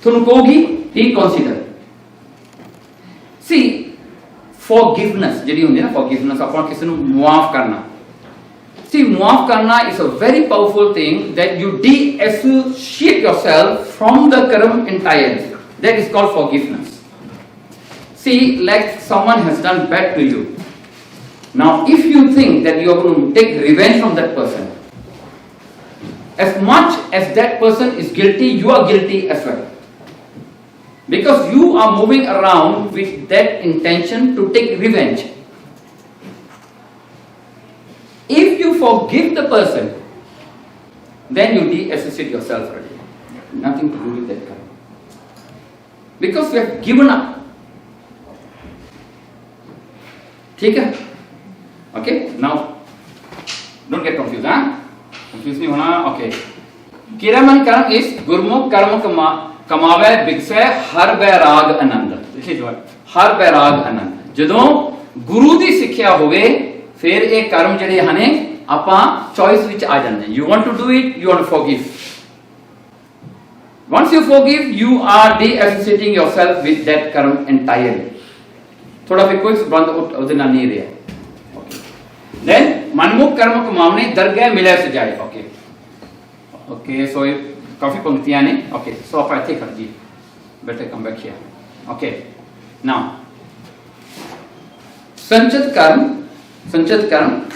ਤੁਹਾਨੂੰ ਕਹੂਗੀ reconsider। see forgiveness ਜਿਹੜੀ ਹੁੰਦੀ ਹੈ ਨਾ, forgiveness ਆਪਾਂ ਕਿਸੇ ਨੂੰ ਮੁਆਫ ਕਰਨਾ, see muaf karna is a very powerful thing that you de-associate yourself from the karma entirely, that is called forgiveness। see like someone has done bad to you, now if you think that you are going to take revenge from that person, as much as that person is guilty, you are guilty as well, because you are moving around with that intention to take revenge। If you forgive the person, then you de-associate yourself already, nothing to do with that karma, because you have given up। ठीक है? Okay, now don't get confused, huh? Confused नहीं होना। Okay, किरामन कर्म is गुरमुख कर्म कमावे बिकसै हर बैराग आनंद। हर बैराग आनंद जदों गुरु दी सिक्ख्या होवे फिर ये कर्म जिहड़े हने आपां चॉइस विच आ जांदे। You want to do it, you want to forgive. Once you forgive, you are de-associating yourself with that karma entirely. थोड़ा फिर कोई संबंध उसदे नाल नहीं रहा। Then मनमुख कर्म कमावने दरगाह मिले सजाए। ओके ओके, सो काफी पंक्तियां ने। ओके, सो आप ऐसे कर दिए, better come back here. Okay, now संचित कर्म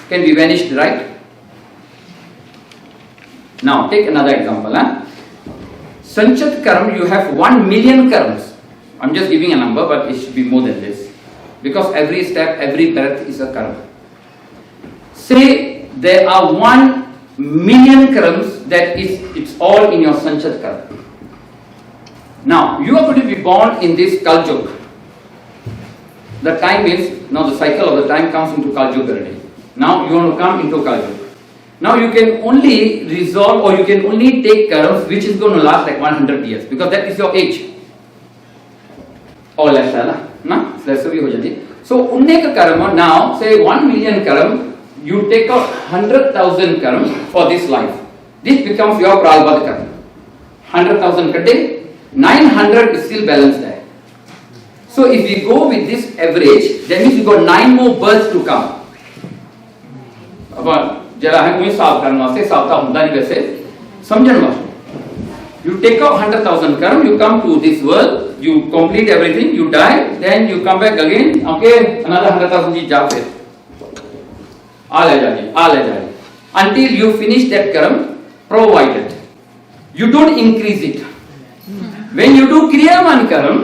can be vanished, right? Now take another example. Sanchit karm, you have 1 million karmas. I'm just giving a number, but it should be more than this, because every step, every breath is a karma. Say there are 1 million karmas, that is, it's all in your Sanchit karma. Now you are going to be born in this Kaljug. The time is now, the cycle of the time comes into Kaljug already. Now you want to come into Kaljug. Now you can only resolve, or you can only take karmas which is going to last like 100 years, because that is your age. Or less, na? Less bhi ho jati. So unne ka karma, now say 1 million karma, you take out 100,000 karma for this life. This becomes your pralbadh karma. 100,000 kade, 900 is still balanced there. So if we go with this average, that means you got 9 more births to come. About जरा है कोई साफ करने वास्ते, साफ था होता नहीं वैसे समझने वास्ते। You take out 100,000 karma, you come to this world, you complete everything, you die, then you come back again. Okay, another 100,000 जी जा फिर आ ले जाए until you finish that karma, provided you don't increase it. When you do kriyaman karma,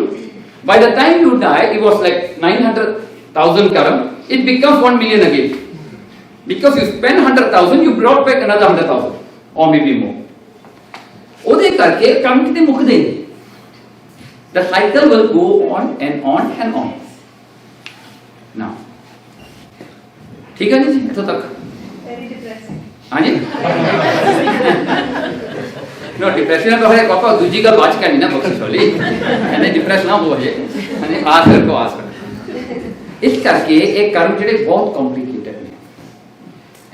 by the time you die, it was like 900,000 karma, it becomes 1 million again. Because you spend 100,000, you brought back another 100,000 or maybe more. ਉਹਦੇ ਕਰਕੇ ਕੰਮ ਕਿਤੇ ਮੁੱਕਦੇ ਨਹੀਂ। The cycle will go on and on and on. Now, ठीक है जी, ਇੱਥੋਂ तक? Very depressing. हाँ जी? No, depression तो है पापा, दूसरी का बात करनी ना बख्शिश वाली, यानी डिप्रेस ना हो जाए, यानी आस कर। इस करके एक कर्म ਜਿਹੜੇ बहुत complicated ਨੇ।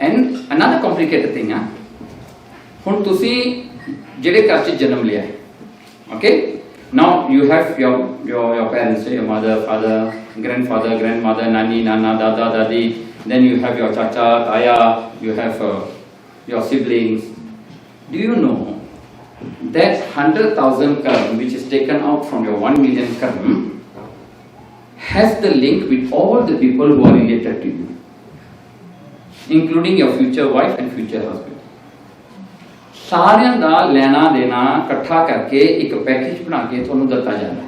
And another complicated thing, ਹੁਣ ਤੁਸੀਂ ਜਿਹੜੇ ਘਰ 'ਚ ਜਨਮ ਲਿਆ ਹੈ, okay, now you have your parents, your mother, father, grandfather, grandmother, nani, nana, dada, dadi, then you have your chacha, taya, you have your siblings. Do you know that 100,000 karma which is taken out from your 1 million karma has the link with all the people who are related to you, including your future wife and future husband. ਸਾਰਿਆਂ ਦਾ ਲੈਣਾ ਦੇਣਾ ਇਕੱਠਾ ਕਰਕੇ ਇੱਕ package ਬਣਾ ਕੇ ਤੁਹਾਨੂੰ ਦਿੱਤਾ ਜਾਂਦਾ ਹੈ।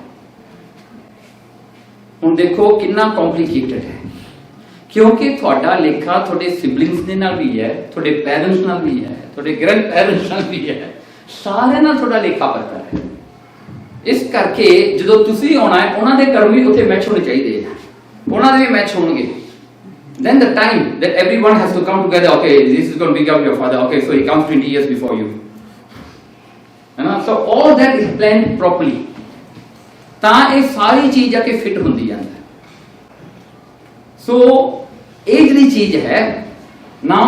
ਹੁਣ ਦੇਖੋ ਕਿੰਨਾ ਕੰਪਲਿਕੇਟਡ ਹੈ, ਕਿਉਂਕਿ ਤੁਹਾਡਾ ਲੇਖਾ ਤੁਹਾਡੇ ਸਿਬਲਿੰਗਸ ਦੇ ਨਾਲ ਵੀ ਹੈ, ਤੁਹਾਡੇ ਪੈਰੈਂਟਸ ਨਾਲ ਵੀ ਹੈ, ਤੁਹਾਡੇ ਗ੍ਰੈਂਡ ਪੈਰੈਂਟਸ ਨਾਲ ਵੀ ਹੈ, ਸਾਰਿਆਂ ਨਾਲ ਤੁਹਾਡਾ ਲੇਖਾ ਪੱਤਰ ਹੈ। ਇਸ ਕਰਕੇ ਜਦੋਂ ਤੁਸੀਂ ਆਉਣਾ ਹੈ, ਉਹਨਾਂ ਦੇ ਕਰਮ ਵੀ ਉੱਥੇ ਮੈਚ ਹੋਣੇ ਚਾਹੀਦੇ ਆ, ਉਹਨਾਂ ਦੇ ਵੀ ਮੈਚ ਹੋਣਗੇ। Then the time that everyone has to come together, okay, this is going to become your father, okay, so he comes 20 years before you. So all that is planned properly. ਤਾਂ ਇਹ ਸਾਰੀ ਚੀਜ਼ ਆ ਕੇ fit ਹੁੰਦੀ ਜਾਂਦੀ ਹੈ। ਸੋ ਇਹ ਜਿਹੜੀ ਚੀਜ਼ ਹੈ ਨਾ,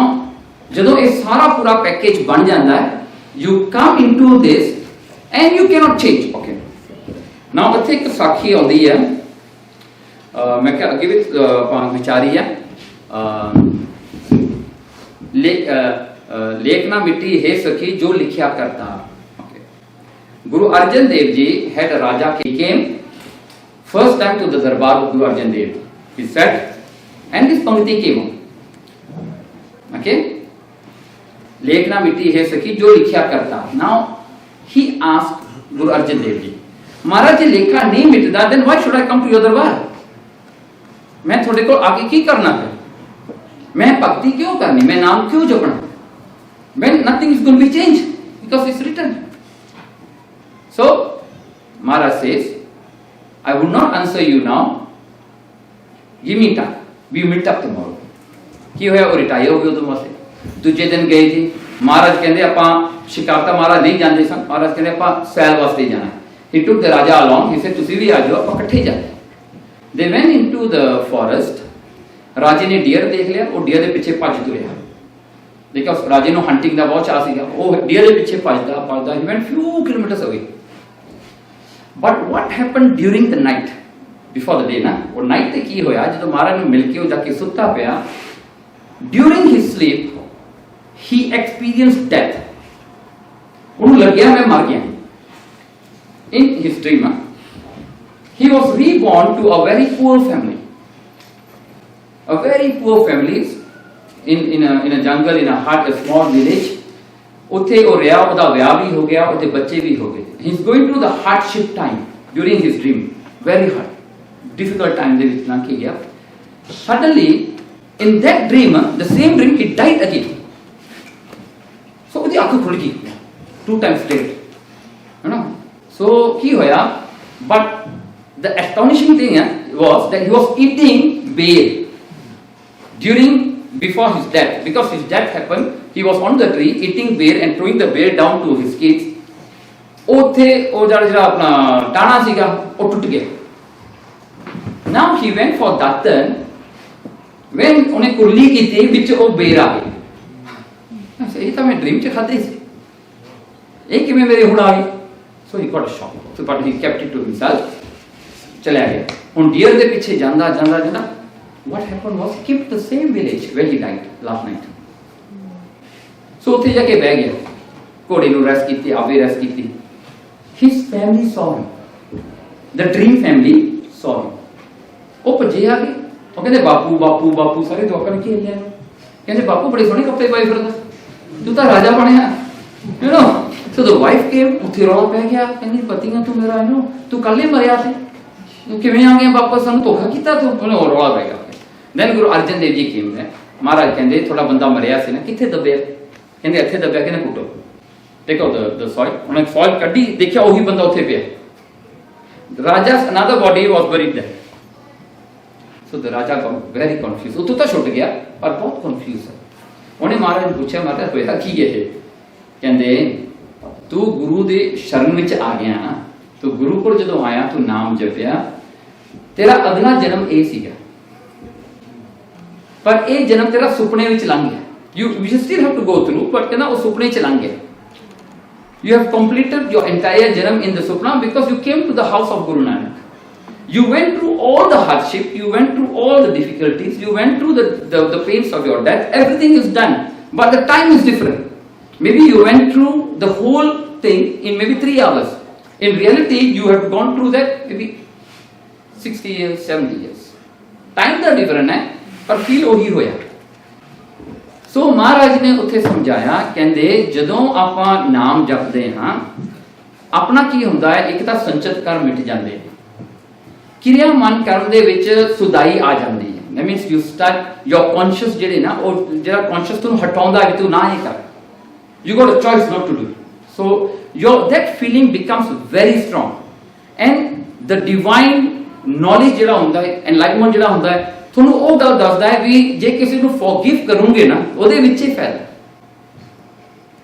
ਜਦੋਂ ਇਹ ਸਾਰਾ ਪੂਰਾ ਪੈਕੇਜ ਬਣ ਜਾਂਦਾ ਹੈ, you come into this and you cannot change. Okay, now ਇੱਥੇ ਇੱਕ ਸਾਖੀ ਆਉਂਦੀ ਹੈ, ਮੈਂ ਕਿਹਾ ਅੱਗੇ ਵੀ ਆਪਾਂ ਵਿਚਾਰੀ ਹੈ, लेख ना मिट्टी है सखी जो लिखा करता। Okay. Guru Arjan Dev Ji had a Raja came first time to the darbar of Guru Arjan Dev. He sat and this pankti came on. Okay, लेख ना मिट्टी है सखी जो लिखा करता। Now he asked Guru Arjan Dev Ji, महाराज जी लेखा नहीं मिटता, then why should I come to your darbar? मैं थोड़े को आगे की करना है, मैं भक्ति क्यों करनी, मैं नाम क्यों जपना, when nothing is going to be changed because it's written. So Maharaj says, I would not answer you now, give me time, we meet up tomorrow. ਕੀ ਹੋਇਆ, ਉਹ ਰਿਟਾਇਰ ਹੋ ਗਏ ਉਦੋਂ ਵਾਸਤੇ। ਦੂਜੇ ਦਿਨ ਗਏ ਜੀ, ਮਹਾਰਾਜ ਕਹਿੰਦੇ ਆਪਾਂ शिकार ਤਾਂ ਮਹਾਰਾਜ ਨਹੀਂ ਜਾਂਦੇ ਸਨ ਮਹਾਰਾਜ ਕਹਿੰਦੇ ਆਪਾਂ ਸੈਲ ਵਾਸਤੇ ਜਾਣਾ he took the raja along he said ਤੁਸੀਂ ਵੀ ਆ ਜਾਓ ਆਪਾਂ ਇਕੱਠੇ ਜਾਂਦੇ they went into the forest ਰਾਜੇ ਨੇ ਡੀਅਰ ਦੇਖ ਲਿਆ ਉਹ ਡੀਅਰ ਦੇ ਪਿੱਛੇ ਭੱਜ ਤੁਰਿਆ ਦੇਖਿਆ ਉਸ ਰਾਜੇ ਨੂੰ ਹੰਟਿੰਗ ਦਾ ਬਹੁਤ ਚਾਅ ਸੀਗਾ ਉਹ ਡੀਅਰ ਦੇ ਪਿੱਛੇ ਭੱਜਦਾ he went few kilometers away but what happened during the night before the day ਨਾ ਉਹ ਨਾਈਟ ਤੇ ਕੀ ਹੋਇਆ ਜਦੋਂ ਮਹਾਰਾਜ ਨੂੰ ਮਿਲ ਕੇ ਉਹ ਜਾ ਕੇ ਸੁੱਤਾ ਪਿਆ during his sleep he experienced death ਉਹਨੂੰ ਲੱਗਿਆ ਮੈਂ ਮਰ ਗਿਆ in his dream he was reborn to a very poor family in a jungle in a hut a small village ਉੱਥੇ ਉਹ ਰਿਹਾ ਉਹਦਾ ਵਿਆਹ ਵੀ ਹੋ ਗਿਆ ਉਹਦੇ ਬੱਚੇ ਵੀ ਹੋ ਗਏ he is going through the hardship time during his dream very hard difficult time ਦੇ ਵਿੱਚ ਲੰਘ ਕੇ ਗਿਆ suddenly in that dream the same dream he died again so ਉਹਦੀ ਅੱਖ ਖੁੱਲ ਗਈ 2 times dead you know so ਕੀ ਹੋਇਆ but the astonishing thing was that he was eating bear before his death because his death happened he was on the tree eating bear and throwing the bear down to his kids ਉੱਥੇ ਉਹ ਜਿਹੜਾ ਆਪਣਾ ਟਾਣਾ ਸੀਗਾ ਉਹ ਟੁੱਟ ਗਿਆ now he went for Datan when ਉਹਨੇ ਕੁਰਲੀ ਕੀਤੀ ਵਿੱਚ ਉਹ bear ਆ ਗਈ ਇਹ ਤਾਂ ਮੈਂ ਡ੍ਰੀਮ 'ਚ ਖਾਧੀ ਸੀ ਇਹ ਕਿਵੇਂ ਮੇਰੇ ਹੁਣ ਆ ਗਈ so he got a shock so but he kept it to himself ਚਲਿਆ ਗਿਆ ਹੁਣ ਡੀਅਰ ਦੇ ਪਿੱਛੇ ਜਾਂਦਾ what happened was he kept the same village where he died last night so ਉੱਥੇ ਜਾ ਕੇ ਬਹਿ ਗਿਆ ਘੋੜੇ ਨੂੰ ਰੈਸਟ ਕੀਤੀ ਆਪੇ ਰੈਸਟ ਕੀਤੀ his family saw him the dream family saw him ਉਹ ਭੱਜੇ ਆ ਗਏ ਉਹ ਕਹਿੰਦੇ ਬਾਪੂ ਸਾਰੇ ਲੋਕਾਂ ਨੇ ਘੇਰ ਲਿਆ ਕਹਿੰਦੇ ਬਾਪੂ ਬੜੇ ਸੋਹਣੇ ਕੱਪੜੇ ਪਾਏ ਫਿਰਦਾ ਤੂੰ ਤਾਂ ਰਾਜਾ ਬਣਿਆ you know so the wife came ਉੱਥੇ ਰੌਲਾ ਪੈ ਗਿਆ ਕਹਿੰਦੀ ਪਤੀਆਂ ਤੂੰ ਮੇਰਾ ਇਹਨੂੰ ਤੂੰ ਕੱਲੇ ਮਰਿਆ ਸੀ ਤੂੰ ਕਿਵੇਂ ਆ ਗਿਆ ਵਾਪਸ ਸਾਨੂੰ ਧੋਖਾ ਕੀਤਾ ਤੂੰ ਉਹਨੇ ਰੌਲਾ ਪੈ ਗਿਆ then ਗੁਰੂ ਅਰਜਨ ਦੇਵ ਜੀ came ਨੇ ਮਹਾਰਾਜ ਕਹਿੰਦੇ ਥੋੜਾ ਬੰਦਾ ਮਰਿਆ ਸੀ ਨਾ ਕਿੱਥੇ ਦੱਬਿਆ ਕਹਿੰਦੇ ਇੱਥੇ ਦੱਬਿਆ ਕਹਿੰਦੇ ਪੁੱਟੋ ਦੇਖੋ the soil ਉਹਨੇ soil ਕੱਢੀ ਦੇਖਿਆ ਉਹੀ ਬੰਦਾ ਉੱਥੇ ਪਿਆ ਰਾਜਾ's another body was buried there so the raja got very confused ਉੱਥੋਂ ਤਾਂ ਛੁੱਟ ਗਿਆ ਪਰ ਬਹੁਤ confused ਉਹਨੇ ਮਹਾਰਾਜ ਨੂੰ ਪੁੱਛਿਆ ਮਹਾਰਾਜ ਹੋਇਆ ਕੀ ਇਹ ਕਹਿੰਦੇ ਤੂੰ ਗੁਰੂ ਦੇ ਸ਼ਰਨ ਵਿੱਚ ਆ ਗਿਆ ਤੂੰ ਗੁਰੂ ਕੋਲ ਜਦੋਂ ਆਇਆ ਤੂੰ ਨਾਮ ਜਪਿਆ ਤੇਰਾ ਅਗਲਾ ਜਨਮ ਇਹ ਸੀਗਾ ਪਰ ਇਹ ਜਨਮ ਤੇਰਾ ਸੁਪਨੇ ਵਿੱਚ ਲੰਘ ਗਿਆ you still have to go through but ਕਹਿੰਦਾ ਉਹ ਸੁਪਨੇ ਚ ਲੰਘ ਗਿਆ you have completed your entire janam in the supna because you came to the house of Guru Nanak you went through all the hardship you went through all the difficulties you went through the pains of your death everything is done but the time is different maybe you went through the whole thing in maybe 3 hours in reality you have gone through that maybe 60 years 70 years time ਤਾਂ different ਹੈ ਪਰ feel ਉਹੀ ਹੋਇਆ ਸੋ ਮਹਾਰਾਜ ਨੇ ਉੱਥੇ ਸਮਝਾਇਆ ਕਹਿੰਦੇ ਜਦੋਂ ਆਪਾਂ ਨਾਮ ਜਪਦੇ ਹਾਂ ਆਪਣਾ ਕੀ ਹੁੰਦਾ ਹੈ ਇੱਕ ਤਾਂ ਸੰਚਿਤ ਕਰਮ ਮਿਟ ਜਾਂਦੇ ਨੇ ਕਿਰਿਆ ਮਨ ਕਰਮ ਦੇ ਵਿੱਚ ਸੁਧਾਈ ਆ ਜਾਂਦੀ ਹੈ that means you start your conscious ਜਿਹੜੇ ਨਾ ਉਹ ਜਿਹੜਾ conscious ਤੁਹਾਨੂੰ ਹਟਾਉਂਦਾ ਹੈ ਕਿ ਤੂੰ ਨਾ ਇਹ ਕਰ you got a choice not to do so that feeling becomes very strong and the divine knowledge ਜਿਹੜਾ ਹੁੰਦਾ ਹੈ enlightenment ਜਿਹੜਾ ਹੁੰਦਾ ਹੈ ਤੁਹਾਨੂੰ ਉਹ ਗੱਲ ਦੱਸਦਾ ਹੈ ਵੀ ਜੇ ਕਿਸੇ ਨੂੰ forgive ਕਰੋਗੇ ਨਾ ਉਹਦੇ ਵਿੱਚ ਹੀ ਫਾਇਦਾ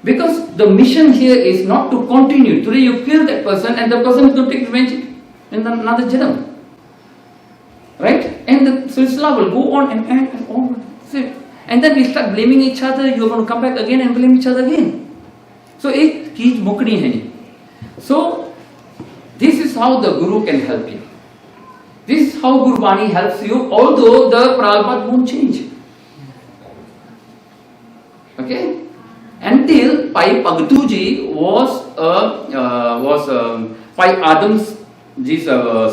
because the mission here is not to continue today you kill that person and the person is going to take revenge in another janam right and the silsila will go on and on and then we start blaming each other you're going to come back again and blame each other again so ek cheez mukni hai nahi so this is how the guru can help you this is how Gurbani helps you although the prabhat won't change okay until Pai Pagtu ji was Pai Adam's ji's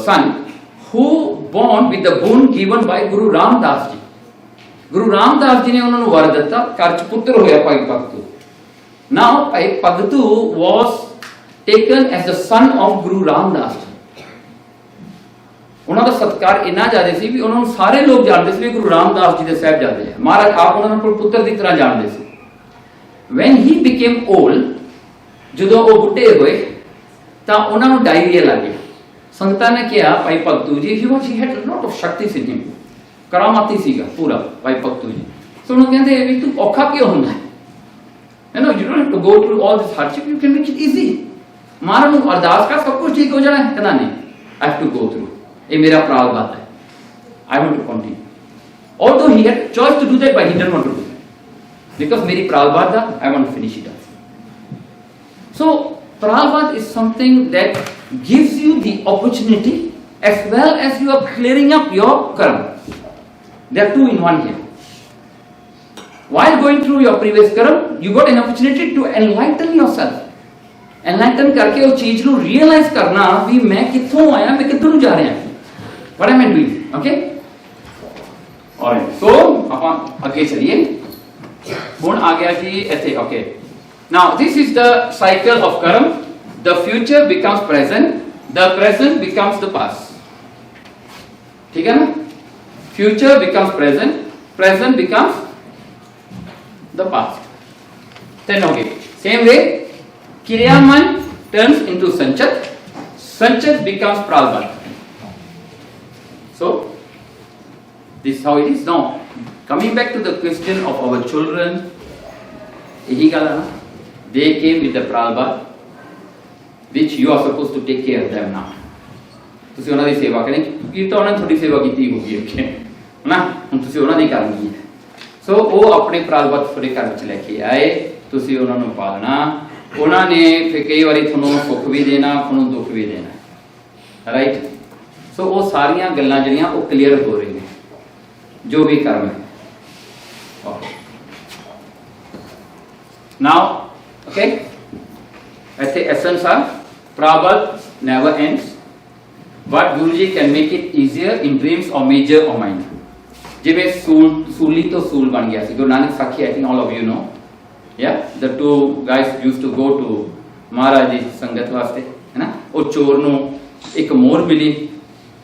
son who born with the boon given by Guru Ramdas ji Guru Ramdas ji ne ਉਹਨਾਂ ਨੂੰ ਵਰ ਦਿੱਤਾ ਘਰ ਚ ਪੁੱਤਰ ਹੋਇਆ Pai Pagtu now Pai Pagtu was taken as the son of Guru Ramdas ji ਉਹਨਾਂ ਦਾ ਸਤਿਕਾਰ ਇੰਨਾ ਜ਼ਿਆਦਾ ਸੀ ਵੀ ਉਹਨਾਂ ਨੂੰ ਸਾਰੇ ਲੋਕ ਜਾਣਦੇ ਸੀ ਵੀ ਗੁਰੂ ਰਾਮਦਾਸ ਜੀ ਦੇ ਸਾਹਿਬਜ਼ਾਦੇ ਆ ਮਹਾਰਾਜ ਆਪ ਉਹਨਾਂ ਨੂੰ ਪੁੱਤਰ ਦੀ ਤਰ੍ਹਾਂ ਜਾਣਦੇ ਸੀ when he became old ਜਦੋਂ ਉਹ ਬੁੱਢੇ ਹੋਏ ਤਾਂ ਉਹਨਾਂ ਨੂੰ ਡਾਇਰੀਆ ਲੱਗ ਗਿਆ ਸੰਗਤਾਂ ਨੇ ਕਿਹਾ ਭਾਈ ਭਗਤੂ ਜੀ he had a lot of shakti in him ਕਰਾਮਾਤੀ ਸੀਗਾ ਪੂਰਾ ਭਾਈ ਭਗਤੂ ਜੀ ਸੋ ਉਹਨੂੰ ਕਹਿੰਦੇ ਵੀ ਤੂੰ ਔਖਾ ਕਿਉਂ ਹੁੰਦਾ ਹੈ you know you don't have to go through all this hardship, you can make it easy. महाराज ਨੂੰ ਅਰਦਾਸ ਕਰ ਸਭ ਕੁਝ ਠੀਕ ਹੋ ਜਾਣਾ ਹੈ, ਕਹਿੰਦਾ ਨਹੀਂ, I have to go through. ਇਹ ਮੇਰਾ ਪ੍ਰਾਰਬਧ ਹੈ. I want to continue. Although he had choice to do that, but he didn't want to do that. Because मेरी प्रारब्ध है, I want to finish it off. So प्रारब्ध is something that gives you the opportunity as well as you are clearing up your karma. There are two in one here. While going through your previous karma, you got an opportunity to enlighten yourself. Enlighten करके उस चीज को realize करना भी मैं कित्थों आया, मैं कित्थों जा रहा हूँ. What am I doing? Okay? Alright. So अपन आगे चलिए. हुण आ गया जी ऐसे. Okay. Now this is the cycle of karma. The future becomes present. The present becomes the past. ठीक है ना? Future becomes present. Present becomes the past. Then okay. Same way, Kiryaman turns into Sanchat. Sanchat becomes Pralbhat. So, this is how it is. Now, coming back to the question of our children, they came with the Pralbhat, which you are supposed to take care of them now. ਤੁਸੀਂ ਉਹਨਾਂ ਦੀ ਸੇਵਾ ਕਰਨੀ, ਕੀ ਤਾਂ ਉਹਨਾਂ ਨੇ ਤੁਹਾਡੀ ਸੇਵਾ ਕੀਤੀ ਹੋਗੀ ਅੱਗੇ ਨਾ, ਹੁਣ ਤੁਸੀਂ ਉਹਨਾਂ ਦੀ ਕਰਨੀ ਹੈ. ਸੋ ਉਹ ਆਪਣੇ ਪ੍ਰਾਰਬਧ ਤੁਹਾਡੇ ਘਰ ਵਿੱਚ ਲੈ ਕੇ ਆਏ, ਤੁਸੀਂ ਉਹਨਾਂ ਨੂੰ ਪਾਲਣਾ. ਉਹਨਾਂ ਨੇ ਫਿਰ ਕਈ ਵਾਰੀ ਤੁਹਾਨੂੰ ਸੁੱਖ ਵੀ ਦੇਣਾ, ਤੁਹਾਨੂੰ ਦੁੱਖ ਵੀ ਦੇਣਾ, ਰਾਈਟ. ਸੋ ਉਹ ਸਾਰੀਆਂ ਗੱਲਾਂ ਜਿਹੜੀਆਂ ਉਹ ਕਲੀਅਰ ਹੋ ਰਹੀਆਂ, ਜੋ ਵੀ ਕਰਮ ਹੈ. ਨਾਓ ਓਕੇ, ਇੱਥੇ ਐਸੈਂਸ ਆ, ਪ੍ਰਾਰਬਧ never ends, but Guruji can make it easier in dreams or major or minor. ਜਿਵੇਂ ਸੂਲੀ ਤੋਂ ਸੂਲ ਬਣ ਗਿਆ ਸੀ ਗੁਰੂ ਨਾਨਕ ਸਾਖੀ. I think all of you know. Yeah, the two guys used to go to ਮਹਾਰਾਜ ਦੀ ਸੰਗਤ ਵਾਸਤੇ, ਹੈ ਨਾ. ਉਹ ਚੋਰ ਨੂੰ ਇੱਕ ਮੋਹਰ ਮਿਲੀ,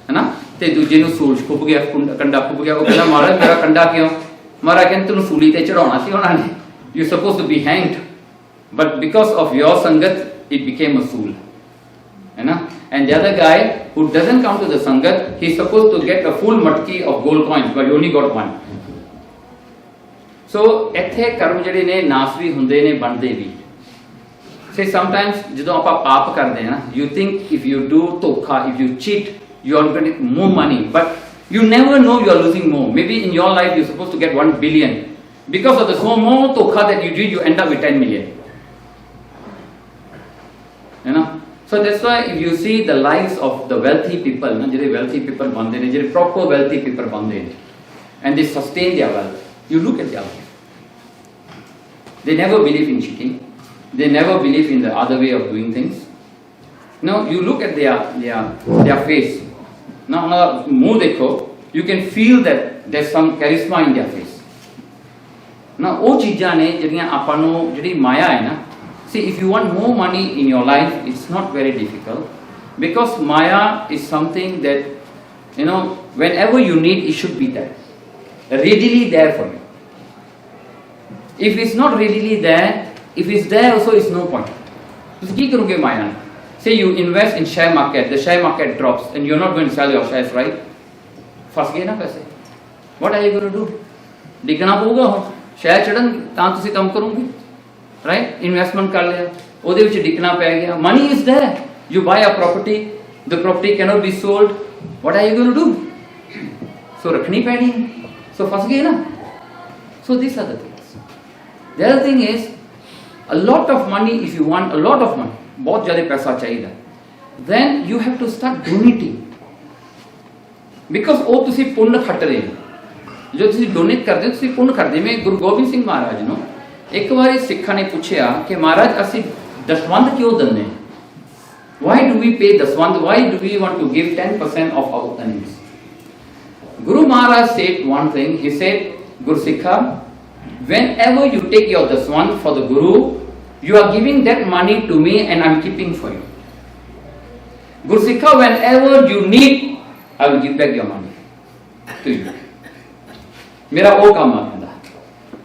ਹੈ ਨਾ, ਤੇ ਦੂਜੇ ਨੂੰ ਸੂਲ ਖੁੱਭ ਗਿਆ, ਕੰਡਾ ਖੁੱਭ ਗਿਆ. ਉਹ ਕਹਿੰਦਾ ਮਹਾਰਾਜ ਮੇਰਾ ਕੰਡਾ ਕਿਉਂ? ਮਹਾਰਾਜ ਕਹਿੰਦੇ ਤੈਨੂੰ ਸੂਲੀ ਤੇ ਚੜਾਉਣਾ ਸੀ ਉਹਨਾਂ ਨੇ. You supposed to be hanged, but because of your sangat it became a sool, है ना. And the other guy who doesn't come to the sangat, he's supposed to get a full matki of gold coins, but he only got one. So ਇੱਥੇ ਕਰਮ ਜਿਹੜੇ ਨੇ ਨਾਸ ਵੀ ਹੁੰਦੇ ਨੇ, ਬਣਦੇ ਵੀ. Say sometimes ਜਦੋਂ ਆਪਾਂ ਪਾਪ ਕਰਦੇ ਹਾਂ ਨਾ, you think if you do ਧੋਖਾ, if you cheat, you are going to get more money, but you never know you are losing more. Maybe in your life you're supposed to get 1 billion. Because of the small ਧੋਖਾ that you did, you end up with 10 million. You know? So that's why if you see the lives of the wealthy people, na, ਜਿਹੜੇ wealthy people ਬਣਦੇ ਨੇ, ਜਿਹੜੇ proper wealthy people ਬਣਦੇ ਨੇ, and they sustain their wealth, you look at their life. They never believe in cheating. They never believe in the other way of doing things. No, you look at their face. Now, ਮੂੰਹ ਦੇਖੋ, you can feel that there's some charisma in their face. Now, ਉਹ ਚੀਜ਼ਾਂ ਨੇ ਜਿਹੜੀਆਂ ਆਪਾਂ ਨੂੰ, ਜਿਹੜੀ ਮਾਇਆ ਹੈ ਨਾ. See, if you want more money in your life, it's not very difficult, because Maya is something that, you know, whenever you need, it should be there, readily there for you. If it's not readily there, if it's there also, it's no point. ਤੁਸੀਂ ਕੀ ਕਰੋਗੇ ਮਾਇਆ ਨਾਲ? Say you invest in share market, the share market drops, and you're not going to sell your shares, right? ਫਸ ਗਏ ਨਾ ਪੈਸੇ. What are you going to do? ਡਿੱਗਣਾ ਪਊਗਾ, share ਚੜਨ ਤਾਂ ਤੁਸੀਂ ਕੰਮ ਕਰੋਗੇ. Right? Investment ਕਰ ਲਿਆ, ਉਹਦੇ ਵਿੱਚ ਡਿੱਗਣਾ ਪੈ ਗਿਆ. Money is there. You buy a property, the property cannot be sold. What are you going to do? So ਰੱਖਣੀ ਪੈਣੀ. So ਫਸ ਗਏ ਨਾ. So these are the things. The other thing is, a lot of money, if you want a lot of money, ਬਹੁਤ ਜ਼ਿਆਦਾ ਪੈਸਾ ਚਾਹੀਦਾ, then you have to start donating. Because ਉਹ ਤੁਸੀਂ ਪੁੰਨ ਖੱਟ ਰਹੇ ਹੋ. ਜੋ ਤੁਸੀਂ ਡੋਨੇਟ ਕਰਦੇ ਹੋ, ਤੁਸੀਂ ਪੁੰਨ ਕਰਦੇ. ਮੈਂ ਗੁਰੂ ਗੋਬਿੰਦ ਸਿੰਘ ਮਹਾਰਾਜ ਨੂੰ ਇੱਕ ਵਾਰੀ ਸਿੱਖਾਂ ਨੇ ਪੁੱਛਿਆ ਕਿ ਮਹਾਰਾਜ ਅਸੀਂ ਦਸਵੰਧ ਕਿਉਂ ਦਿੰਦੇ? Why do we pay ਦਸਵੰਧ? Why do we want to give 10% of our earnings? Guru Maharaj said one thing. He said, Gursikha, whenever you take your daswand for the Guru, you are giving that money to me and I'm keeping for you. Gursikha, whenever you need, I will give back your money to you. मेरा वो काम है.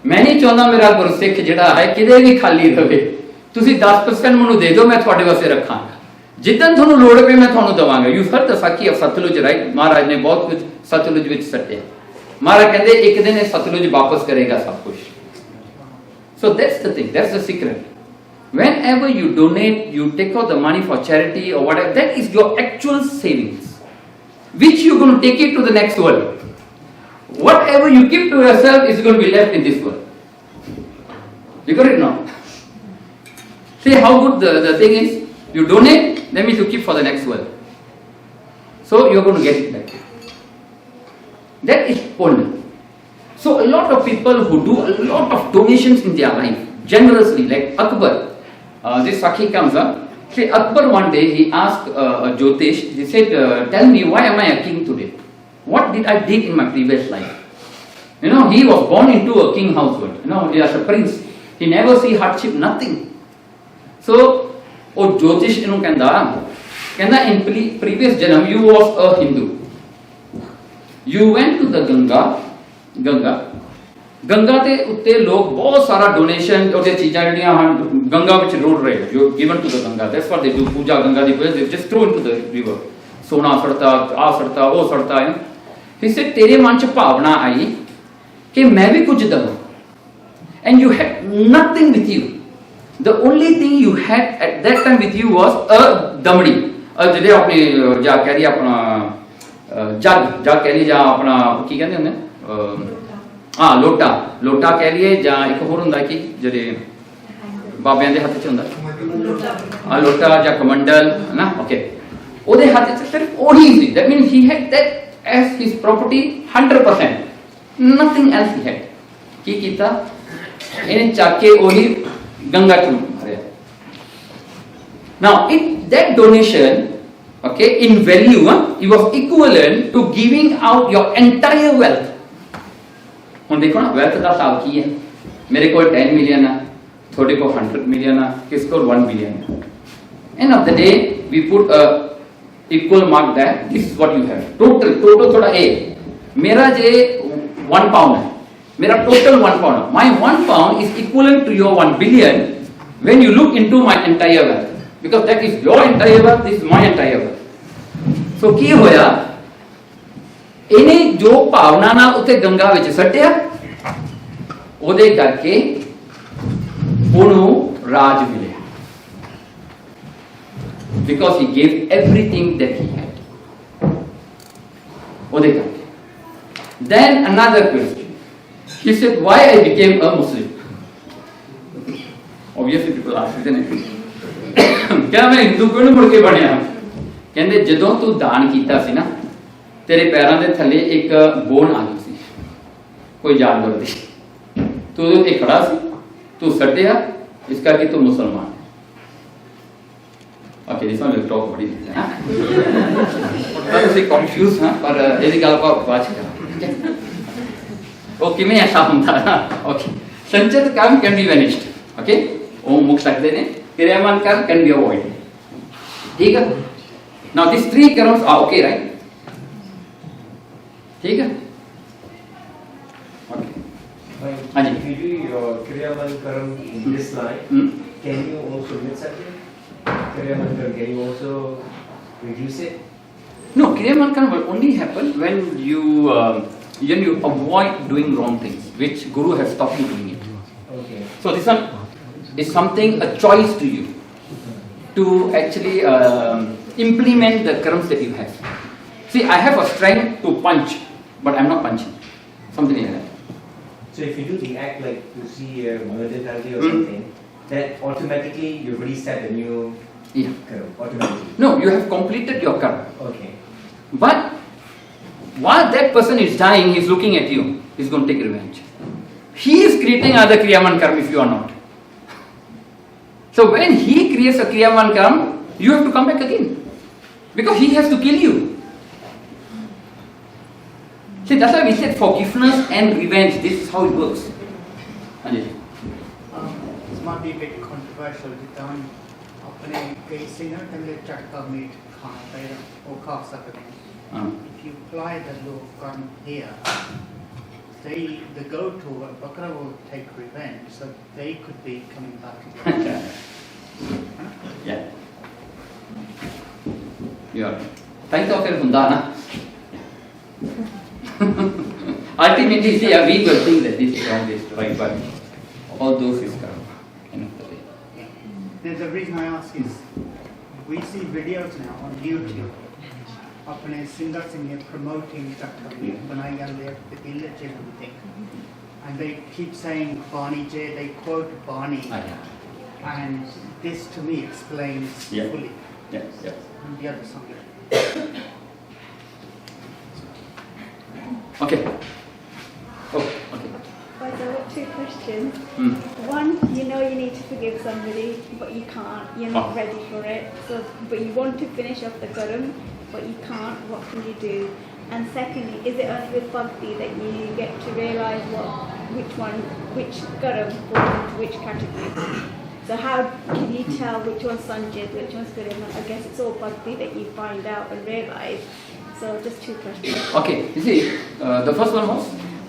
ਮੈਂ ਨਹੀਂ ਚਾਹੁੰਦਾ ਮੇਰਾ ਗੁਰਸਿੱਖ ਜਿਹੜਾ ਹੈ ਕਿਤੇ ਵੀ ਖਾਲੀ ਰਵੇ. ਤੁਸੀਂ 10% ਮੈਨੂੰ ਦੇ ਦਿਓ, ਮੈਂ ਤੁਹਾਡੇ ਵਾਸਤੇ ਰੱਖਾਂਗਾ. ਜਿੱਦਣ ਤੁਹਾਨੂੰ ਲੋੜ ਪਏ ਮੈਂ ਤੁਹਾਨੂੰ ਦੇਵਾਂਗਾ. ਯੂ ਹਰਡ ਦ ਸਾਖੀ ਆਫ ਸਤਲੁਜ, ਰਾਈਟ? ਮਹਾਰਾਜ ਨੇ ਬਹੁਤ ਕੁਝ ਸਤਲੁਜ ਵਿੱਚ ਸੱਟਿਆ. ਮਹਾਰਾਜ ਕਹਿੰਦੇ ਇੱਕ ਦਿਨ ਇਹ ਸਤਲੁਜ ਵਾਪਸ ਕਰੇਗਾ ਸਭ ਕੁਝ. So that's the thing, that's the secret. Whenever you donate, you take out the money for charity or whatever, that is your actual savings, which you're going to take it to the next world. Whatever you give to yourself is going to be left in this world. You got it now? See how good the thing is? You donate, that means you keep for the next world. So you're going to get it back. That is Punya. So a lot of people who do a lot of donations in their life, generously, like Akbar, this Sakhi comes up. See, Akbar one day he asked Jyotish, he said, tell me, why am I a king today? What did I did in my previous life? You know, he was born into a king household. You know, as a prince. He never see hardship, nothing. So, Jyotish kenda in previous janam you was a Hindu. You went to the Ganga te utte log bahut sara donation or cheezaं jehdiyan Ganga vich rod rahe jo given to the Ganga. That's what they do. Puja Ganga di puja, they just throw into the river. Sona sarta, aa sarta, oh sarta. He said, tere man ch bhavna aayi कि मैं भी कुछ दूं, and you had nothing with you. The only thing you had at that time with you was a damdi. जिधे अपने जा कह रही अपना जग जा कह रही जा अपना की कहते हैं हाँ लोटा कह रही जा एक होर हुंदा कि जिहड़े बाबियां दे हत्थ च हुंदा हाँ लोटा जा कमंडल है ना ओके ओदे हत्थ च सिर्फ ओही सी. That means he had that as his property 100%. Nothing else he had. की कीता इन्हें चाके ओही गंगा च मारे. Now in that donation, okay, in value, it was equivalent to giving out your entire wealth. हुन देखो ना wealth का हिसाब की है. मेरे को 10 million है, थोड़े को 100 million है, किसको 1 billion है. End of the day, we put a equal mark that this is what you have. Total थोड़ा A. मेरा जे 1 pound है. मेरा total 1 pound. My 1 pound is equivalent to your 1 billion when you look into my entire wealth. Because that is your entire wealth, this is my entire wealth. So ਕੀ ਹੋਇਆ ਇਹਨੇ ਜੋ ਭਾਵਨਾ ਨਾਲ ਉੱਤੇ ਗੰਗਾ ਵਿੱਚ ਸੱਟਿਆ ਉਹਦੇ ਕਰਕੇ ਉਹਨੂੰ ਰਾਜ ਮਿਲਿਆ. Because he gave everything that he had. ਉਹਦੇ ਕਰਕੇ. Then another question. He said, why I became a Muslim? Obviously people ask, isn't it? क्या मैं हिंदू क्यों नहीं मुड़ के बनया? कहते जदों तू दान कीता सी ना तेरे पैरों के थले एक बोन आ गई सी कोई जानवर दी तू उहदे उत्ते खड़ा सी तू सट्टिया इस करके तू मुसलमान है. Okay this one will talk बड़ी है ना पर उसे कंफ्यूज हां पर ਇਹਦੀ ਗੱਲ ਆਪਾਂ ਬਾਅਦ ਚ ਕਰਾਂगे. ਉਹ ਕਿਵੇਂ ਐਸਾ ਹੁੰਦਾ ਨਾ ओके संचित काम कैन बी वैनिश्ड. ओके ਉਹ ਮੁੱਕ ਸਕਦੇ ਨੇ क्रियामान कर्म can be avoided. ठीक है. Now these 3 karmas are okay, right? ठीक है. Okay. हाँ जी. If you do your क्रियामान कर्म in this line, can you also mix it? क्रियामान कर्म, can you also reduce it? No, क्रियामान कर्म will only happen when you avoid doing wrong things, which Guru has stopped you doing it. Okay. So this one is something, a choice to you to actually implement the karmas that you have. See, I have a strength to punch, but I'm not punching. Something like that. So if you do the act like to see a murder penalty or something, that automatically you've already set a new karma, automatically. No, you have completed your karma. Okay. But while that person is dying, he's looking at you. He's going to take revenge. He is creating other kriyaman karma if you are not. So when he creates a kriyaman karma, you have to come back again. Because he has to kill you. See, that's why we said forgiveness and revenge. This is how it works. This might be a bit controversial. ਜਿੱਦਾਂ ਆਪਣੇ ਕਈ singer ਕਹਿੰਦੇ ਚਟਕਾ meat ਖਾਣਾ ਚਾਹੀਦਾ ਉਹ ਖਾ ਸਕਦੇ ਨੇ. If you apply the law of karma here, the goat or bakra will take revenge, so they could be coming back again. Yeah. Yeah. Thank you for hunda na. Ultimately, see, we will think that this is wrong, this is right, but all those is karma. the reason I ask is, we see videos now on YouTube. अपने singer Singh promoting चक्कर में बनाए गए village and everything, and they keep saying Barney J. They quote Barney, and this to me explains fully. Yes. And the other side. Okay. Okay. But there were two questions. One, you know you need to forgive somebody, but you can't. You're not ready for it. So, but you want to finish off the Quran, but you can't. What can you do? And secondly, is it only with bhakti that you get to realise which Quran falls into which category? So how can you tell which one's Sanjit, which one's Quran? I guess it's all bhakti that you find out and realise. So just two questions. Okay, you see, the first one was?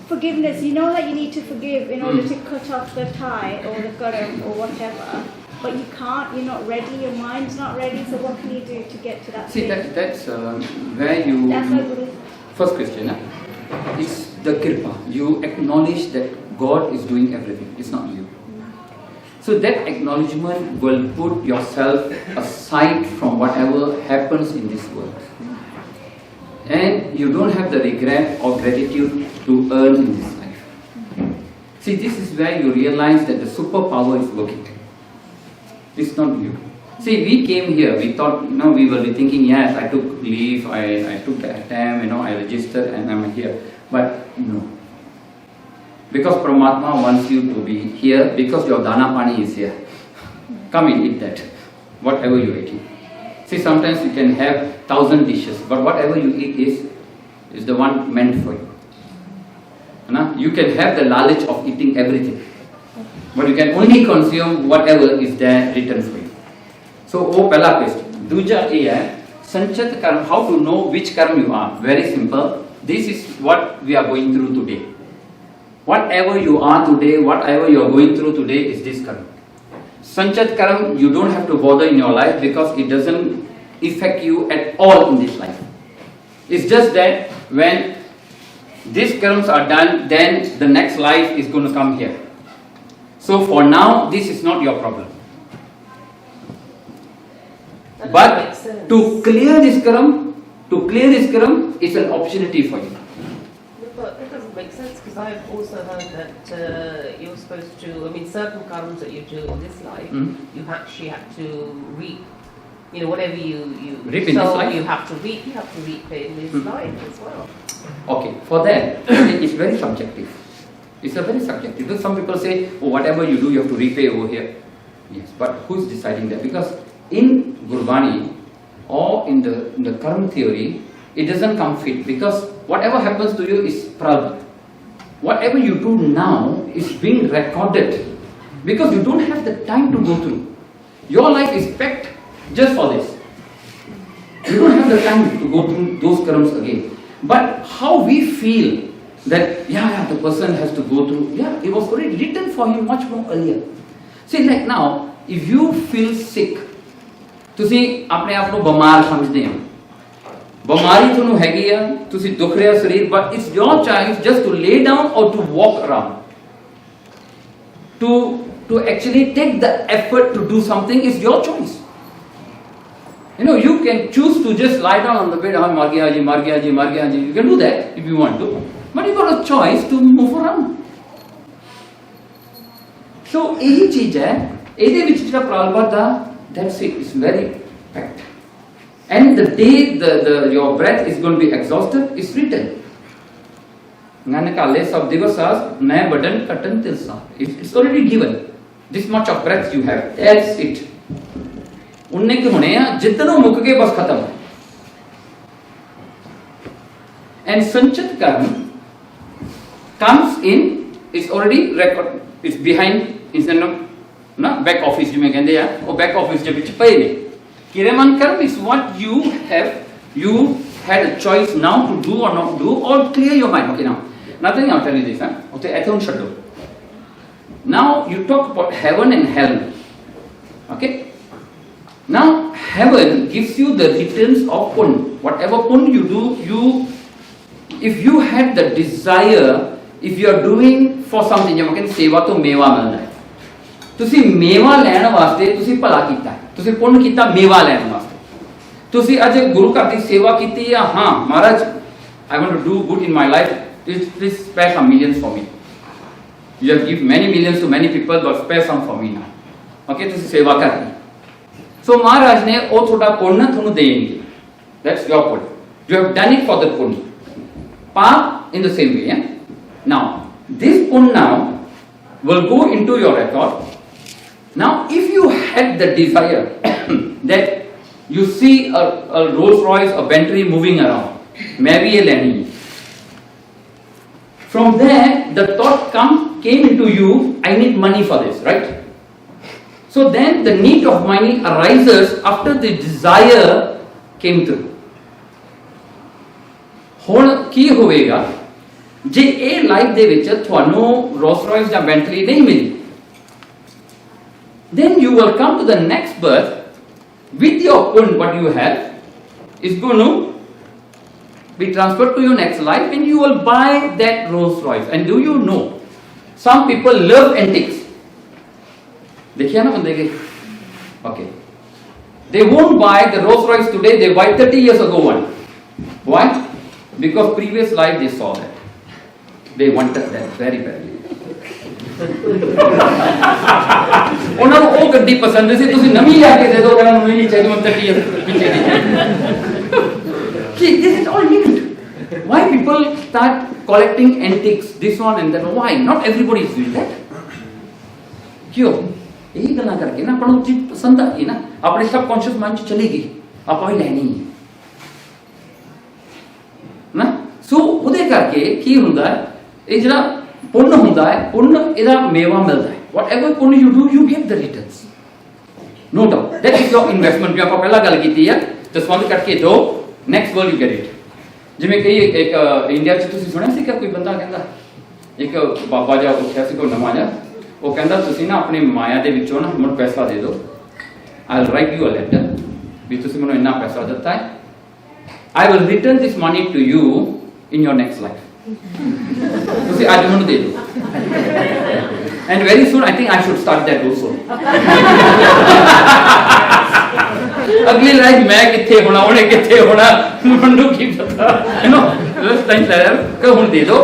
Forgiveness. You know that you need to forgive in order to cut off the tie or the Quran or whatever. But you can't, you're not ready, your mind's not ready, so what can you do to get to that See, stage? that's where you... That's my Guru. First question, it's the kirpa. You acknowledge that God is doing everything, it's not you. So that acknowledgement will put yourself aside from whatever happens in this world. And you don't have the regret or gratitude to earn in this life. See, this is where you realize that the superpower is working. It's not you. See, we came here, we thought, we will be thinking, yes, I took leave, I took the attempt, I registered and I'm here. But no. Because Paramatma wants you to be here, because your dana pani is here. Come and eat that, whatever you're eating. See, sometimes you can have 1,000 dishes, but whatever you eat is the one meant for you. You can have the knowledge of eating everything, but you can only consume whatever is there written for you. So, pehla question. Duja Sanchat Karma, how to know which karma you are? Very simple. This is what we are going through today. Whatever you are today, whatever you are going through today is this karma. Sanchat karma, you don't have to bother in your life because it doesn't affect you at all in this life. It's just that when these karmas are done, then the next life is going to come here. So for now, this is not your problem. But to clear this karma, is an opportunity for you. But that doesn't make sense because I've also heard that you're supposed to, certain karmas that you do in this life, you actually have to reap. Whatever you reap in this life? you have to reap it in this life as well. Okay, for that, it's very subjective. It's a very subjective. Because some people say, whatever you do, you have to repay over here. Yes, but who's deciding that? Because in Gurbani or in the karma theory, it doesn't come fit because whatever happens to you is prarabdha. Whatever you do now is being recorded because you don't have the time to go through. Your life is packed just for this. You don't have the time to go through those karmas again. But how we feel that, the person has to go through, it was already written for him much more earlier. See, like now, if you feel sick, ਤੁਸੀਂ ਆਪਣੇ ਆਪ ਨੂੰ ਬਿਮਾਰ ਸਮਝਦੇ ਹੋ ਬਿਮਾਰੀ ਤੁਹਾਨੂੰ ਹੈਗੀ ਆ ਤੁਸੀਂ ਦੁਖ ਰਿਹਾ ਸਰੀਰ but it's your choice just to lay down or to walk around to actually take the effort to do something is your choice. You can choose to just lie down on the bed mar gaya ji you can do that if you want to but you got a choice to move around. So ਇਹੀ ਚੀਜ਼ ਹੈ ਇਹਦੇ ਵਿੱਚ ਜਿਹੜਾ ਪ੍ਰਲਬਧਾ that's it, it's very packed. And the day your breath is going to be exhausted, it's written. It's already given. This much of breath you have, that's it. उनने के होने हैं जितना मुक के बस खत्म है. And संचित कर्म comes in, it's already record, it's behind, instead of back office जिमें कहते हैं और back office जब इच्छ पए ने किरेमन कर्म is what you had a choice now to do or not do or clear your mind. Okay, now I'll tell you this. Okay, I don't shut down. Now you talk about heaven and hell. Okay, now heaven gives you the returns of pun. Whatever pun you do, if you had the desire, if you are doing for something, you can seva to meva milna hai. ਤੁਸੀਂ ਮੇਵਾ ਲੈਣ ਵਾਸਤੇ ਤੁਸੀਂ ਭਲਾ ਕੀਤਾ, ਤੁਸੀਂ ਪੁੰਨ ਕੀਤਾ ਮੇਵਾ ਲੈਣ ਵਾਸਤੇ। ਤੁਸੀਂ ਅੱਜ ਗੁਰੂ ਘਰ ਦੀ ਸੇਵਾ ਕੀਤੀ ਆ, ਹਾਂ ਮਹਾਰਾਜ I want to do good in my life, please spare some millions for me. You have given many millions to many people, but spare some for me now. Okay, ਤੁਸੀਂ ਸੇਵਾ ਕਰਨੀ। ਸੋ ਮਹਾਰਾਜ ਨੇ ਉਹ ਤੁਹਾਡਾ ਪੁੰਨ ਤੁਹਾਨੂੰ ਦੇਣਗੇ। That's your punya. You have done it for the punya. Paap in the same way. Yeah? Now, this punya now will go into your record. Now, if you had the desire that you see a Rolls Royce, a Bentley moving around, मैं भी ये लेनी है. From there, the thought came into you, I need money for this, right? So then the need of money arises after the desire came through. ਹੁਣ ਕੀ ਹੋਵੇਗਾ ਜੇ ਇਹ life ਦੇ ਵਿੱਚ ਤੁਹਾਨੂੰ ਰੋਲਸ ਰॉयस ਜਾਂ ਬੈਂਟਲੀ ਨਹੀਂ ਮਿਲੀ, then you will come to the next birth with your punya what you have is going to be transferred to your next life and you will buy that Rolls Royce. And do you know some people love antiques? देखिए ना बंदे के, okay, they won't buy the Rolls Royce today, they buy 30 years ago one. Why? Because previous life they saw that, they wanted that very badly. ਉਹਨਾਂ ਨੂੰ ਉਹ ਗੱਡੀ ਪਸੰਦ ਸੀ, ਤੁਸੀਂ ਨਵੀਂ ਲਿਆ ਕੇ ਦੇ ਦਿਓ, ਕਹਿੰਦਾ ਮੈਨੂੰ ਨਹੀਂ ਚਾਹੀਦੀ, ਮੈਂ 30 years ਪਿੱਛੇ ਦੀ ਚਾਹੀਦੀ। This is all linked. Why people start collecting antiques, this one and that? Why? Not everybody is doing that. क्यों? यही गल्लां करके ना अपन चीज पसंद आ गई ना, अपने सबकॉन्शियस माइंड च चली गई, ਆਪਾਂ ਹੀ ਲੈਣੀ ਹੈ ਨਾ। ਸੋ ਉਹਦੇ ਕਰਕੇ ਕੀ ਹੁੰਦਾ ਹੈ, ਇਹ ਜਿਹੜਾ ਪੁੰਨ ਹੁੰਦਾ ਹੈ, ਪੁੰਨ ਇਹਦਾ ਮੇਵਾ ਮਿਲਦਾ ਹੈ। Whatever ਪੁੰਨ you do, you get the returns. No doubt. That is your investment. ਜੋ ਆਪਾਂ ਪਹਿਲਾਂ ਗੱਲ ਕੀਤੀ ਹੈ, ਦਸਵੰਧ ਕੱਟ ਕੇ ਦੋ, next world you get it. ਜਿਵੇਂ ਕਈ ਇੱਕ ਇੰਡੀਆ 'ਚ ਤੁਸੀਂ ਸੁਣਿਆ ਸੀ ਕਿ ਕੋਈ ਬੰਦਾ ਕਹਿੰਦਾ, ਇੱਕ ਬਾਬਾ ਜਿਹਾ ਉੱਠਿਆ ਸੀ ਕੋਈ ਨਵਾਂ ਜਿਹਾ, ਉਹ ਕਹਿੰਦਾ ਤੁਸੀਂ ਨਾ ਆਪਣੀ ਮਾਇਆ ਦੇ ਵਿੱਚੋਂ ਨਾ ਮੈਨੂੰ ਪੈਸਾ ਦੇ ਦਿਓ, I'll write you a letter ਵੀ ਤੁਸੀਂ ਮੈਨੂੰ ਇੰਨਾ ਪੈਸਾ ਦਿੱਤਾ ਹੈ, I will return this money to you in your next life. ਤੁਸੀਂ ਅੱਜ ਮੈਨੂੰ ਦੇ ਦਿਓ। And very soon I think I should start that also. ਅਗਲੀ ਲਾਈਫ ਮੈਂ ਕਿੱਥੇ ਹੋਣਾ, ਉਹਨੇ ਕਿੱਥੇ ਹੋਣਾ, ਮੈਨੂੰ ਕੀ ਪਤਾ, ਯੂ نو ਉਸ ਟਾਈਮ ਤੇ ਹੁਣ ਦੇ ਦਿਓ,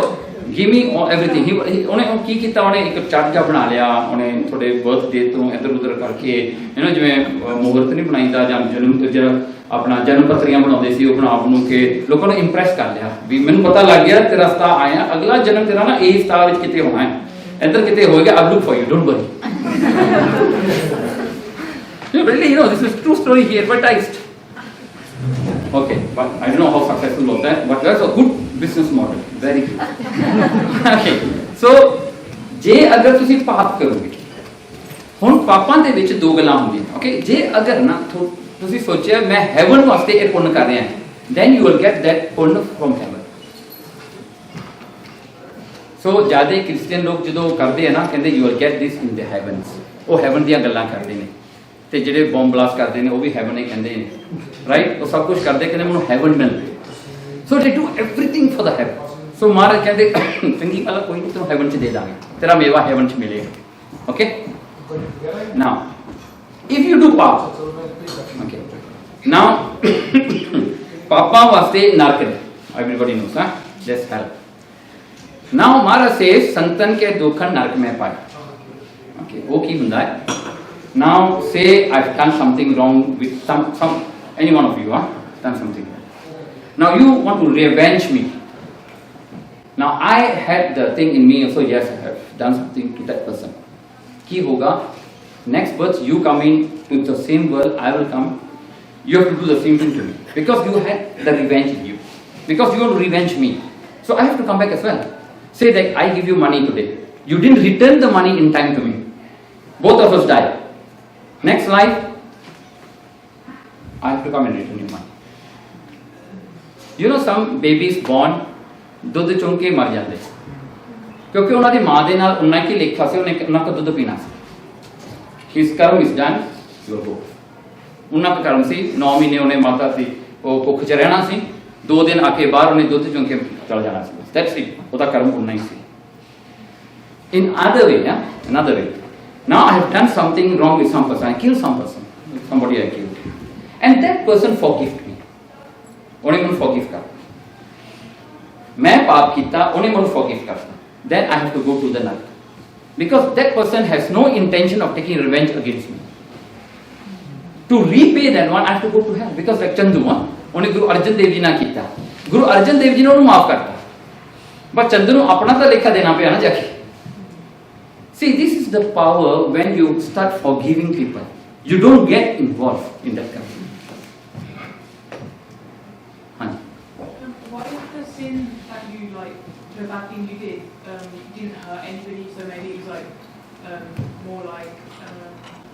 give me everything. ਉਹਨੇ ਕੀ ਕੀਤਾ, ਉਹਨੇ ਇੱਕ ਚਾਰਟ ਜਿਹਾ ਬਣਾ ਲਿਆ, ਉਹਨੇ ਤੁਹਾਡੇ ਬਰਥ ਡੇ ਤੋਂ ਇੱਧਰ ਉੱਧਰ ਕਰਕੇ, ਯੂ نو ਜਿਵੇਂ ਮਹੂਰਤ ਨਹੀਂ ਬਣਾਈਦਾ ਜਾਂ ਜਿਹੜਾ ਆਪਣਾ ਜਨਮ ਪੱਤਰੀਆਂ ਬਣਾਉਂਦੇ ਸੀ, ਉਹ ਬਣਾ ਬਣੂ ਕੇ ਲੋਕਾਂ ਨੂੰ ਇੰਪ੍ਰੈਸ ਕਰ ਲਿਆ ਵੀ ਮੈਨੂੰ ਪਤਾ ਲੱਗ ਗਿਆ ਤੇਰਾ ਸਤਾ ਆਇਆ, ਅਗਲਾ ਜਨਮ ਤੇਰਾ ਨਾ ਇਹ ਸਤਾ ਵਿੱਚ ਕਿਤੇ ਹੋਣਾ ਹੈ, ਇੱਧਰ ਕਿਤੇ ਹੋਏਗਾ, I look for you, don't worry. Really, you know, this is true story here, advertised. Okay, but I don't know how successful was that, but that's a good business model, very good. Okay, so ਜੇ ਅਗਰ ਤੁਸੀਂ ਪਾਪ ਕਰੋਗੇ, ਹੁਣ ਪਾਪਾਂ ਦੇ ਵਿੱਚ ਦੋ ਗੱਲਾਂ ਹੁੰਦੀਆਂ, okay, ਜੇ ਅਗਰ ਨਾ ਤੁਸੀਂ ਸੋਚਿਆ ਮੈਂ ਹੈਵਨ ਵਾਸਤੇ ਇਹ ਪੁੰਨ ਕਰ ਰਿਹਾ, then you will get that ਪੁੰਨ from heaven. ਸੋ ਜਿਆਦਾ ਕ੍ਰਿਸਚੀਅਨ ਲੋਕ ਜਦੋਂ ਕਰਦੇ ਆ ਨਾ, ਕਹਿੰਦੇ you will get this in the heavens, ਉਹ ਹੈਵਨ ਦੀਆਂ ਗੱਲਾਂ ਕਰਦੇ ਨੇ, ਤੇ ਜਿਹੜੇ ਬੰਬ ਬਲਾਸਟ ਕਰਦੇ ਨੇ ਉਹ ਵੀ ਹੈਵਨ ਹੀ ਕਹਿੰਦੇ ਨੇ, ਰਾਈਟ, ਉਹ ਸਭ ਕੁਝ ਕਰਦੇ ਕਹਿੰਦੇ ਮੈਨੂੰ ਹੈਵਨ ਮਿਲ ਰਿਹਾ। So they do everything for the heaven. So Maharaj ਕਹਿੰਦੇ ਚੰਗੀ ਗੱਲ ਕੋਈ ਨਹੀਂ, ਤੈਨੂੰ ਹੈਵਨ 'ਚ ਦੇ ਦਾਂਗੇ, ਤੇਰਾ ਮੇਵਾ ਹੈਵਨ 'ਚ ਮਿਲੇਗਾ। Okay, now if you do ਪਾਪ, ਓਕੇ, ਨਾਓ ਪਾਪਾਂ ਵਾਸਤੇ ਨਰਕ ਹੈ, ਐਵਰੀਬਾਡੀ ਨੋਸ, ਹਾਂ, ਦੈਟਸ ਹੈਲ। ਨਾਓ ਮਹਾਰਾਜ ਸੇਜ਼ ਸੰਤਨ ਕੇ ਦੁੱਖਨ ਨਰਕ में पाए। ਓਕੇ, ਉਹ ਕੀ ਹੁੰਦਾ ਹੈ? Now say I've done something wrong with any one of you, done something wrong. Now you want to revenge me. Now I had the thing in me, so yes, I have done something to that person. Ki hoga? Next birth you come in to the same world, I will come. You have to do the same thing to me because you had the revenge in you. Because you want to revenge me, so I have to come back as well. Say that I give you money today, you didn't return the money in time to me. Both of us die. Next life, I have to come and return your money. You know some babies born ਦੁੱਧ ਚੁੰਘ ਕੇ ਮਰ ਜਾਂਦੇ ਕਿਉਂਕਿ ਉਹਨਾਂ ਦੀ ਮਾਂ ਦੇ ਨਾਲ ਉਹਨਾਂ ਕੀ ਲੇਖਾ ਸੀ, ਉਹਨੇ ਉਹਨਾਂ ਕੋ ਦੁੱਧ ਪੀਣਾ ਸੀ। ਇਸ ਕਰਮ ਇਸ ਡਨ ਯੂਰ ਗੋ, ਉਹਨਾਂ ਦਾ ਕਰਮ ਸੀ 9 ਮਹੀਨੇ ਉਹਨੇ ਮਾਤਾ ਸੀ ਉਹ ਭੁੱਖ 'ਚ ਰਹਿਣਾ ਸੀ, 2 ਦਿਨ ਆ ਕੇ ਬਾਹਰ ਉਹਨੇ ਦੁੱਧ ਚੁੰਘ ਕੇ ਚਲ ਜਾਣਾ ਸੀ, ਦੈਟਸ ਇਟ, ਉਹਦਾ ਕਰਮ ਉਨਾ ਹੀ ਸੀ। In other way, another way, Now I have done something wrong with some person. I killed some person. Somebody I killed. And that person forgave me. Only one forgive कर. मैं पाप किया, only one forgive कर. Then I have to go to the nurk. Because that person has no intention of taking revenge against me. To repay that one, I have to go to hell. Because like Chandu, only Guru Arjan Dev Ji na किया. Guru Arjan Dev Ji ने उन्हें माफ करता. But Chandu ने अपना तो लेखा देना पे आना जाके. See, this is the power when you start forgiving people. You don't get involved in that kind of thing. What if the sin that you like, the bad thing you did, didn't hurt anybody, so maybe it was like more like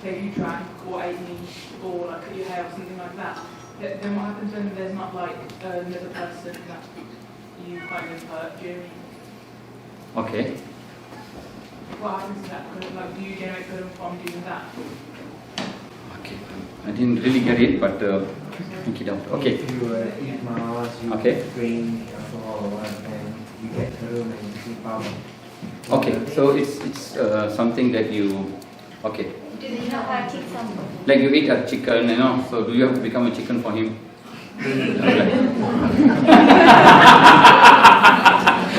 say you drank or ate meat or like cut your hair or something like that. Then what happens when there's not like another person that you kind of hurt? Do you know what I mean? Okay. What happens to that? Like, do you generate good from doing that? Okay. I didn't really get it, but think it out. Okay. If you eat mawas, you Okay. drink alcohol or what, and you get home and you see power. Okay. So it's something that you. Okay. Do they know how to keep some? Like you eat a chicken, you know. So do you have to become a chicken for him?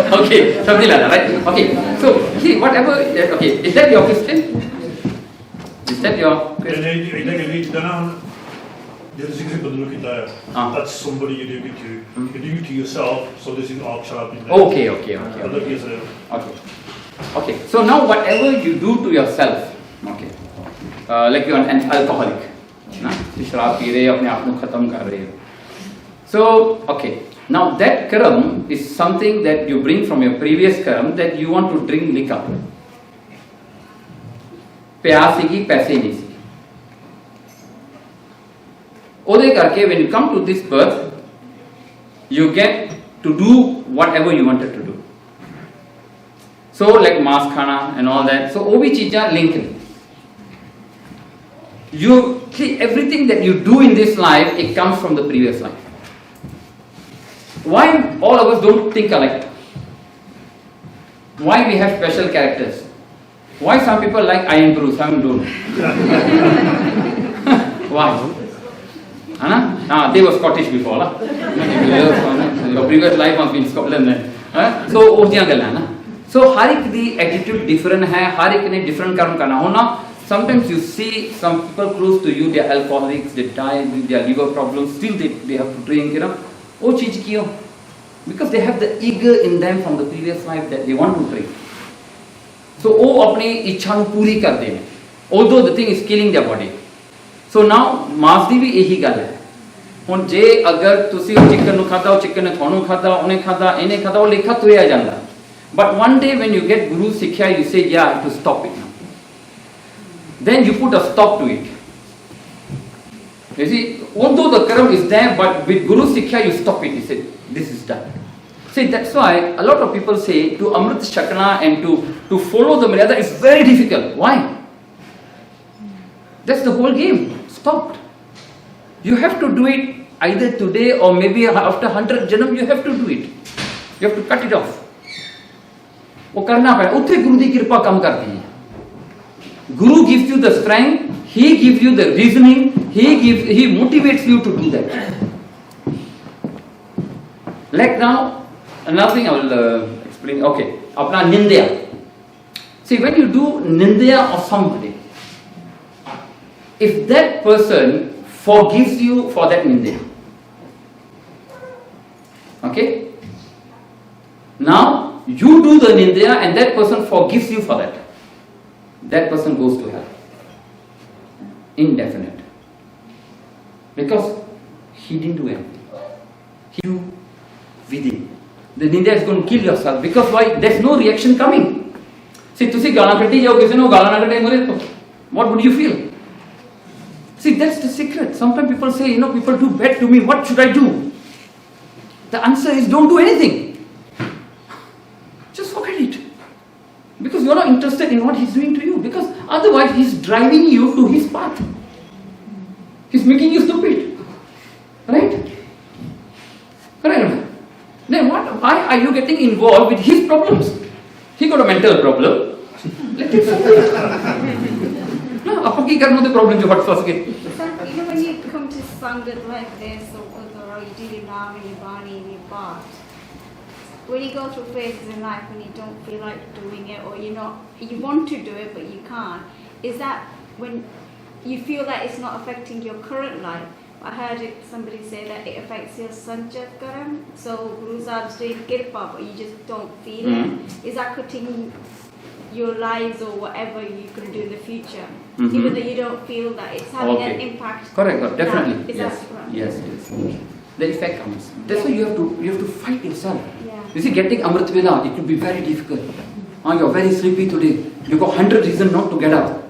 Okay, something like that, right? Okay. So see, whatever. Okay, is that your question? Is that your question? That's somebody you do it to. You do it to yourself, so this is all sharp in there. Okay. Okay. Okay. So now whatever you do to yourself, okay, like you are an alcoholic, ना, शराब P रहे हो, अपने आप को खत्म कर रहे हो. So okay, now that karma is something that you bring from your previous karma that you want to drink liquor. प्यास की पैसे नहीं सी. ओदे करके when you come to this birth, you get to do whatever you wanted to do. So like mass khana and all that. So वो भी चीज़ें linked. You see everything that you do in this life, it comes from the previous life. Why all of us don't think alike? Why we have special characters? Why some people like iron brew, some don't? Why? Anna? They were Scottish before. Your previous life must be in Scotland then. So, so हर एक दी attitude different है, हर एक ने different कर्म करना होना. Sometimes you see some people close to you, they are alcoholics, they die with their liver problems, still they have to drink, you know. वो चीज क्यों? Because they have the ego in them from the previous life that they want to drink. So वो अपनी इच्छा को पूरी कर देने. Although the thing is killing their body. So now मास दी भी यही गल है. ਹੁਣ जे अगर तुसी चिकन नु खाता हो, चिकन ने थानू खाता, उन्हें खाता, इन्हें खाता, वो लिखा तुया जाता. But one day when you get Guru Sikhya, you say, yeah, I have to stop it now. Then you put a stop to it. You see, although the karma is there, but with Guru Sikhya you stop it. You say, this is done. See, that's why a lot of people say to Amrit Shakna and to follow the Maryada is very difficult. Why? That's the whole game. Stopped. You have to do it either today or maybe after 100 janam, you have to do it. You have to cut it off. वो करना पड़े. उत्थे गुरु दी कृपा कम करती है. Guru gives you the strength, he gives you the reasoning, he motivates you to do that. Like now, another thing I will explain. Okay, apna nindya. See, when you do nindya of somebody, if that person forgives you for that nindya, okay, now you do the nindya and that person forgives you for that. That person goes to hell. Indefinite. Because he didn't do anything. He do within. The nindya is going to kill yourself. Because why? There's no reaction coming. See, तुसी गाना कटी जाओ किसी ने गाना ना कटे मरे तो what would you feel? See, that's the secret. Sometimes people say, you know, people do bad to me. What should I do? The answer is don't do anything. Just forget it. Because you are not interested in what he's doing to you. Because otherwise he's driving you to his path. He's making you stupid. Right? Correct? Then why are you getting involved with his problems? He got a mental problem. Let it fall. No, apa ki karna the problem jo hot fas ke. When you come to Sangat like this, or you do your Nam and your Bani and your Bhat, when you go through phases in life when you don't feel like doing it, or you want to do it but you can't, is that when you feel that it's not affecting your current life? I heard somebody say that it affects your Sanjat Karam, so Guru Sahib's doing Kirpa but you just don't feel it. Is that cutting your lives or whatever you're going to do in the future, even though you don't feel that it's having an impact? Correct, definitely. Is Yes. that right? Yes. The effect comes. That's why you have to fight yourself. Yeah. You see, getting Amrit Vela, it could be very difficult. You're very sleepy today. You got 100 reasons not to get up.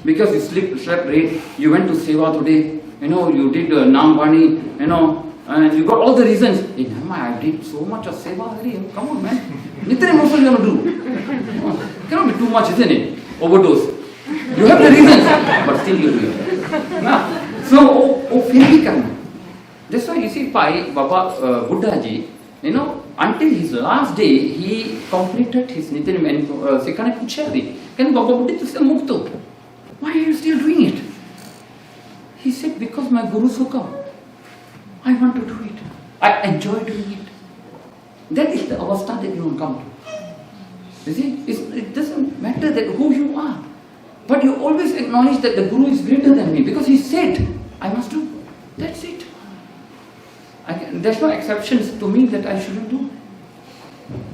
Because you slept late, you went to Seva today, you did Nam Bani, and you got all the reasons. Hey, Nama, I did so much of Seva already. Come on, man. Nitri Muslim you do. Cannot be too much, isn't it? Overdose. You have the reasons, but still you do it. So, फिर भी करना. That's why you see, Baba Buddha ji, until his last day, he completed his Nityanim and Sikhane Puchari. Can Baba Buddha say Mukto? Why are you still doing it? He said, because my Guru's hukam. I want to do it. I enjoy doing it. That is the avastha that you will come to. You see, it doesn't matter that who you are. But you always acknowledge that the Guru is greater than me because he said, I must do. That's it. There's no exceptions to me that I shouldn't do.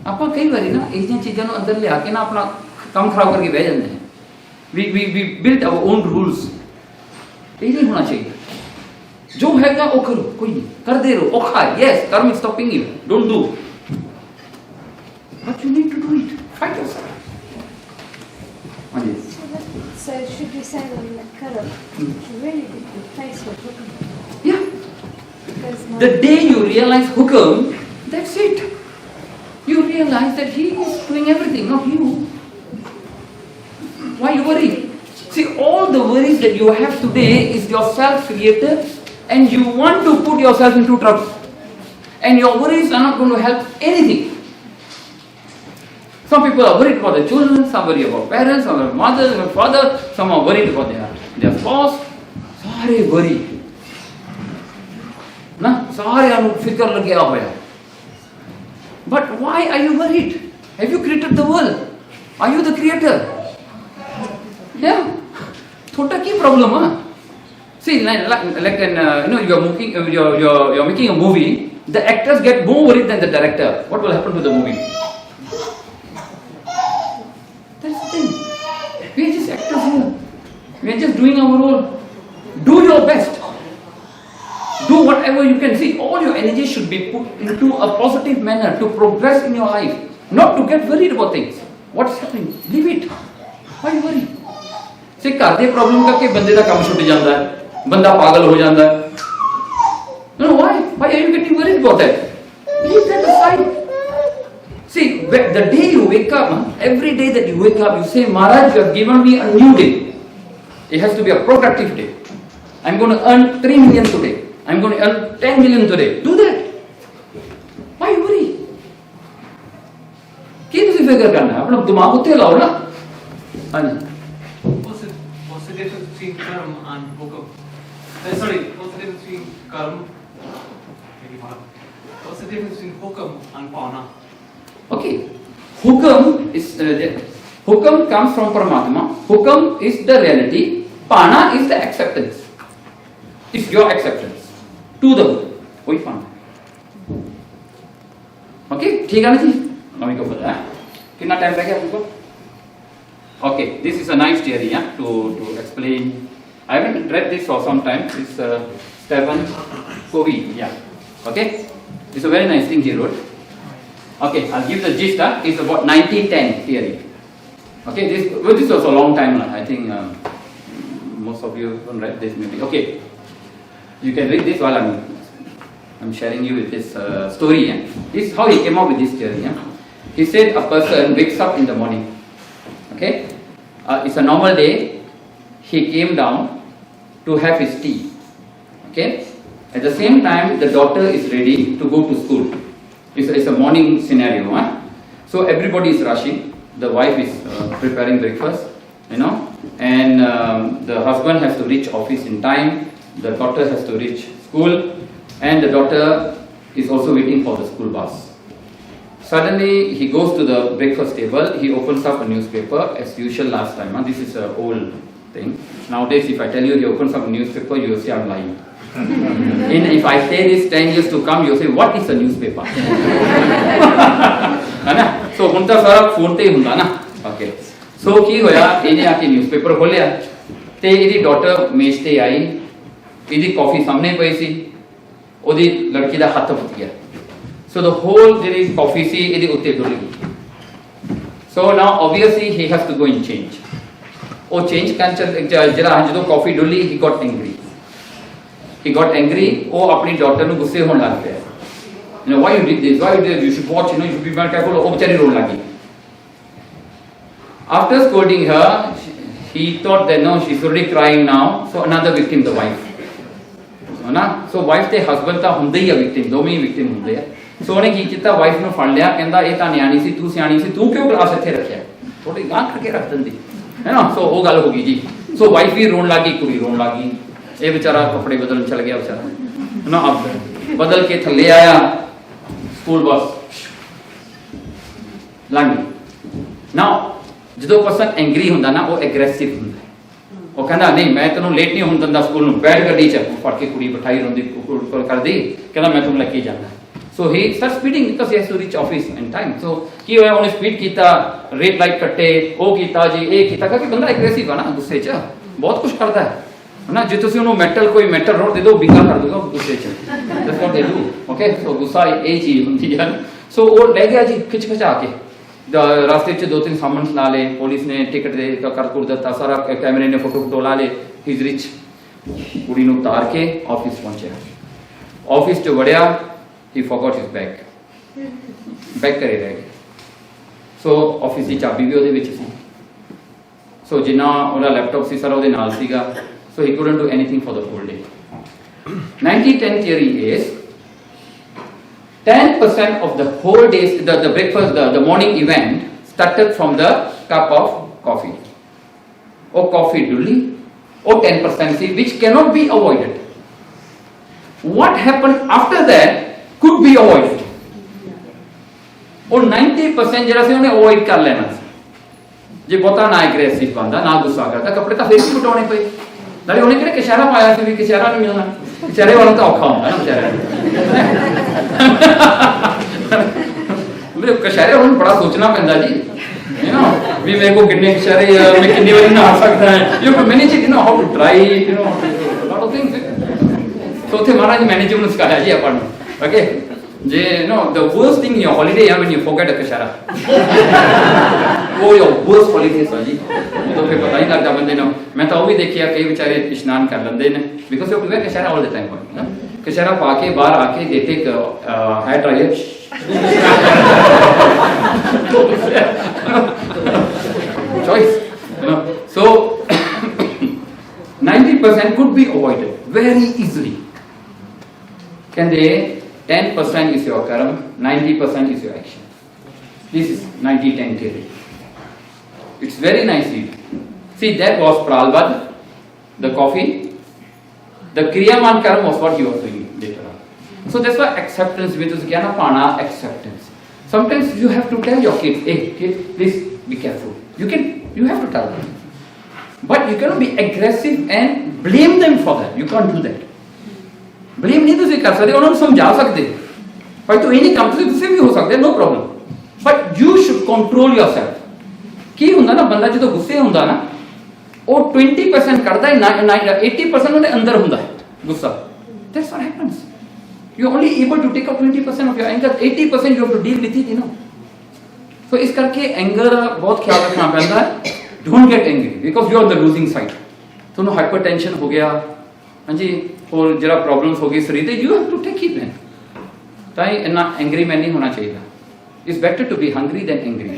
ਆਪਾਂ ਕਈ ਵਾਰੀ ਨਾ ਇਹ ਜਿਹੀਆਂ ਚੀਜ਼ਾਂ ਨੂੰ ਅੰਦਰ ਲਿਆ ਕੇ ਨਾ ਆਪਣਾ ਕੰਮ ਖਰਾਬ ਕਰਕੇ ਬਹਿ ਜਾਂਦੇ ਹਾਂ. We built our own rules. ਇਹ ਨਹੀਂ ਹੋਣਾ ਚਾਹੀਦਾ. ਜੋ ਹੈਗਾ ਉਹ ਕਰੋ, ਕੋਈ ਨਹੀਂ. ਕਰਦੇ ਰਹੋ. ਔਖਾ ਹੈ. Yes, karma is stopping you. Don't do. But you need to do it. Fight yourself. So should we say that Karam should really be replaced with Hukam? Yeah. The day you realize Hukam, that's it. You realize that he is doing everything, not you. Why you worry? See, all the worries that you have today is yourself created, and you want to put yourself into trouble. And your worries are not going to help anything. Some people are worried about their children, some worry about parents, some about mother, some father, some are worried about their spouse. Sare worry. Na, sare anu fikr lagya hoya. But why are you worried? Have you created the world? Are you the creator? Yeah. Thota ki problem, huh? See, like you're making a movie. The actors get more worried than the director. What will happen to the movie? That's the thing. We are just actors here. We are just doing our role. Do your best. Do whatever you can. See, all your energy should be put into a positive manner to progress in your life, not to get worried about things. What's happening? Leave it. Why worry? See, घर दे problem करके बंदे दा काम छुट जाता है, बंदा पागल हो जाता है. No, why? Why are you getting worried about that? Leave that aside. See, the day you wake up, every day that you wake up, you say, Maharaj, you have given me a new day. It has to be a productive day. I'm going to earn 3 million today. I'm going to earn 10 million today. Do that. Why worry? क्या तुझे फिक्र करना है? अपना दिमाग उठे लाओ ना. हाँ जी. What's the difference between karma and hukam? What's the difference between karma? What's the difference between hukam and pana? Okay. Hukam comes from Paramatma. Hukam is the reality. Pana is the acceptance. It's your acceptance to the Buddha. कोई पाना. Okay, ठीक है ना जी? अभी को पता है. कितना टाइम लगे आपको? Okay, this is a nice theory, to explain. I haven't read this for some time. It's Stephen Covey, Okay, it's a very nice thing he wrote. Okay, I'll give the gist. It's about 90-10 theory. Okay, this was a long time. I think most of you haven't read this maybe. Okay, you can read this while I'm sharing you with this story. This is how he came up with this theory. He said a person wakes up in the morning. Okay, it's a normal day. He came down to have his tea. Okay, at the same time the daughter is ready to go to school. It's a morning scenario. So everybody is rushing. the wife is preparing breakfast, and the husband has to reach office in time, the daughter has to reach school, and the daughter is also waiting for the school bus. Suddenly he goes to the breakfast table, he opens up a newspaper as usual last time. This is an old thing. Nowadays if I tell you he opens up a newspaper, you will say I'm lying. And if I say this 10 years to come, you will say what is a newspaper? So ਹੁਣ ਤਾਂ ਸਾਰਾ phone ਤੇ ਹੀ ਹੁੰਦਾ ਨਾ. Okay. So ਕੀ ਹੋਇਆ, ਇਹਨੇ ਆ ਕੇ newspaper ਖੋਲਿਆ ਤੇ ਇਹਦੀ ਡਾਟਰ ਮੇਜ਼ ਤੇ ਆਈ, ਇਹਦੀ ਕਾਫੀ ਸਾਹਮਣੇ ਪਈ ਸੀ, ਉਹਦੀ ਲੜਕੀ ਦਾ ਹੱਥ ਫੁੱਟ ਗਿਆ. So the whole ਜਿਹੜੀ ਕਾਫੀ ਸੀ ਇਹਦੇ ਉੱਤੇ ਡੁੱਲ ਗਈ. So now obviously he has to go and change. ਉਹ ਚੇਂਜ ਕਰਨ ਜਿਹੜਾ ਜਦੋਂ ਕਾਫੀ ਡੁੱਲੀ, he got angry. He got angry. ਉਹ ਆਪਣੀ ਡਾਟਰ ਨੂੰ ਗੁੱਸੇ ਹੋਣ ਲੱਗ ਪਿਆ. Why you did this? Why you did this? You should watch. You should be very careful. ਉਹ ਵਿਚਾਰੀ ਰੋਣ ਲੱਗੀ. After scolding her, he thought that no, she's already crying now. So another victim, the wife. So wife ਤੇ husband ਤਾਂ ਹੁੰਦੇ ਹੀ ਆ victim, ਦੋਵੇਂ ਹੀ victim ਹੁੰਦੇ ਆ. So ਉਹਨੇ ਕੀ ਕੀਤਾ, ਵਾਈਫ ਨੂੰ ਫੜ ਲਿਆ, ਕਹਿੰਦਾ ਇਹ ਤਾਂ ਨਿਆਣੀ ਸੀ, ਤੂੰ ਸਿਆਣੀ ਸੀ, ਤੂੰ ਕਿਉਂ ਗਲਾਸ ਇੱਥੇ ਰੱਖਿਆ, ਥੋੜੀ ਗਾਂ ਕਰਕੇ ਰੱਖ ਦਿੰਦੀ, ਹੈ ਨਾ. ਸੋ ਉਹ ਗੱਲ ਹੋ ਗਈ ਜੀ. ਸੋ ਵਾਈਫ ਵੀ ਰੋਣ ਲੱਗੀ, ਕੁੜੀ ਰੋਣ ਲੱਗੀ, ਇਹ ਵਿਚਾਰਾ ਕੱਪੜੇ ਬਦਲਣ ਚਲ ਗਿਆ ਵਿਚਾਰਾ ਨਾ. ਅਬ ਬਦਲ ਕੇ ਥੱਲੇ ਆਇਆ, ਸਕੂਲ ਬੱਸ ਲੰਘ ਗਈ. ਨਾ ਜਦੋਂ ਪਰਸਨ ਐਂਗਰੀ ਹੁੰਦਾ ਨਾ, ਉਹ ਐਗਰੈਸਿਵ ਹੁੰਦਾ, ਉਹ ਕਹਿੰਦਾ ਨਹੀਂ ਮੈਂ ਤੈਨੂੰ ਲੇਟ ਨਹੀਂ ਹੋਣ ਦਿੰਦਾ ਸਕੂਲ ਨੂੰ, ਬੈਠ ਗੱਡੀ 'ਚ ਫੜ ਕੇ ਕੁੜੀ ਬਿਠਾਈ, ਰੋਂਦੀ ਕਰਦੀ, ਕਹਿੰਦਾ ਮੈਂ ਤੁਹਾਨੂੰ ਲੈ ਕੇ ਜਾਣਾ. So he starts speeding because he has to reach office in time. So ਕੀ ਹੋਇਆ, ਉਹਨੇ ਸਪੀਡ ਕੀਤਾ, ਰੇਡ ਲਾਈਟ ਕੱਟੇ, ਉਹ ਕੀਤਾ ਜੀ, ਇਹ ਕੀਤਾ, ਕਿਉਂਕਿ ਬੰਦਾ ਐਗਰੈਸਿਵ ਆ ਨਾ, ਗੁੱਸੇ 'ਚ ਬਹੁਤ ਕੁਝ ਕਰਦਾ ਹੈ ਨਾ. ਜੇ ਤੁਸੀਂ ਉਹਨੂੰ ਕੋਈ ਮੈਟਲ ਰੋਡ ਦੇ ਦਿਓ, ਬਿਗਾ ਕਰ ਦੂਗਾ ਗੁੱਸੇ 'ਚ. That's what they do. Okay, so ਗੁੱਸਾ ਇਹ ਚੀਜ਼ ਹੁੰਦੀ ਹੈ. So ਉਹ ਲੈ ਗਿਆ ਜੀ ਖਿੱਚ ਖਿਚਾ ਕੇ, ਰਾਸਤੇ 'ਚ 2-3 ਸਾਮਨ ਲਾ ਲਏ, ਪੁਲਿਸ ਨੇ ਟਿਕਟ ਦੇ ਕਰ ਕੁਰ ਦਿੱਤਾ, ਸਾਰਾ ਕੈਮਰੇ ਨੇ ਫੋਟੋ ਲਾ ਲਏ, ਹੀ ਇਜ਼ ਰਿਚ. ਕੁੜੀ ਨੂੰ ਉਤਾਰ ਕੇ ਆਫਿਸ ਪਹੁੰਚਿਆ, ਆਫਿਸ 'ਚ ਵੜਿਆ, he forgot his bag. Bag ਕਰੇ ਰਹਿ ਗਿਆ. ਸੋ ਆਫਿਸ ਦੀ ਚਾਬੀ ਵੀ ਉਹਦੇ ਵਿੱਚ ਸੀ. ਸੋ ਜਿੰਨਾ ਉਹਦਾ ਲੈਪਟਾਪ ਸੀ ਸਾਰਾ ਉਹਦੇ ਨਾਲ ਸੀਗਾ. So he couldn't do anything for the whole day. 90-10 theory is 10% of the whole day's the breakfast, the morning event started from the cup of coffee. Or coffee dulli, or 10% see, which cannot be avoided. What happened after that could be avoided. और 90% ਜਿਹੜਾ ਸੀ ਉਹਨੇ avoid ਕਰ ਲੈਣਾ ਸੀ, ਜੇ ਬਹੁਤਾ ਨਾ aggressive ਬੰਦਾ, ਨਾ ਗੁੱਸਾ ਕਰਦਾ. ਕੱਪੜੇ ਤਾਂ ਫੇਰ ਵੀ ਮਟਾਉਣੇ ਪਏ, ਨਾਲੇ ਉਹਨੇ ਕਿਹੜਾ ਕਸ਼ਹਿਰਾ ਪਾਇਆ ਸੀ ਵੀ ਕਸ਼ਹਿਰਾ ਨਹੀਂ ਮਿਲਣਾ, ਕਸ਼ਹਿਰੇ ਵਾਲਾ ਤਾਂ ਔਖਾ ਹੁੰਦਾ ਨਾ ਵਿਚਾਰਿਆਂ ਨੂੰ. ਮੇਰੇ ਕਸ਼ਹਿਰੇ ਹੁਣ ਬੜਾ ਸੋਚਣਾ ਪੈਂਦਾ ਜੀ, ਵੀ ਮੇਰੇ ਕੋਲ ਕਿੰਨੇ ਕਸ਼ਹਿਰੇ ਆ, ਮੈਂ ਕਿੰਨੀ ਵਾਰੀ ਨਹਾ ਸਕਦਾ ਹੈ, you can manage it, how to dry, lot of things. So ਉੱਥੇ ਮਹਾਰਾਜ ਮੈਨੇਜਰ ਨੂੰ ਸਿਖਾਇਆ ਜੀ ਆਪਾਂ ਨੂੰ. ਓਕੇ ਜੇ the worst thing in your holiday is when you forget a kashara. ਉਹ your worst holidays ਆ ਜੀ, ਉਦੋਂ ਫਿਰ ਪਤਾ ਹੀ ਲੱਗਦਾ ਬੰਦੇ ਨੂੰ. ਮੈਂ ਤਾਂ ਉਹ ਵੀ ਦੇਖਿਆ ਕਈ ਵਿਚਾਰੇ ਇਸ਼ਨਾਨ ਕਰ ਲੈਂਦੇ ਨੇ, because you wear kashara all the time. ਨਾ ਕਸ਼ਹਿਰਾ ਪਾ ਕੇ ਬਾਹਰ ਆ ਕੇ they take hair dryer, choice, so 90% could be avoided very easily. Can they? 10% is your karma, 90% is your action. This is 90-10 theory. It's very nicely. See, that was pralbad, the coffee. The kriyaman karma was what you were doing later on. So that's why acceptance, with us gyana pana, acceptance. Sometimes you have to tell your kids, hey kid, please be careful. You have to tell them. But you cannot be aggressive and blame them for that. You can't do that. Blame ਨਹੀਂ ਤੁਸੀਂ ਕਰ ਸਕਦੇ, ਉਹਨਾਂ ਨੂੰ ਸਮਝਾ ਸਕਦੇ, ਭਾਈ ਤੂੰ ਇਹ ਨਹੀਂ ਕੰਮ, ਤੁਸੀਂ ਗੁੱਸੇ ਵੀ ਹੋ ਸਕਦੇ, no problem, but you should control yourself. ਕੀ ਹੁੰਦਾ ਨਾ, ਬੰਦਾ ਜਦੋਂ ਗੁੱਸੇ ਹੁੰਦਾ ਨਾ, ਉਹ 20% ਕਰਦਾ ਹੈ, 80% ਉਹਦੇ ਅੰਦਰ ਹੁੰਦਾ ਹੈ ਗੁੱਸਾ. That's what happens. You are only able to take up 20% of your anger, 80% you have to deal with it, so ਇਸ ਕਰਕੇ ਐਂਗਰ ਬਹੁਤ ਖਿਆਲ ਰੱਖਣਾ ਪੈਂਦਾ ਹੈ. Don't get angry because you are the losing side. ਤੁਹਾਨੂੰ ਹਾਈਪਰਟੈਂਸ਼ਨ ਹੋ ਗਿਆ, ਹਾਂਜੀ, और जरा प्रॉब्लम्स होगी शरीर से, you have to take it man. ਤਾਂ ਇੰਨਾ ਐਂਗਰੀ ਮੈਨ ਨਹੀਂ ਹੋਣਾ ਚਾਹੀਦਾ. It's better to be hungry than angry.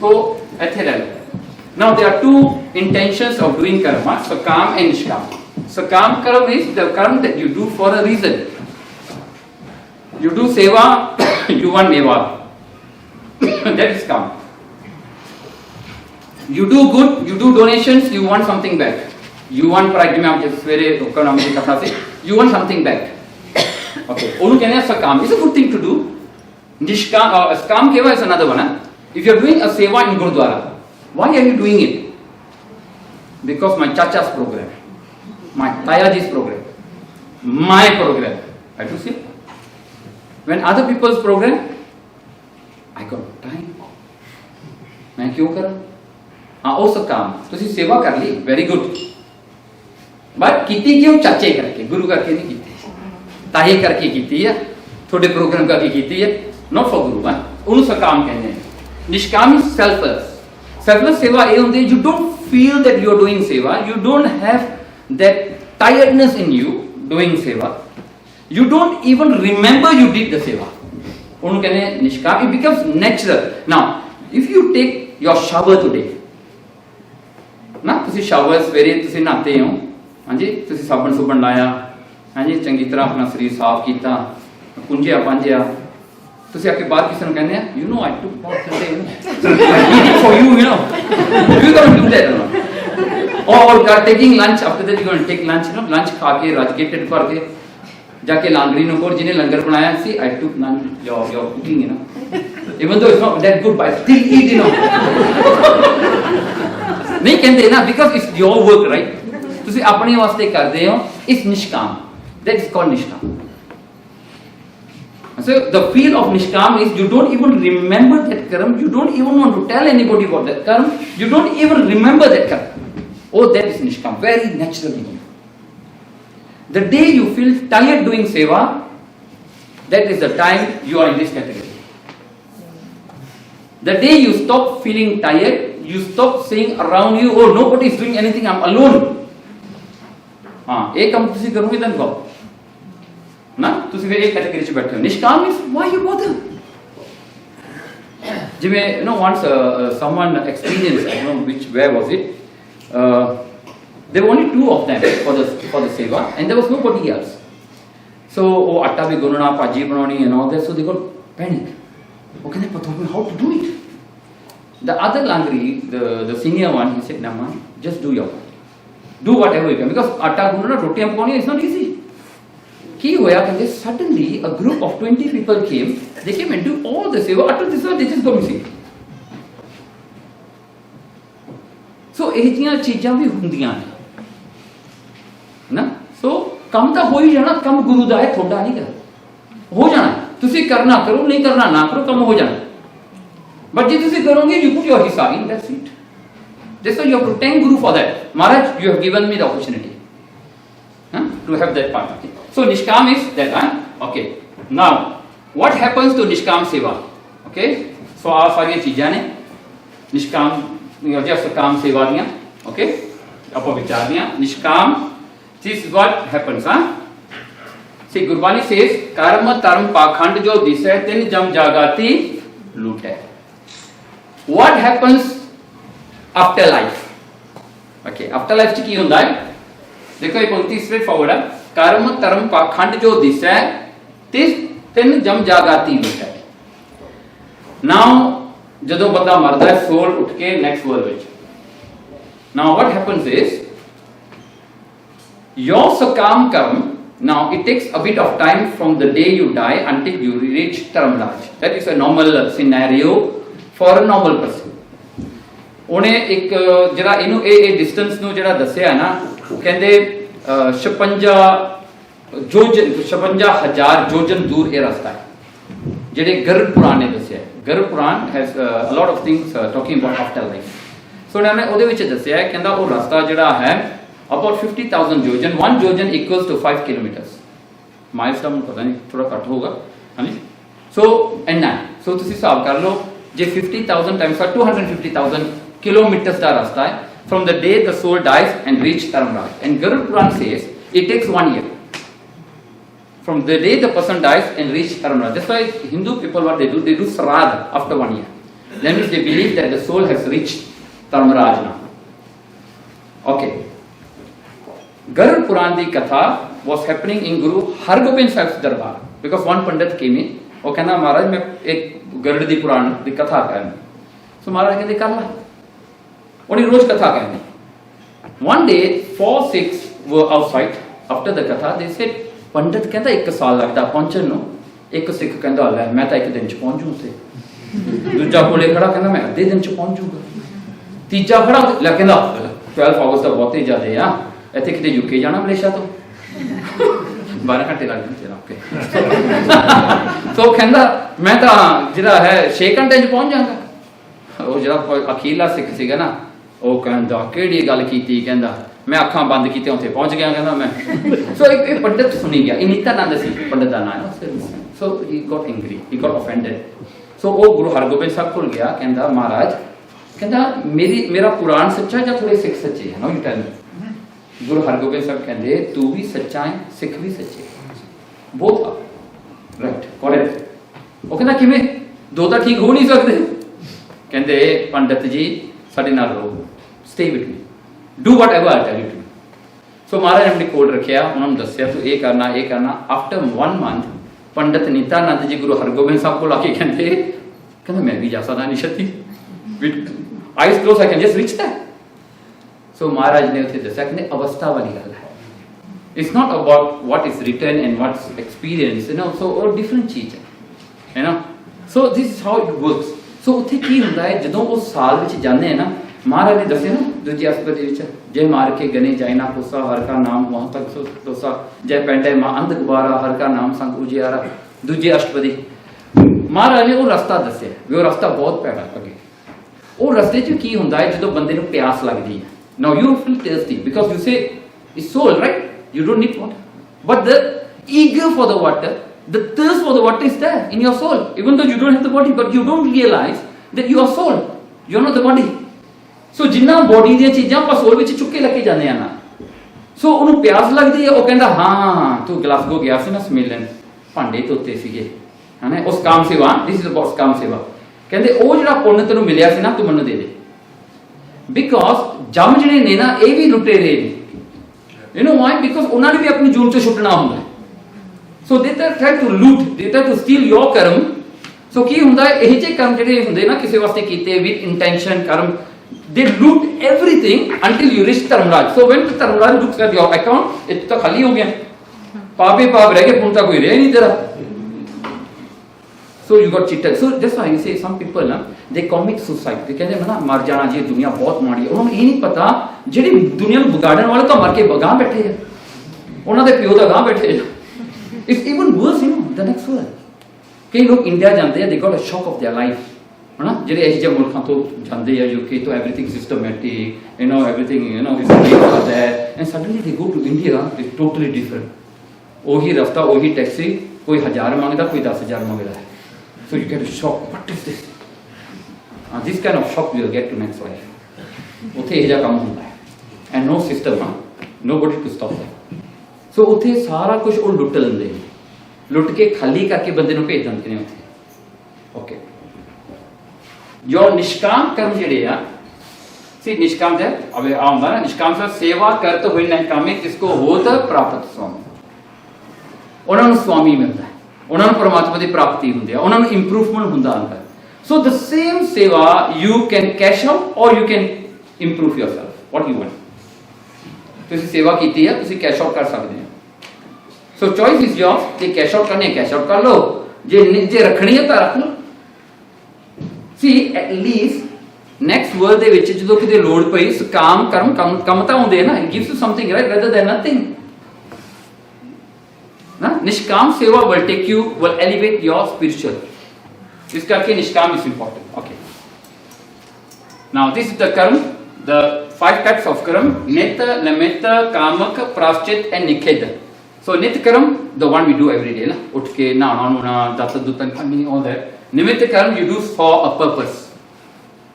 So ਇੱਥੇ ਲੈ ਲਓ. Now there are two intentions of doing karma, sakam and nishkam. Sakam karma is the karma that you do for a reason. You do seva, you want meva. That is काम. You do good, you do donations, you want something back. You want pride में आमचे सवेरे करना मुझे कपड़ा से. You want something back. Okay. उन्होंने कहने सकाम. It's a good thing to do. निष्काम काम केवा is another one. If you are doing a seva in Gurudwara, why are you doing it? Because my chacha's program, my tayaji's program, my program. I do see. When other people's program, I got time. मैं क्यों करूं? हाँ वो सब काम. तुसी सेवा कर ली, very good. But किती क्यों चाचे करके, गुरु करके नहीं कीती. ताये करके कीती है, थोड़े प्रोग्राम करके कीती है. Not for guru, हाँ. उन सब काम कहने हैं. निष्काम is selfless. Selfless सेवा ये होती है. You don't feel that you are doing seva. You don't have that tiredness in you doing seva. You don't even remember you did the seva. उन कहने हैं निष्काम. It becomes natural. Now, if you take your shower today, ना तुसी shower सवेरे तुसी नहाते हो, हाँ जी तुसी साबन सुबन लाया, हाँ जी चंगी तरह अपना शरीर साफ किया, कुंजिया पांजिया, तुसी आके बाद किसी ने कहने हैं, you know I took bath today, I did it for you, you know, you gonna do that or not? Or taking lunch after that you gonna take lunch, you know, lunch खा के राजकेटेड पर के जाके लांगरी नुकोर जिन्हें लंगर बनाया, see I took lunch, your cooking, you know, even though it's not that good, but I still eat, you know. नहीं कहते ना, because it's your work, right? तुसी अपने वास्ते कर दे हो, it's निष्काम. That is called निष्काम. So the feel of nishkam is you don't even remember that karma, you don't even want to tell anybody about that karma, you don't even remember that karma. Oh, that is nishkam, very naturally. The day you feel tired doing seva, that is the time you are in this category. The day you stop feeling tired, you stop saying around you, oh nobody is doing anything, I'm alone. हाँ, एक काम तुसी करोगे then go. ना तुसी फिर एक category च बैठे हो. निष्काम is why you bother. जिਵੇਂ you know once someone experienced, I don't know where was it, there were only two of them for the seva and there was nobody else. So वो आटा भी गुनना, भाजी बनानी and all that, so they got panic. वो कहने पता नहीं how to do it. The other langri, the senior one, he said, "Naman, just do your part. Do whatever you can, because आटा गुनना, रोटियां पकानी is not easy." की होया कहते suddenly a group of 20 people came, they came and do all the seva. After this one they just go missing. So ਇਹ ਜਿਹੀਆਂ ਚੀਜ਼ਾਂ ਵੀ ਹੁੰਦੀਆਂ ਨੇ ਨਾ. ਸੋ ਕੰਮ ਤਾਂ ਹੋ ਹੀ ਜਾਣਾ, ਕੰਮ ਗੁਰੂ ਦਾ ਹੈ, ਤੁਹਾਡਾ ਨਹੀਂ ਕਰ ਹੋ ਜਾਣਾ. ਤੁਸੀਂ ਕਰਨਾ ਕਰੋ, ਨਹੀਂ ਕਰਨਾ ਨਾ ਕਰੋ, ਕੰਮ ਹੋ ਜਾਣਾ. But ਜੇ ਤੁਸੀਂ ਕਰੋਗੇ you put your hisa in, that's it. That's why you have to thank Guru for that. Maharaj, you have given me the opportunity to have that part. Okay. So Nishkam is that. Okay. Now, what happens to Nishkam Seva? Okay. So आप सारी चीज़ें ने Nishkam जैसे काम सेवा दिया. Okay. आप विचार दिया. Nishkam. This is what happens. See, Gurbani says, कर्म धर्म पाखंड जो दिसे तिन जम जागाती लूटे. What happens after life? Okay. After life च की होता है? देखो ये पंक्ति स्ट्रेट फॉरवर्ड है. कर्म धर्म पाखंड जो दिशा तिन जम जागाती लुट है. नाउ जदों बंदा मरदा है, सोल उठ के next world which. Now what happens is your sakam karma. Now it takes a bit of time from the day you die until you reach Dharmaraj. That is a normal scenario for a normal person. उन्हें एक जरा इनू ए distance नु जरा दस्या है ना, कहते 56,000 जोजन दूर ये रास्ता है जेडे गर्भ पुराण ने दस्या. Garbh Puran has a lot of things talking about after life. So उन्होंने ਉਹਦੇ ਵਿੱਚ ਦੱਸਿਆ ਹੈ, ਕਹਿੰਦਾ ਉਹ ਰਾਸਤਾ ਜਿਹੜਾ ਹੈ about 50,000 jojan. 1 jojan equals to 5 kilometers. Miles ਦਾ ਮੈਨੂੰ ਪਤਾ ਨਹੀਂ, ਥੋੜਾ ਘੱਟ ਹੋਗਾ ਹਾਂਜੀ. ਸੋ ਇੰਨਾ. ਸੋ ਤੁਸੀਂ ਹਿਸਾਬ ਕਰ ਲਓ, ਜੇ 50,000 times 250,000 kilometers ਦਾ ਰਾਸਤਾ ਹੈ from the day the soul dies and reach Dharmaraj. And Garuda Puran says it takes 1 year from the day the person dies and reach Dharmaraj. That's why Hindu people, what they do Sraddha after 1 year. That means they believe that the soul has reached Dharmaraj now. Okay. Garuda Puran di katha was happening in Guru Hargobind Sahib's darbar, because one Pandit came in ਉਹ ਕਹਿੰਦਾ ਮਹਾਰਾਜ ਮੈਂ ਇੱਕ ਗਰੜ ਦੀ ਪੁਰਾਣ ਦੀ ਕਥਾ ਕਰਨੀ। ਸੋ ਮਹਾਰਾਜ ਕਹਿੰਦੇ ਕਰ ਲਾ। ਉਹਨੇ ਰੋਜ਼ ਕਥਾ ਕਰਨੀ। One day 4 Sikhs were outside after the katha. They said ਪੰਡਤ ਕਹਿੰਦਾ 1 ਸਾਲ ਲੱਗਦਾ ਪਹੁੰਚਣ ਨੂੰ। ਇੱਕ ਸਿੱਖ ਕਹਿੰਦਾ ਲੈ ਮੈਂ ਤਾਂ 1 ਦਿਨ ਚ ਪਹੁੰਚ ਜੂ ਉੱਥੇ। ਦੂਜਾ ਕੋਲੇ ਖੜਾ ਕਹਿੰਦਾ ਮੈਂ ਅੱਧੇ ਦਿਨ ਚ ਪਹੁੰਚ ਜੂਗਾ। ਤੀਜਾ ਖੜਾ ਲੈ ਕਹਿੰਦਾ 12 ਆਵਰਸ ਤਾਂ ਬਹੁਤੇ ਜ਼ਿਆਦੇ ਆ, ਇੱਥੇ ਕਿਤੇ ਯੂਕੇ ਜਾਣਾ ਮਲੇਸ਼ੀਆ ਤੋਂ 12 ਘੰਟੇ ਲੱਗ ਜਾਂਦੇ ਸੋ ਕਹਿੰਦਾ ਮੈਂ ਤਾਂ ਜਿਹੜਾ ਹੈ 6 ਘੰਟੇ ਚ ਪਹੁੰਚ ਜਾਵਾਂਗਾ। ਉਹ ਜਿਹੜਾ ਅਖੀਰਲਾ ਸਿੱਖ ਸੀਗਾ ਨਾ ਉਹ ਕਹਿੰਦਾ ਕਿਹੜੀ ਗੱਲ ਕੀਤੀ, ਕਹਿੰਦਾ ਮੈਂ ਅੱਖਾਂ ਬੰਦ ਕੀਤੀਆਂ ਉੱਥੇ ਪਹੁੰਚ ਗਿਆ ਕਹਿੰਦਾ ਮੈਂ। ਸੋ ਇੱਕ ਪੰਡਤ ਸੁਣੀ ਗਿਆ, ਇਹ ਨਿਤਿਆਨੰਦ ਸੀ ਪੰਡਤ ਦਾ ਨਾਮ। ਸੋ ਹੀ ਗੋਟ ਐਂਗਰੀ, ਹੀ ਗੋਟ ਅਫੈਂਡਡ। ਸੋ ਉਹ ਗੁਰੂ ਹਰਗੋਬਿੰਦ ਸਾਹਿਬ ਕੋਲ ਗਿਆ, ਕਹਿੰਦਾ ਮਹਾਰਾਜ ਕਹਿੰਦਾ ਮੇਰਾ ਪੁਰਾਣ ਸੱਚਾ ਜਾਂ ਥੋੜੇ ਸਿੱਖ ਸੱਚੇ ਹੈ? ਨੋ ਯੂ ਟੈਲ ਮੀ। ਗੁਰੂ ਹਰਗੋਬਿੰਦ ਸਾਹਿਬ ਕਹਿੰਦੇ ਤੂੰ ਵੀ ਸੱਚਾ ਹੈ, ਸਿੱਖ ਵੀ ਸੱਚੇ, ਬੋਥ ਆ ਰਾਈਟ ਕਰੈਕਟ। ਉਹ ਕਹਿੰਦਾ ਕਿਵੇਂ, ਦੋ ਤਾਂ ਠੀਕ ਹੋ ਨਹੀਂ ਸਕਦੇ? ਕਹਿੰਦੇ ਪੰਡਤ ਜੀ ਸਾਡੇ ਨਾਲ ਰਹੋ, stay with me, do whatever I tell you to. So Maharaj ਨੇ ਆਪਣੇ ਕੋਲ ਰੱਖਿਆ, ਉਹਨਾਂ ਨੂੰ ਦੱਸਿਆ ਤੂੰ ਇਹ ਕਰਨਾ ਇਹ ਕਰਨਾ। ਆਫਟਰ 1 month ਪੰਡਤ ਨਿਤਿਆਨੰਦ ਜੀ ਗੁਰੂ ਹਰਗੋਬਿੰਦ ਸਾਹਿਬ ਕੋਲ ਆ ਕੇ ਕਹਿੰਦਾ ਮੈਂ ਵੀ ਜਾ ਸਕਦਾ ਨਿਸ਼ਤੀ, with eyes close I can just reach that. So Maharaj ਨੇ ਉੱਥੇ ਦੱਸਿਆ ਕਹਿੰਦੇ ਅਵਸਥਾ ਵਾਲੀ ਗੱਲ ਹੈ। It's not about what is written and what's experience, so ਉਹ ਡਿਫਰੈਂਟ ਚੀਜ਼ ਹੈ ਨਾ। So this is how it works. So ਉੱਥੇ ਕੀ ਹੁੰਦਾ ਹੈ ਜਦੋਂ ਉਹ ਸਾਲ ਵਿੱਚ ਜਾਂਦੇ ਆ ਨਾ, ਮਹਾਰਾਜ ਨੇ ਦੱਸਿਆ ਨਾ ਦੂਜੀ ਅਸਪਤੀ ਵਿੱਚ ਜੇ ਮਾਰ ਕੇ ਗਨੇ ਜਾਏ ਨਾ ਕੋਸਾ ਹਰ ਕਾ ਨਾਮ ਵਹਾਂ ਤੱਕ ਤੋਸਾ ਜੈ ਪੈਂਟੇ ਮਾਂ ਅੰਧ ਗੁਬਾਰਾ ਹਰ ਕਾ ਨਾਮ ਸੰਗ ਉਜਿਆਰਾ। ਦੂਜੀ ਅਸ਼ਟਪਦੀ ਮਹਾਰਾਜ ਨੇ ਉਹ ਰਸਤਾ ਦੱਸਿਆ ਵੀ ਉਹ ਰਸਤਾ ਬਹੁਤ ਭੈੜਾ ਅੱਗੇ। ਉਹ ਰਸਤੇ 'ਚ ਕੀ ਹੁੰਦਾ ਹੈ ਜਦੋਂ ਬੰਦੇ ਨੂੰ ਪਿਆਸ ਲੱਗਦੀ ਹੈ। Now you feel tasty because you say it's soul right, you don't need water but the eager for the water, the thirst for the water is there in your soul, even though you don't have the body, but you don't realize that you are soul, you are not the body. So ਜਿੰਨਾ body ਦੀਆਂ ਚੀਜ਼ਾਂ ਆਪਾਂ ਸੋਲ ਵਿੱਚ ਚੁੱਕ ਕੇ ਲੈ ਕੇ ਜਾਂਦੇ ਆ ਨਾ, ਸੋ ਉਹਨੂੰ ਪਿਆਸ ਲੱਗਦੀ ਹੈ। ਉਹ ਕਹਿੰਦਾ ਹਾਂ ਤੂੰ ਗਲਾਸਗੋ ਗਿਆ ਸੀ ਨਾ ਸਮੇਲਨ, ਭਾਂਡੇ ਧੋਤੇ ਸੀਗੇ ਹਨਾ, ਉਸ ਕਾਮ ਸੇਵਾ, ਦਿਸ ਇਜ਼ ਅਬਾਊਟ ਕਾਮ ਸੇਵਾ। ਕਹਿੰਦੇ ਉਹ ਜਿਹੜਾ ਪੁੰਨ ਤੈਨੂੰ ਮਿਲਿਆ ਸੀ ਨਾ ਤੂੰ ਮੈਨੂੰ ਦੇ ਦੇ, ਬਿਕਾਜ਼ ਜੰਮ ਜਿਹੜੇ ਨੇ ਨਾ ਇਹ ਵੀ ਲੁਟੇਰੇ ਨੇ। You know Y? ਬਿਕਾਜ਼ ਉਹਨਾਂ ਨੇ ਵੀ ਆਪਣੀ ਜੂਨ ਤੋਂ ਛੁੱਟਣਾ ਹੁੰਦਾ। ਸੋ ਦੇ try to loot, they try to steal your ਕਰਮ। ਸੋ ਕੀ ਹੁੰਦਾ ਹੈ ਇਹ ਜਿਹੇ ਕਰਮ ਜਿਹੜੇ ਹੁੰਦੇ ਨਾ ਕਿਸੇ ਵਾਸਤੇ ਕੀਤੇ with intention Karam, they loot everything until you reach Dharmraj. so when Dharmraj looks at your account ਇਹ ਤਾਂ ਖਾਲੀ ਹੋ ਗਿਆ, ਪਾਪੇ ਪਾਪ ਰਹਿ ਗਏ, ਪੁੰਨ ਤਾਂ ਕੋਈ ਰਿਹਾ ਨਹੀਂ ਤੇਰਾ। so you got cheated। so that's why you say some people na they commit suicide, they ਕਹਿੰਦੇ ਨਾ ਮਰ ਜਾਣਾ ਜੀ, ਦੁਨੀਆ ਬਹੁਤ ਮਾੜੀ ਹੈ। ਉਹਨਾਂ ਨੂੰ ਇਹ ਨਹੀਂ ਪਤਾ ਜਿਹੜੀ ਦੁਨੀਆ ਨੂੰ ਵਿਗਾੜਨ ਵਾਲੇ ਤਾਂ ਮਰ ਕੇ ਗਾਂ ਬੈਠੇ ਆ, ਉਹਨਾਂ ਦੇ ਪਿਓ ਤਾਂ ਗਾਂ ਬੈਠੇ ਆ। It's even worse, the next world. ਕਈ ਲੋਕ ਇੰਡੀਆ ਜਾਂਦੇ ਆ, they got a shock of their life, ਹਨਾ, ਜਿਹੜੇ ਇਹੋ ਜਿਹੇ ਮੁਲਕਾਂ ਤੋਂ ਜਾਂਦੇ ਆ ਯੂਕੇ ਤੋਂ, everything systematic, everything, it's great for that, and suddenly they go to India, it's totally different. ਉਹੀ ਰਸਤਾ, ਉਹੀ ਟੈਕਸੀ, ਕੋਈ 1000 ਮੰਗਦਾ, ਕੋਈ 10,000 ਮੰਗਦਾ ਹੈ। So you get a shock, what is this? This kind of shock you'll get to next life. ਉੱਥੇ ਇਹੋ ਜਿਹਾ ਕੰਮ ਹੁੰਦਾ ਹੈ, and no system, nobody to stop that. ਸੋ ਉੱਥੇ ਸਾਰਾ ਕੁਝ ਉਹ ਲੁੱਟ ਲੈਂਦੇ ਨੇ, ਲੁੱਟ ਕੇ ਖਾਲੀ ਕਰਕੇ ਬੰਦੇ ਨੂੰ ਭੇਜ ਦਿੰਦੇ ਨੇ ਉੱਥੇ। ਓਕੇ, ਜੋ ਨਿਸ਼ਕਾਮ ਕਰਮ ਜਿਹੜੇ ਆ ਸੀ, ਨਿਸ਼ਕਾਮ ਦੇ ਅਬੇ ਆਉਂਦਾ ਨਾ, ਨਿਸ਼ਕਾਮ ਸੇ ਸੇਵਾ ਕਰਤ ਹੋਈ ਨਾ ਕਾਮੇ ਜਿਸਕੋ ਹੋਤ ਪ੍ਰਾਪਤ ਸਵਾਮੀ। ਉਹਨਾਂ ਨੂੰ ਸਵਾਮੀ ਮਿਲਦਾ ਹੈ, ਉਹਨਾਂ ਨੂੰ ਪਰਮਾਤਮਾ ਦੀ ਪ੍ਰਾਪਤੀ ਹੁੰਦੀ ਹੈ, ਉਹਨਾਂ ਨੂੰ ਇੰਪਰੂਵਮੈਂਟ ਹੁੰਦਾ ਅੰਦਰ। ਸੋ ਦ ਸੇਮ ਸੇਵਾ ਯੂ ਕੈਨ ਕੈਸ਼ ਆਊਟ ਔਰ you can improve yourself, what you want. ਤੁਸੀਂ ਸੇਵਾ ਕੀਤੀ ਹੈ, ਤੁਸੀਂ ਕੈਸ਼ ਆਊਟ ਕਰ ਸਕਦੇ ਹੋ। ਸੋ ਚੋਇਸ ਇਜ਼ ਯੋਰਸ, ਜੇ ਕੈਸ਼ ਆਊਟ ਕਰਨੀ ਹੈ ਕੈਸ਼ ਆਊਟ ਕਰ ਲਓ, ਜੇ ਰੱਖਣੀ ਹੈ ਤਾਂ ਰੱਖ ਲਓ। ਸੀ ਐਟ ਲੀਸਟ ਨੈਕਸਟ ਵਰਲਡ ਦੇ ਵਿੱਚ ਜਦੋਂ ਕਿਤੇ ਲੋੜ ਪਈ ਕਾਮ ਕਰਮ ਕੰਮ ਤਾਂ ਆਉਂਦੇ ਨਾ, it gives you something right rather than nothing ਨਾ। Nishkam seva will take you, will elevate your spiritual, ਇਸ ਕਰਕੇ nishkam is important. Okay, now this is the karma, the 5 types of karam: nit, namit, kamak, praschit and nikhid. So nit karam, the one we do every day, na, ਉੱਠ ਕੇ ਨਹਾਉਣਾ ਨੂਣਾ, ਦਾਤਨ ਦੁਤਨ ਕਰਨੀ, all that. ਨਿਮਿਤ Karam you do for a purpose,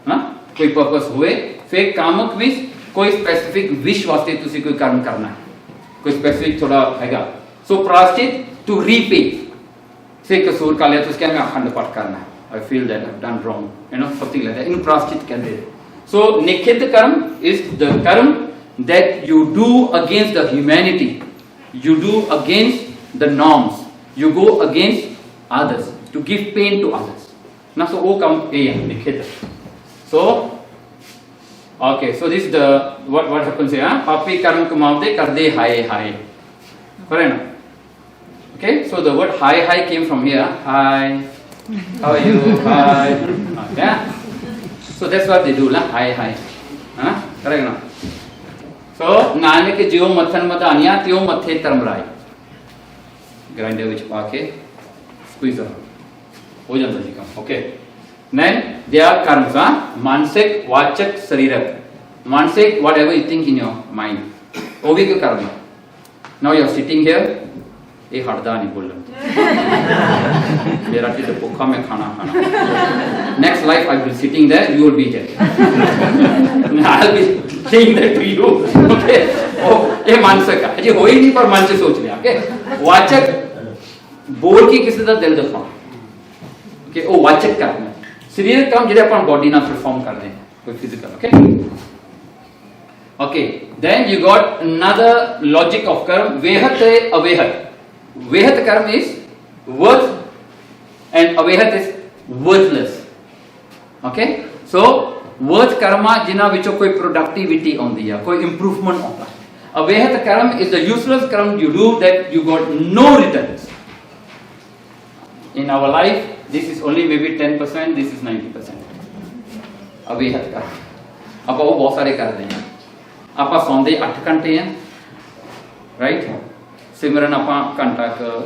ਨਾ, ਕੋਈ purpose ਹੋਏ। ਫਿਰ ਕਾਮਕ ਵਿੱਚ ਕੋਈ specific wish ਵਾਸਤੇ ਤੁਸੀਂ ਕੋਈ ਕਰਮ ਕਰਨਾ ਹੈ, ਕੋਈ specific ਥੋੜਾ ਹੈਗਾ। So praschit to repay, ਸੇ ਕਸੂਰ ਕਰ ਲਿਆ ਤੁਸੀਂ ਕਹਿੰਦੇ ਮੈਂ ਅਖੰਡ ਪਾਠ ਕਰਨਾ ਹੈ, I feel that I've done wrong, something like that, ਇਹਨੂੰ praschit ਕਹਿੰਦੇ। So nikhid karm is the karm that you do against the humanity, you do against the norms, you go against others, to give pain to others. Now, so oh come likhit. So, okay, so this is the what happens here. Papi karm kamavde karde hai hai. Correct? Okay, so the word hi came from here. Hi, how are you? Hi. Yeah. So that's what they do, lah. Hi. Correct now. So Nanak ज्यो मथन मधानिया त्यो मथे तरमराई. Grinder which Pakke squeeze हो जाता जी काम. Okay. Then there are karmas. मानसिक, वाचक, शरीरक. मानसिक, whatever you think in your mind. वो भी कर्म. Now you are sitting here. ये हटदा नहीं बोल रहा. मेरा किसी भूखा में खाना. Next life I will be sitting there. You will be there. I will be saying that to you. Okay. Oh, ये मानसिक है. ये हो ही नहीं पर मन से सोच लिया. Okay. वाचक बोल के किसी का दिल दिखाओ. Okay. वो वाचक कर्म है. शरीर कर्म जिसे अपन बॉडी ना परफॉर्म कर रहे हैं. कोई physical. Okay. Okay. Then you got another logic of karma. Vehat avehat. Vehat karma is worth and avehat is worthless. Okay. So worth karma जिन्हां विचों कोई productivity आउंदी है, कोई improvement आता है. Avehat karma is the useless karma you do that you got no returns. In our life, this is only maybe 10%. This is 90%. Avehat karma. अब वो बहुत सारे कर दें. आप सौंदे 8 घंटे हैं, राइट? सिमरन आप घंटा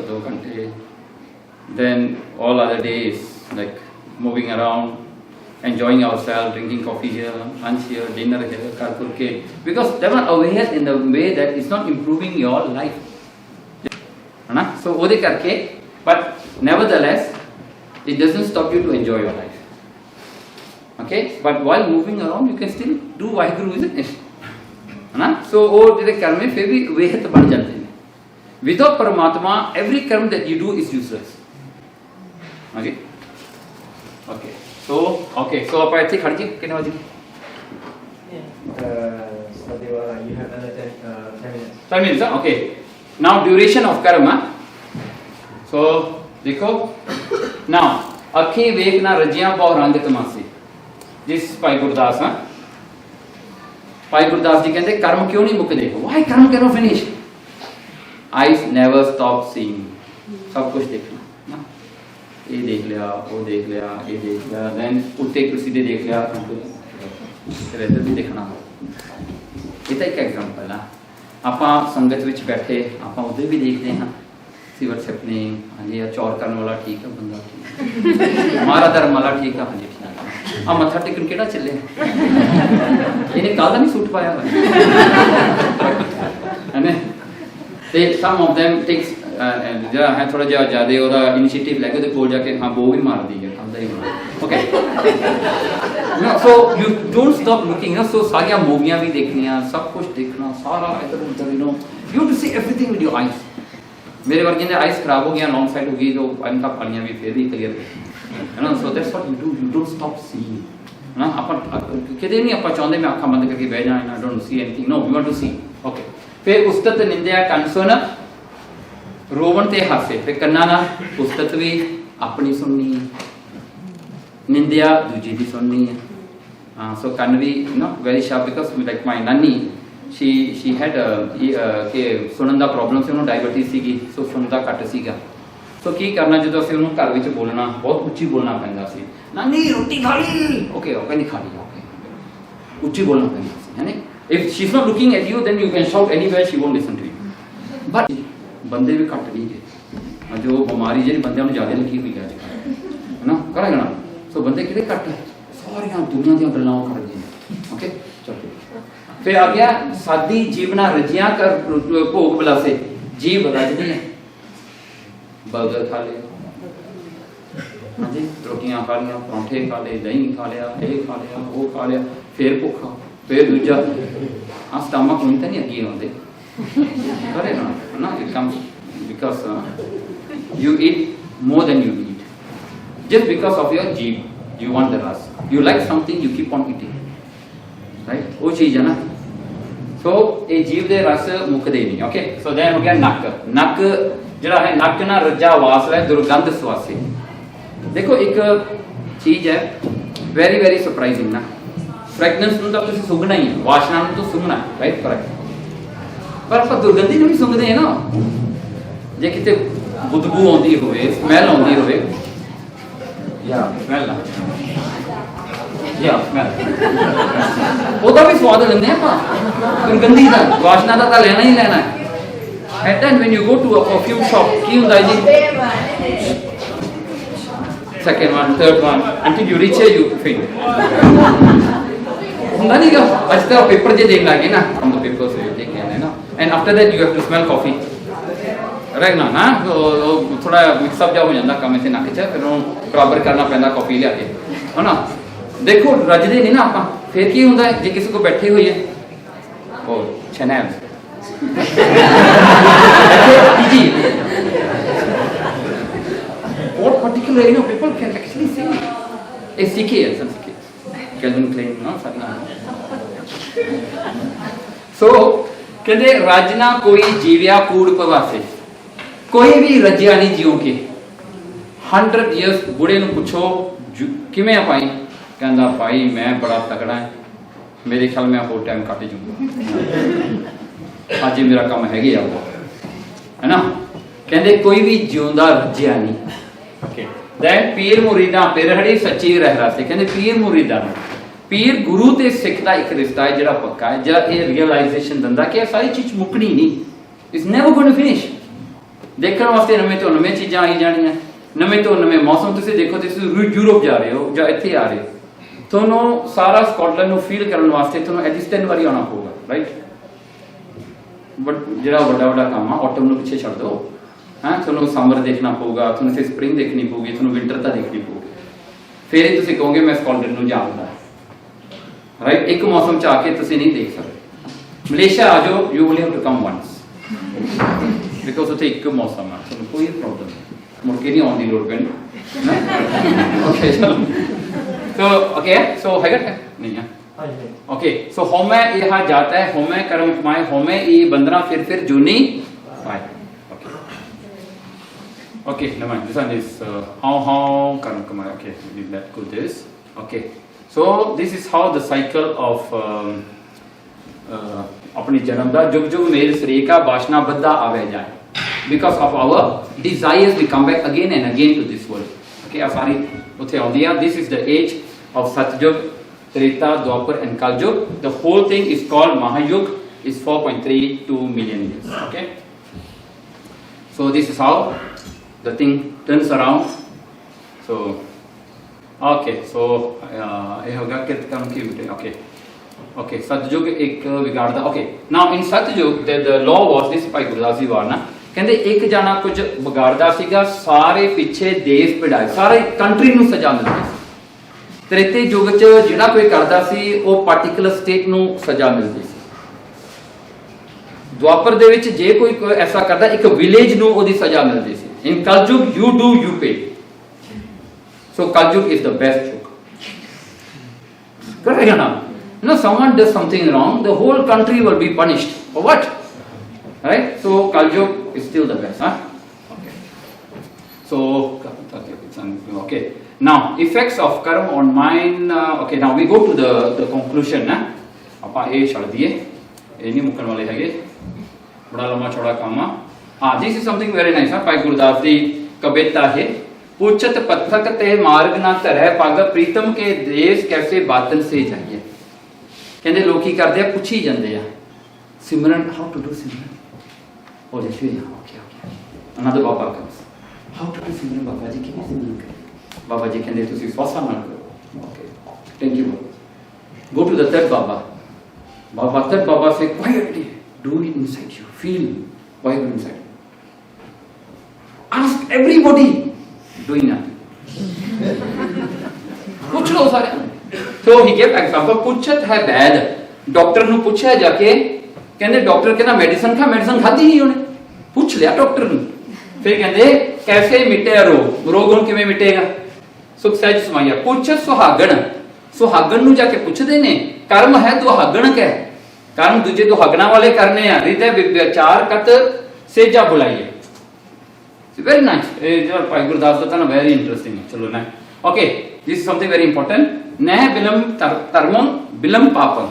2 घंटे. Then all other days like moving around, enjoying ourselves, drinking coffee here, lunch here, dinner here, karpur ke. Because they are aware in the way that it's not improving your life. So वो दे करके, but nevertheless, it doesn't stop you to enjoy your life. Okay? But while moving around, you can still do Vaheguru, isn't it? So वो जो कर्म है फिर भी वेहत बन जाते हैं. Without परमात्मा, every कर्म that you do is useless. Okay. Okay. So आप ऐसे खड़ के कितने बजे? You have another 10 minutes. 10 minutes. Okay. Now duration of karma. So देखो. Now अखी वेख ना रजियां बहु रंग तमासी. जिस भाई गुरदास हाँ. भाई गुरदास जी कहते कर्म क्यों नहीं मुकदे? Why कर्म cannot finish? Eyes never stop seeing. सब कुछ देखना ना. ये देख लिया, वो देख लिया, ये देख लिया, then उल्टे सीधे देख लिया, फिर इधर भी देखना. ये तो एक एग्जांपल है. ਆਪਾਂ संगत ਵਿੱਚ बैठे, ਆਪਾਂ उधर भी देखते हैं. See what's happening. हाँ जी, चौर करने वाला ठीक है, बंदा ठीक. हमारा धर्म वाला ठीक है, हाँ जी ठीक है. आ मत्था टेकन केड़ा चले इन्हें काला नहीं सूट पाया है ना. ते some of them takes जरा है थोड़ा ज्यादा ओदा इनिशिएटिव लेके ते कोल जाके हाँ वो भी मार दी है खांदा ही बना. Okay. So you don't stop looking. So सारियां मूवियां भी देखनियां, सब कुछ देखना, सारा इधर उधर you have to see everything with your eyes. मेरे वर्गे ने आइस खराब हो गया, लॉन्ग साइड हो गई, तो इनका पानियां भी फिर भी क्लियर है ना. So that's what you don't stop seeing. ना अपन कहते नहीं अपन चाहते मैं आंखें बंद करके बैठ जाए ना, don't see anything. No, you want to see. Okay. फिर उस्तत निंदिया कंसोन रोवन ते हासे. फिर कन्ना ना उस्तत भी अपनी सुननी है, निंदिया दूजी भी सुननी है. So can we very sharp because like my nanny she had के सुनन दा प्रॉब्लम से उन्होंने डायबिटीज सीगी. सो सुनन दा घट सीगा. सो की करना ਜਦੋਂ ਅਸੀਂ ਉਹਨੂੰ ਘਰ ਵਿੱਚ ਬੋਲਣਾ ਬਹੁਤ ਉੱਚੀ ਬੋਲਣਾ ਪੈਂਦਾ ਸੀ. ਨਾਨੀ ਰੋਟੀ ਖਾ ਲਈ. ਓਕੇ ਉਹ ਕਹਿੰਦੀ ਖਾ ਲਈ. ਓਕੇ ਉੱਚੀ ਬੋਲਣਾ ਪੈਂਦਾ ਸੀ ਹੈ ਨਾ. if she is not looking at you then you can shout anywhere, she won't listen to you. but ਬੰਦੇ ਵੀ ਘੱਟ ਨਹੀਂ ਗਏ. ਜੋ ਬਿਮਾਰੀ ਜਿਹੜੀ ਬੰਦਿਆਂ ਨੂੰ ਜ਼ਿਆਦਾ ਲੱਗੀ ਹੋਈ ਹੈ ਅੱਜ ਕੱਲ੍ਹ ਹੈ ਨਾ. ਕਰਾਂਗੇ ਨਾ. ਸੋ ਬੰਦੇ ਕਿਹੜੇ ਘੱਟ ਹੈ, ਸਾਰੀਆਂ ਦੁਨੀਆ ਦੀਆਂ ਗੱਲਾਂ ਉਹ ਕਰਦੇ ਨੇ. ਓਕੇ ਚਲੋ. फिर आ गया सादी जीवना रजियां कर भोग बलासे. जीव रजनी है, बर्गर खा ले, हाँ जी रोटियां खा लिया, परांठे खा ले, दही खा लिया, ये खा लिया, वो खा लिया, फिर भुखा, फिर दूजा. हाँ स्टमक नहीं तो नहीं अगे आते करे ना. It comes because you eat more than you need. Just because of your जीव, you want the rus. You like something, you keep on eating. Right? वो चीज है ना. So ये जीव दे रस मुकदे नहीं. ओके. सो दैन हो गया नक. नक जड़ा है नक ना रजा वास है दुर्गंध सुवासे. ਦੇਖੋ ਇੱਕ ਚੀਜ਼ ਹੈ ਵੈਰੀ ਵੈਰੀ ਸਰਪ੍ਰਾਈਜ਼ਿੰਗ ਨਾ, ਫ੍ਰੈਗਨੈਂਸ ਨੂੰ ਤਾਂ ਤੁਸੀਂ ਸੁੰਘਣਾ ਹੀ ਹੈ, ਵਾਸ਼ਨਾ ਨੂੰ ਤਾਂ ਸੁੰਘਣਾ ਰਾਈਟ ਕਰਾਈਟ, ਪਰ ਆਪਾਂ ਦੁਰਗੰਧੀ ਨੂੰ ਵੀ ਸੁੰਘਦੇ ਹਾਂ ਨਾ, ਜੇ ਕਿਤੇ ਬਦਬੂ ਆਉਂਦੀ ਹੋਵੇ, ਸਮੈਲ ਆਉਂਦੀ ਹੋਵੇ, ਯਾ ਸਮੈਲ ਉਹਦਾ ਵੀ ਸਵਾਦ ਲੈਂਦੇ ਆਪਾਂ, ਦੁਰਗੰਧੀ ਦਾ ਵਾਸ਼ਨਾ ਦਾ ਤਾਂ ਲੈਣਾ ਹੀ ਲੈਣਾ ਹੈ। At times when you go to a perfume shop, ਕੀ ਹੁੰਦਾ ਜੀ, second one, third one, until you reach here you feel ਹੁੰਦਾ ਨਹੀਂ ਗਾ। ਅੱਜ ਤਾਂ ਪੇਪਰ ਜੇ ਦੇਣ ਲੱਗੇ ਨਾ, from the papers you take in ਨਾ, and after that you have to smell coffee, right ਨਾ ਨਾ ਥੋੜਾ ਮਿਕਸ ਅਪ ਜਾ ਹੋ ਜਾਂਦਾ ਕੰਮ ਇਸੇ ਨੱਕ 'ਚ, ਫਿਰ ਉਹਨੂੰ ਬਰਾਬਰ ਕਰਨਾ ਪੈਂਦਾ ਕਾਫੀ ਲਿਆ ਕੇ, ਹੈ ਨਾ। ਦੇਖੋ ਰੱਜਦੇ ਨਹੀਂ ਨਾ ਆਪਾਂ, ਫਿਰ ਕੀ ਹੁੰਦਾ ਜੇ ਕਿਸੇ ਕੋ ਬੈਠੇ ਹੋਈਏ ਉਹ ਚੈਨਲ जी what particular people can actually say a Sikh है some Sikh Calvin Klein no so कहते राजना कोई जीव्या कूड़ पवासे, कोई भी रजिया नहीं जियो के 100 years बुढ़े ਨੂੰ ਪੁੱਛੋ ਕਿਵੇਂ ਪਾਈ, ਕਹਿੰਦਾ ਭਾਈ ਮੈਂ ਬੜਾ ਤਕੜਾ ਹੈ, ਮੇਰੇ ਖਿਆਲ ਮੈਂ ਹੋਰ ਟਾਈਮ ਕੱਟ ਜੂਗਾ, ਅੱਜ ਮੇਰਾ ਕੰਮ ਹੈਗੇ ਆ ਹੈ ਨਾ। ਕਹਿੰਦੇ ਕੋਈ ਵੀ ਜਿਉਂਦਾ ਰੱਜਿਆ ਨਹੀਂ। ਦੈਨ ਪੀਰ ਮੁਰੀਦਾਂ ਪਿਰਹੜੀ ਸੱਚੀ ਰਹਿ ਰਹਾ ਸੀ, ਕਹਿੰਦੇ ਪੀਰ ਮੁਰੀਦਾਂ ਨੂੰ, ਪੀਰ ਗੁਰੂ ਤੇ ਸਿੱਖ ਦਾ ਇੱਕ ਰਿਸ਼ਤਾ ਹੈ ਜਿਹੜਾ ਪੱਕਾ ਹੈ, ਜਿਹੜਾ ਇਹ ਰੀਅਲਾਈਜੇਸ਼ਨ ਦਿੰਦਾ ਕਿ ਇਹ ਸਾਰੀ ਚੀਜ਼ ਮੁੱਕਣੀ ਨਹੀਂ, it's never going to finish. ਦੇਖਣ ਵਾਸਤੇ ਨਵੇਂ ਤੋਂ ਨਵੇਂ ਚੀਜ਼ਾਂ ਆਈ ਜਾਣੀਆਂ, ਨਵੇਂ ਤੋਂ ਨਵੇਂ ਮੌਸਮ। ਤੁਸੀਂ ਦੇਖੋ ਤੁਸੀਂ ਯੂਰਪ ਜਾ ਰਹੇ ਹੋ ਜਾਂ ਇੱਥੇ ਆ ਰਹੇ ਹੋ, ਤੁਹਾਨੂੰ ਸਾਰਾ ਸਕਾਟਲੈਂਡ ਨੂੰ ਫੀਲ ਕਰਨ ਵਾਸਤੇ ਤੁਹਾਨੂੰ ਐਟਲੀਸਟ 10 ਵਾਰੀ ਆਉਣਾ ਪਊਗਾ ਰਾਈਟ। ਬਟ ਜਿਹੜਾ ਵੱਡਾ ਵੱਡਾ ਕੰਮ ਆ ਆਟਮ ਨੂੰ ਪਿੱਛੇ ਛੱਡ ਦਿਓ, ਹਾਂ ਤੁਹਾਨੂੰ ਸਮਰ ਦੇਖਣਾ ਪਊਗਾ, ਤੁਹਾਨੂੰ ਇੱਥੇ ਸਪਰਿੰਗ ਦੇਖਣੀ ਪਊਗੀ, ਤੁਹਾਨੂੰ ਵਿੰਟਰ ਤਾਂ ਦੇਖਣੀ ਪਊਗੀ, ਫਿਰ ਹੀ ਤੁਸੀਂ ਕਹੋਗੇ ਮੈਂ ਸਕਾਟਲੈਂਡ ਨੂੰ ਜਾਣਦਾ ਰਾਈਟ। ਇੱਕ ਮੌਸਮ 'ਚ ਆ ਕੇ ਤੁਸੀਂ ਨਹੀਂ ਦੇਖ ਸਕਦੇ। ਮਲੇਸ਼ੀਆ ਆ ਜਾਓ, you only have to come once, because ਉੱਥੇ ਇੱਕ ਮੌਸਮ ਆ, ਤੁਹਾਨੂੰ ਕੋਈ ਪ੍ਰੋਬਲਮ ਨਹੀਂ, ਮੁੜ ਕੇ ਨਹੀਂ ਆਉਣ ਦੀ ਲੋੜ ਪੈਣੀ। ਓਕੇ ਚਲੋ तो ओके सो हैगा नहीं है ओके सो होमे यहाँ जाता है, होमे कर्म कमाए, होमे ये बंदना फिर जूनी पाए। Okay okay never mind, this one is how कर्म कमाए। Okay leave that go this okay so this is how the cycle of अपनी जन्म दा जुग जुग मेल सरीका वासना बद्धा आवे जाए, because of our desires we come back again and again to this world। okay आ सारी उथे आउंदी आ। this is the age of Satyug, Treta, Dwapar and Kaljug. the whole thing is called Mahayug, is 4.32 million years। okay so this is how the thing turns around। so okay so ये होगा कितकम की बेटे। okay okay Satyug एक बिगाड़दा। okay now in Satyug the law was this by Gurdas जी वार ना, ਕਹਿੰਦੇ ਇੱਕ ਜਾਣਾ ਕੁਝ ਵਿਗਾੜਦਾ ਸੀਗਾ, ਸਾਰੇ ਪਿੱਛੇ ਦੇਸ਼ ਪਿੜਾਏ, ਸਾਰੇ ਕੰਟਰੀ ਨੂੰ ਸਜ਼ਾ ਮਿਲਦੀ ਸੀ। ਤ੍ਰੇਤੇ ਯੁੱਗ 'ਚ ਜਿਹੜਾ ਕੋਈ ਕਰਦਾ ਸੀ ਉਹ ਪਾਰਟਿਕੂਲਰ ਸਟੇਟ ਨੂੰ ਸਜ਼ਾ ਮਿਲਦੀ ਸੀ। ਦੁਆਪਰ ਦੇ ਵਿੱਚ ਜੇ ਕੋਈ ਐਸਾ ਕਰਦਾ ਇੱਕ ਵਿਲੇਜ ਨੂੰ ਉਹਦੀ ਸਜ਼ਾ ਮਿਲਦੀ ਸੀ। ਇਨ ਕਲਯੁਗ ਯੂ ਡੂ ਯੂ ਪੇ। ਸੋ ਕਲਯੁਗ ਇਜ਼ ਦ ਬੈਸਟ ਯੁਗ। ਕਰੇਗਾ ਨਾ, you know someone does something wrong, the whole country will be punished for what, right? so Kaljug is still the best, huh? okay so okay now effects of karma on mind। okay now we go to the conclusion na ਆਪਾਂ ਇਹ ਛੱਡ ਦਈਏ, ਇਹ ਨਹੀਂ ਮੁੱਕਣ ਵਾਲੇ ਹੈਗੇ, ਬੜਾ ਲੰਮਾ ਚੌੜਾ ਕੰਮ ਆ। ਹਾਂ this is something very nice ਹਾਂ। ਭਾਈ ਗੁਰਦਾਸ ਦੀ ਕਵਿਤਾ ਹੈ। ਪੁੱਛਤ ਪੱਥਕ ਤੇ ਮਾਰਗ ਨਾ ਧਰੈ ਪਗ, ਪ੍ਰੀਤਮ ਕੇ ਦੇਸ਼ ਕੈਸੇ ਬਾਤਨ ਸੇ ਜਾਈਏ। ਕਹਿੰਦੇ ਲੋਕ ਕੀ ਕਰਦੇ ਆ, ਪੁੱਛੀ ਜਾਂਦੇ ਆ ਸਿਮਰਨ, ਹਾਊ ਟੂ ਡੂ ਸਿਮਰਨ। ਉਹ ਦੇਖਿਓ ਯਾਰ okay okay another baba comes, how to do simran baba ji ਕਿਵੇਂ ਸਿਮਰਨ ਕਰੇ। ਬਾਬਾ ਜੀ ਕਹਿੰਦੇ ਤੁਸੀਂ ਸਵਾਸਾਂ ਨਾਲ ਕਰੋ। Okay thank you. Go to the third baba, baba third baba say quietly do it inside you, feel vibe inside, ask everybody doing nothing। ਪੁੱਛ ਲਓ ਸਾਰੇ। so he gave example, ਪੁੱਛਤ ਹੈ ਵੈਦ, ਡਾਕਟਰ ਨੂੰ ਪੁੱਛਿਆ ਜਾ ਕੇ, ਕਹਿੰਦੇ ਡਾਕਟਰ ਕਹਿੰਦਾ ਮੈਡੀਸਨ ਖਾ, ਮੈਡੀਸਨ ਖਾਧੀ ਨਹੀਂ ਉਹਨੇ, ਪੁੱਛ ਲਿਆ ਡਾਕਟਰ ਨੂੰ। ਫਿਰ ਕਹਿੰਦੇ ਕੈਸੇ ਮਿਟਿਆ ਰੋਗ, ਰੋਗ ਹੁਣ ਕਿਵੇਂ ਮਿਟੇਗਾ। ਸੁਖ ਸਹਿਜ ਸਮਾਇਆ। ਪੁੱਛਤ ਸੁਹਾਗਣ, ਸੁਹਾਗਣ ਨੂੰ ਜਾ ਕੇ ਪੁੱਛਦੇ ਨੇ, ਕਰਮ ਹੈ ਦੁਹਾਗਣ ਕੈ, ਕਰਮ ਦੂਜੇ ਦੁਹਾਗਣਾ ਵਾਲੇ ਕਰਨੇ ਆ। ਹਿਰਦੈ ਵਿਚਾਰ ਕਤ ਸੇਜਾ ਬੁਲਾਈਏ। very nice. Pai Gurdas Datta na very interesting. Chalo na. Okay, this is something very important. Neh bilam tarmam bilam papam.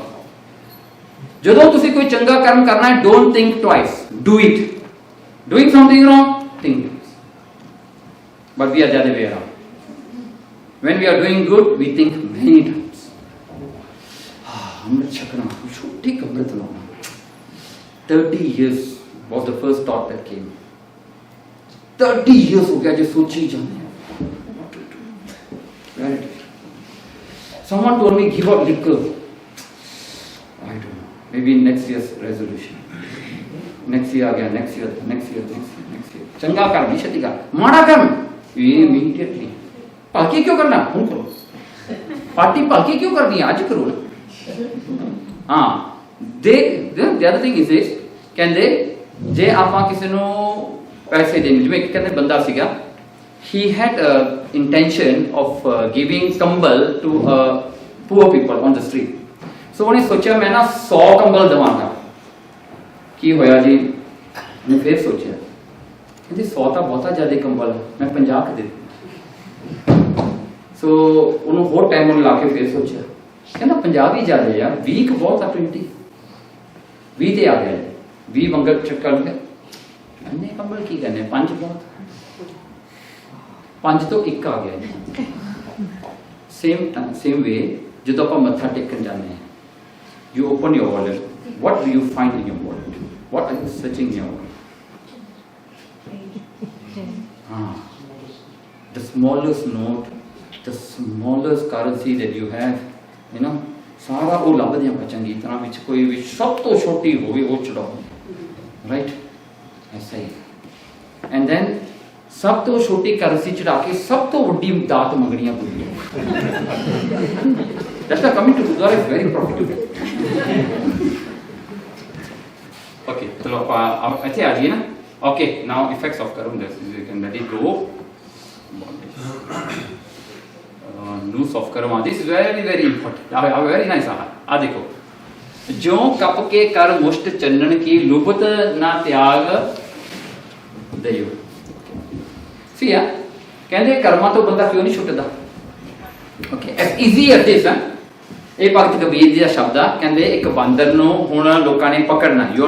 ਜਦੋਂ ਤੁਸੀਂ ਕੋਈ ਚੰਗਾ ਕਰਮ ਕਰਨਾ ਹੈ, don't think twice, do it. Doing something wrong, think twice. But we are the other way around. When we are doing good, we think many times. Amrit chakna, छोटी अमृत लाना. 30 years was the first thought that came. 30 years हो गया जो सोची जाने. Someone told me give up liquor. I don't know. Maybe next year's resolution. Next year again, next year. चंगा कर्म नहीं क्षति का, माड़ा कर्म immediately. पार्टी क्यों करना? हम करो. पार्टी पार्टी क्यों करनी है? आज करो ना. हाँ. The other thing is this. कहते जे आपा किसी नो पैसे देने, जिमें कहते बंदा सीगा. He had intention of giving kambal to poor people on the street. So उन्हें सोचा मैं ना 100 कंबल दवांगा. की होया जी? मैं फिर सोचा. कहते 100 तो बहुत ज़्यादा कंबल है. मैं 50 के दे दूँ. So उन्होंने बहुत टाइम उन्हें लाके फिर सोचा. कहना 50 भी ज़्यादा है यार. 20 बहुत है 20. 20 ते आ गया. 20 मंगल चक्कर में. अन्य कंबल की करने 5 बहुत. 5 तो 1 आ गया. Same way जो तो अपन मत्था टेकन जाने हैं. You open your wallet. What do you find in your wallet? What are you searching in your wallet? The smallest note, the smallest currency that you have, you know, सारा वो लाभ दिया बचेंगी. इतना बिच कोई भी सब तो छोटी होगी वो चढ़ाओ, right? ऐसा ही. And then सब तो छोटी करेंसी चढ़ा के सब तो वड्डी दात मंगनियां बुरी. That's why coming to Gurdwara is very profitable. Okay, चलो ऐसे आ जाइए ना. Okay, now effects of karma. You can let it go. Loose of karma. This is very very important. Very nice. आ देखो. जो कप के कर मुष्ट चंदन की लुबत ना त्याग दयो. See ya. कहते कर्मा तो बंदा क्यों नहीं छुटदा. Okay, as easy as this. ਇਹ ਭਗਤ ਕਬੀਰ ਜੀ ਦਾ ਸ਼ਬਦ ਆ. ਕਹਿੰਦੇ ਇੱਕ ਬਾਂਦਰ ਨੂੰ ਹੁਣ ਲੋਕਾਂ ਨੇ ਪਕੜਨਾ. You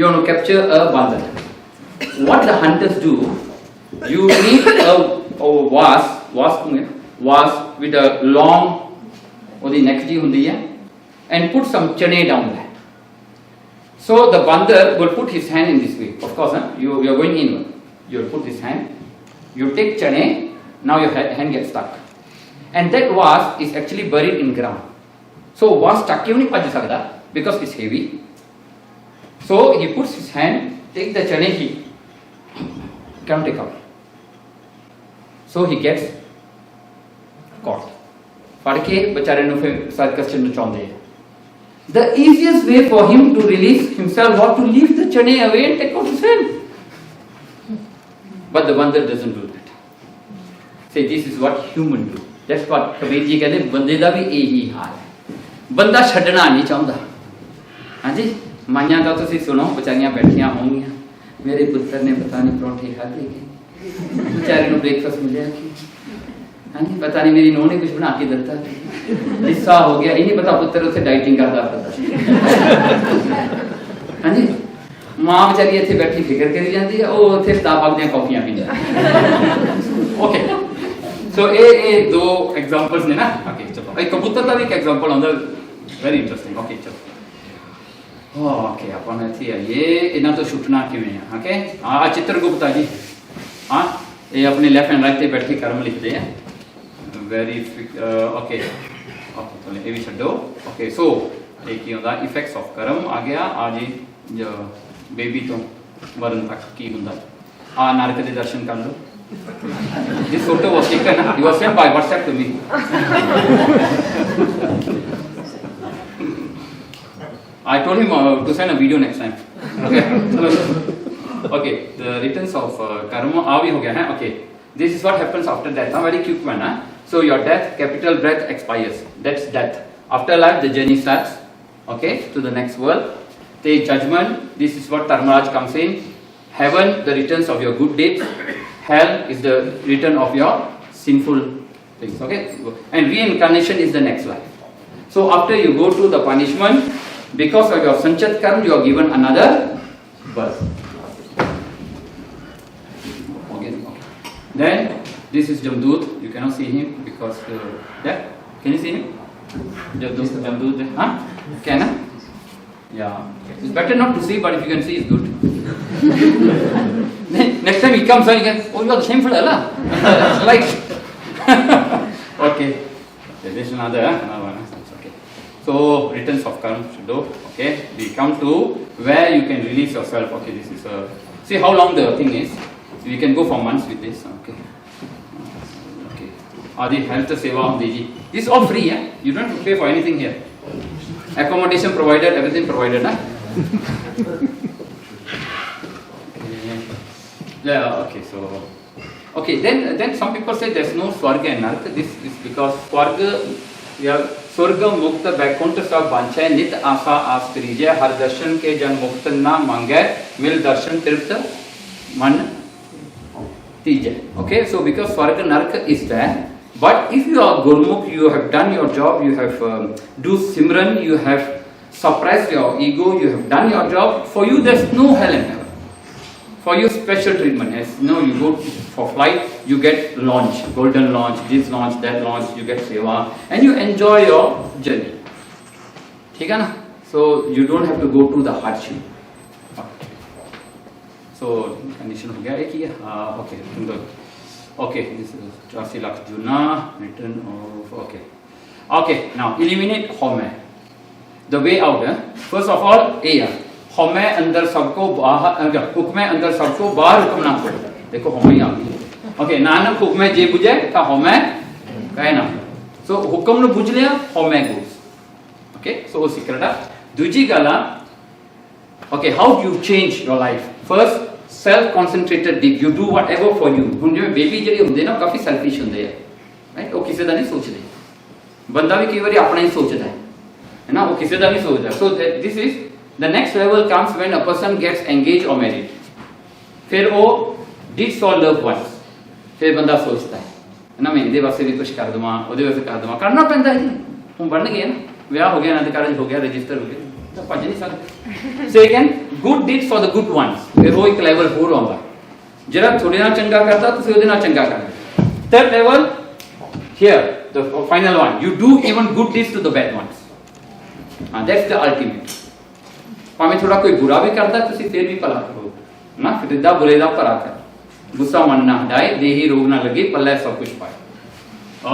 want to capture a ਬਾਂਦਰ. What the hunters do, you need a wasp with a long ਉਹਦੀ neck ਜੀ ਹੁੰਦੀ ਹੈ, and put some chane down there. So the bander will put his hand in this way. Of course, you are going inward. You will put this hand. You take chane. Now your hand gets stuck, and that wasp is actually buried in ground. So wasp stuck क्यों नहीं पहुंच सकता? Because it's heavy. So he puts his hand, take the chane, he can't take out. So he gets caught. फड़ के बेचारे नु फिर circus च नचाਉਂਦੇ हैं. The easiest way for him to release himself was to leave the chane away and take out his hand. But the bander doesn't do that. Say this is what human do. That's what Kabir ji कहते बंदे दा भी यही हाल है. बंदा छड्डना नहीं चाहता. हाँ जी, माइयां का तुसी सुनो, बेचारियां बैठियां होंगियां. मेरे पुत्र ने पता नहीं परौंठे खाधे के, बेचारे नु ब्रेकफास्ट मिलिया कि, हाँ जी, पता नहीं मेरी नूंह ने कुछ बना के दिता. हिस्सा हो गया. ये नहीं पता पुत्र उसे डाइटिंग करता पता. हाँ जी, मां बेचारी इत्थे बैठी फिक्र करी जाती है. वो उत्थे स्टारबक्स दी कॉफियां पींदी. ओके, सो ये दो एग्जांपल्स ने ना. ओके, चलो एक कबूतर का भी एक एग्जांपल आंदा वेरी इंटरेस्टिंग. ओके, चलो. ओके, अपन इत्थे आइए. इन्हां तो छुटना किवें है? ओके, आ चित्रगुप्ता जी, हाँ, ये अपने लेफ्ट एंड राइट पे बैठ के कर्म लिखते हैं. वेरी ओके, तो ये भी छड्डो. ओके, सो एक ही होंदा इफेक्ट्स ऑफ कर्म आ गया. आज जो बेबी तो मरण तक की होंदा. आ नरक दे दर्शन कर लो. This photo was taken. It was sent by WhatsApp to me. I told him to send a video next time. Okay. Okay. The returns of karma. Avi ho gaya hai. Okay. This is what happens after death. Very quick one. So your death, capital breath expires. That's death. After life, the journey starts. Okay. To the next world. The judgment. This is what Dharmaraj comes in. Heaven, the returns of your good deeds. hell is the return of your sinful things, okay? And reincarnation is the next life. So after you go to the punishment, because of your sanchat karma, you are given another birth. Okay. Then this is Jamdut. You cannot see him because there. Can you see him? Jamdut. Huh? Can I? Yeah. It's better not to see, but if you can see, it's good. Next time he comes, you can. Oh, you are the same fellow, lah. It's like. Okay. There's another one. Okay. So returns of karma should do. Okay. We come to where you can release yourself. Okay. This is see how long the thing is. We can go for months with this. Okay. Okay. Adi health seva Deji. This is all free. Yeah. You don't have to pay for anything here. Accommodation provided, everything provided. Huh? Yeah. Okay. So. Okay, then some people say there's no Swarga and Naraka. This is because Swarga, Swarga Mukta Vaikuntha Sab Banchai Nit Asa As Krijay Har Darshan Ke Jan Mukta Na Mangay Mil Darshan Tirtha Man Tijay. Okay, so because Swarga Naraka is there, but if you are Gurmukh, you have done your job, you have do Simran, you have suppressed your ego, you have done your job, for you there's no hell and heaven. For you special treatment, as you know, you go for flight, you get launch, golden launch, this launch, that launch, you get seva, and you enjoy your journey. ठीक है ना? So you don't have to go through the hardship. Okay. So condition हो गया एक ही है. Okay, okay. This is 84 lakh Juna return of okay. Okay, now eliminate home. The way out. First of all, A. हमें अंदर सबको बाहर हुक्म अंदर सबको बाहर हुक्म ना पड़े देखो हमें आ गई ओके नानक हुक्म जे बुझे का हमें कहे ना सो हुक्म ने बुझ लिया हमें गोस ओके सो वो सीक्रेट है दूसरी गला okay how do you change your life first self concentrated dig you do whatever for you हुन जिवें बेबी जेडी हुंदे ना काफी सेल्फिश हुंदे है राइट वो किसी दा नहीं सोचदे बंदा भी कई बार अपना ही सोचदा है ना वो किसी दा नहीं सोचदा so this is The next level comes when a person gets engaged or married. फिर वो deeds for loved ones. फिर बंदा सोचता है ना मैं इनके वास्ते भी कुछ कर दूँगा, उधर वास्ते कर दूँगा, करना पड़ता है हम बढ़ गए ना, विवाह हो गया, नामकरण हो गया, रजिस्टर हो गया, तो भज नहीं सकते. Second, good deeds for the good ones. फिर वो एक level हो रहा जरा थोड़े ना चंगा करता तो फिर उधर ना चंगा करता. Third level, here the final one. You do even good deeds to the bad ones. That's the ultimate. भाਵੇਂ थोड़ा कोई बुरा भी करता है तुसी फिर भी भला करो ना फिर दा बुरे दा भला कर गुस्सा मन ना हटाए देही रोग ना लगे पल्ले सब कुछ पाए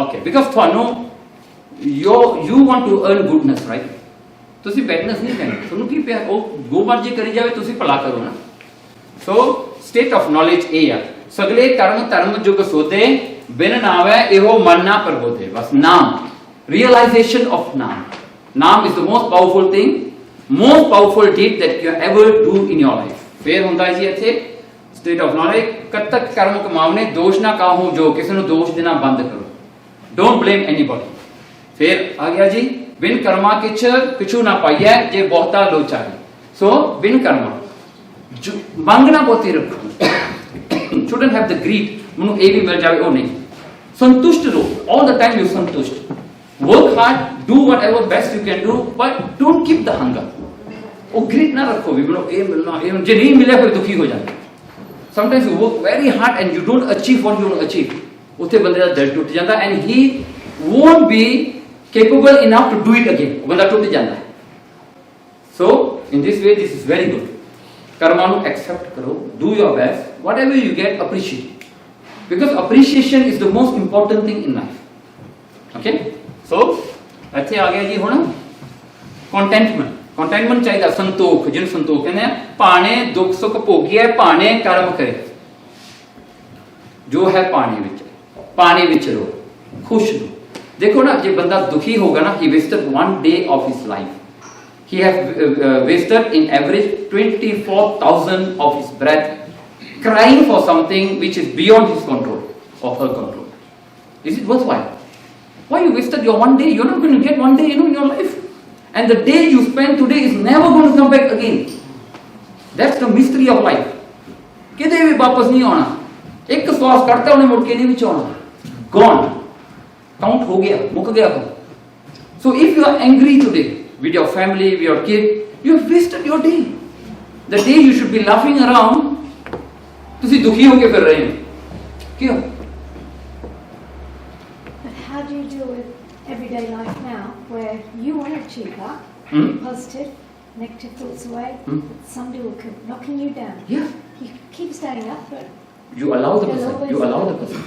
ओके बिकॉज़ थानू you want to earn goodness right तुसी बैडनेस नहीं करनी तुनु की पे ओ गो मर्जी करी जावे तुसी भला करो ना सो स्टेट ऑफ नॉलेज ए है सगले कर्म धर्म जुग सोते बिन नावे एहो मन ना प्रबोधे बस नाम रियलाइजेशन ऑफ नाम is the most powerful thing most powerful deed that you ever do in your life. फिर होता है जी ऐसे state of knowledge कब तक कर्म कमावने दोष ना काहूं जो किसी ने दोष देना बंद करो. Don't blame anybody. फिर आ गया जी बिन कर्मा किछ किछु ना पाइए जे बहुता लोचारी. So बिन कर्मा मांगना बहुत ही रखो. Shouldn't have the greed. Manu ए भी मिल जावे ओ नहीं. संतुष्ट रहो. All the time you संतुष्ट. Work hard, do whatever best you can do, but don't keep the hunger. वो ग्रिड ना रखो भी बोलो ये मिलना ये जे नहीं मिले फिर दुखी हो जाते. Sometimes you work very hard and you don't achieve what you want to achieve. उसे बंदे का दिल टूट जाता and he won't be capable enough to do it again. बंदा टूट जाता है. So in this way this is very good. Karma नु accept करो, do your best, whatever you get appreciate. Because appreciation is the most important thing in life. Okay? So ਇੱਥੇ ਆ ਗਿਆ ਜੀ ਹੁਣ contentment ਚਾਹੀਦਾ ਸੰਤੋਖ ਜਿਹਨੂੰ ਸੰਤੋਖ ਕਹਿੰਦੇ ਆ ਭਾਣੇ ਦੁੱਖ ਸੁੱਖ ਭੋਗੀਏ ਭਾਣੇ ਕਰਮ ਕਰੇ ਜੋ ਹੈ ਪਾਣੀ ਵਿੱਚ ਰੋ ਖੁਸ਼ ਰਹੋ ਦੇਖੋ ਨਾ ਜੇ ਬੰਦਾ ਦੁਖੀ ਹੋਗਾ ਨਾ he wasted one day of his life he have wasted in average 24,000 of his breath crying for something which is beyond his control or her control is it worthwhile why you wasted your one day you're not going to get one day in your life and the day you spend today is never going to come back again that's the mystery of life किधे भी वापस नहीं आना एक श्वास कटता उन्हें मुड़ के नहीं भी आना, गॉन, काउंट हो गया, मुक गया काम। So if you are angry today with your family, with your kid, you have wasted your day. The day you should be laughing around, तुसी दुखी होके फिर रहे हो, क्यों? But how do you deal with everyday life now, where you want to achieve that, positive, negative thoughts away, but somebody will keep knocking you down. Yeah. You keep standing up, but You allow the there's person. always You allow the person.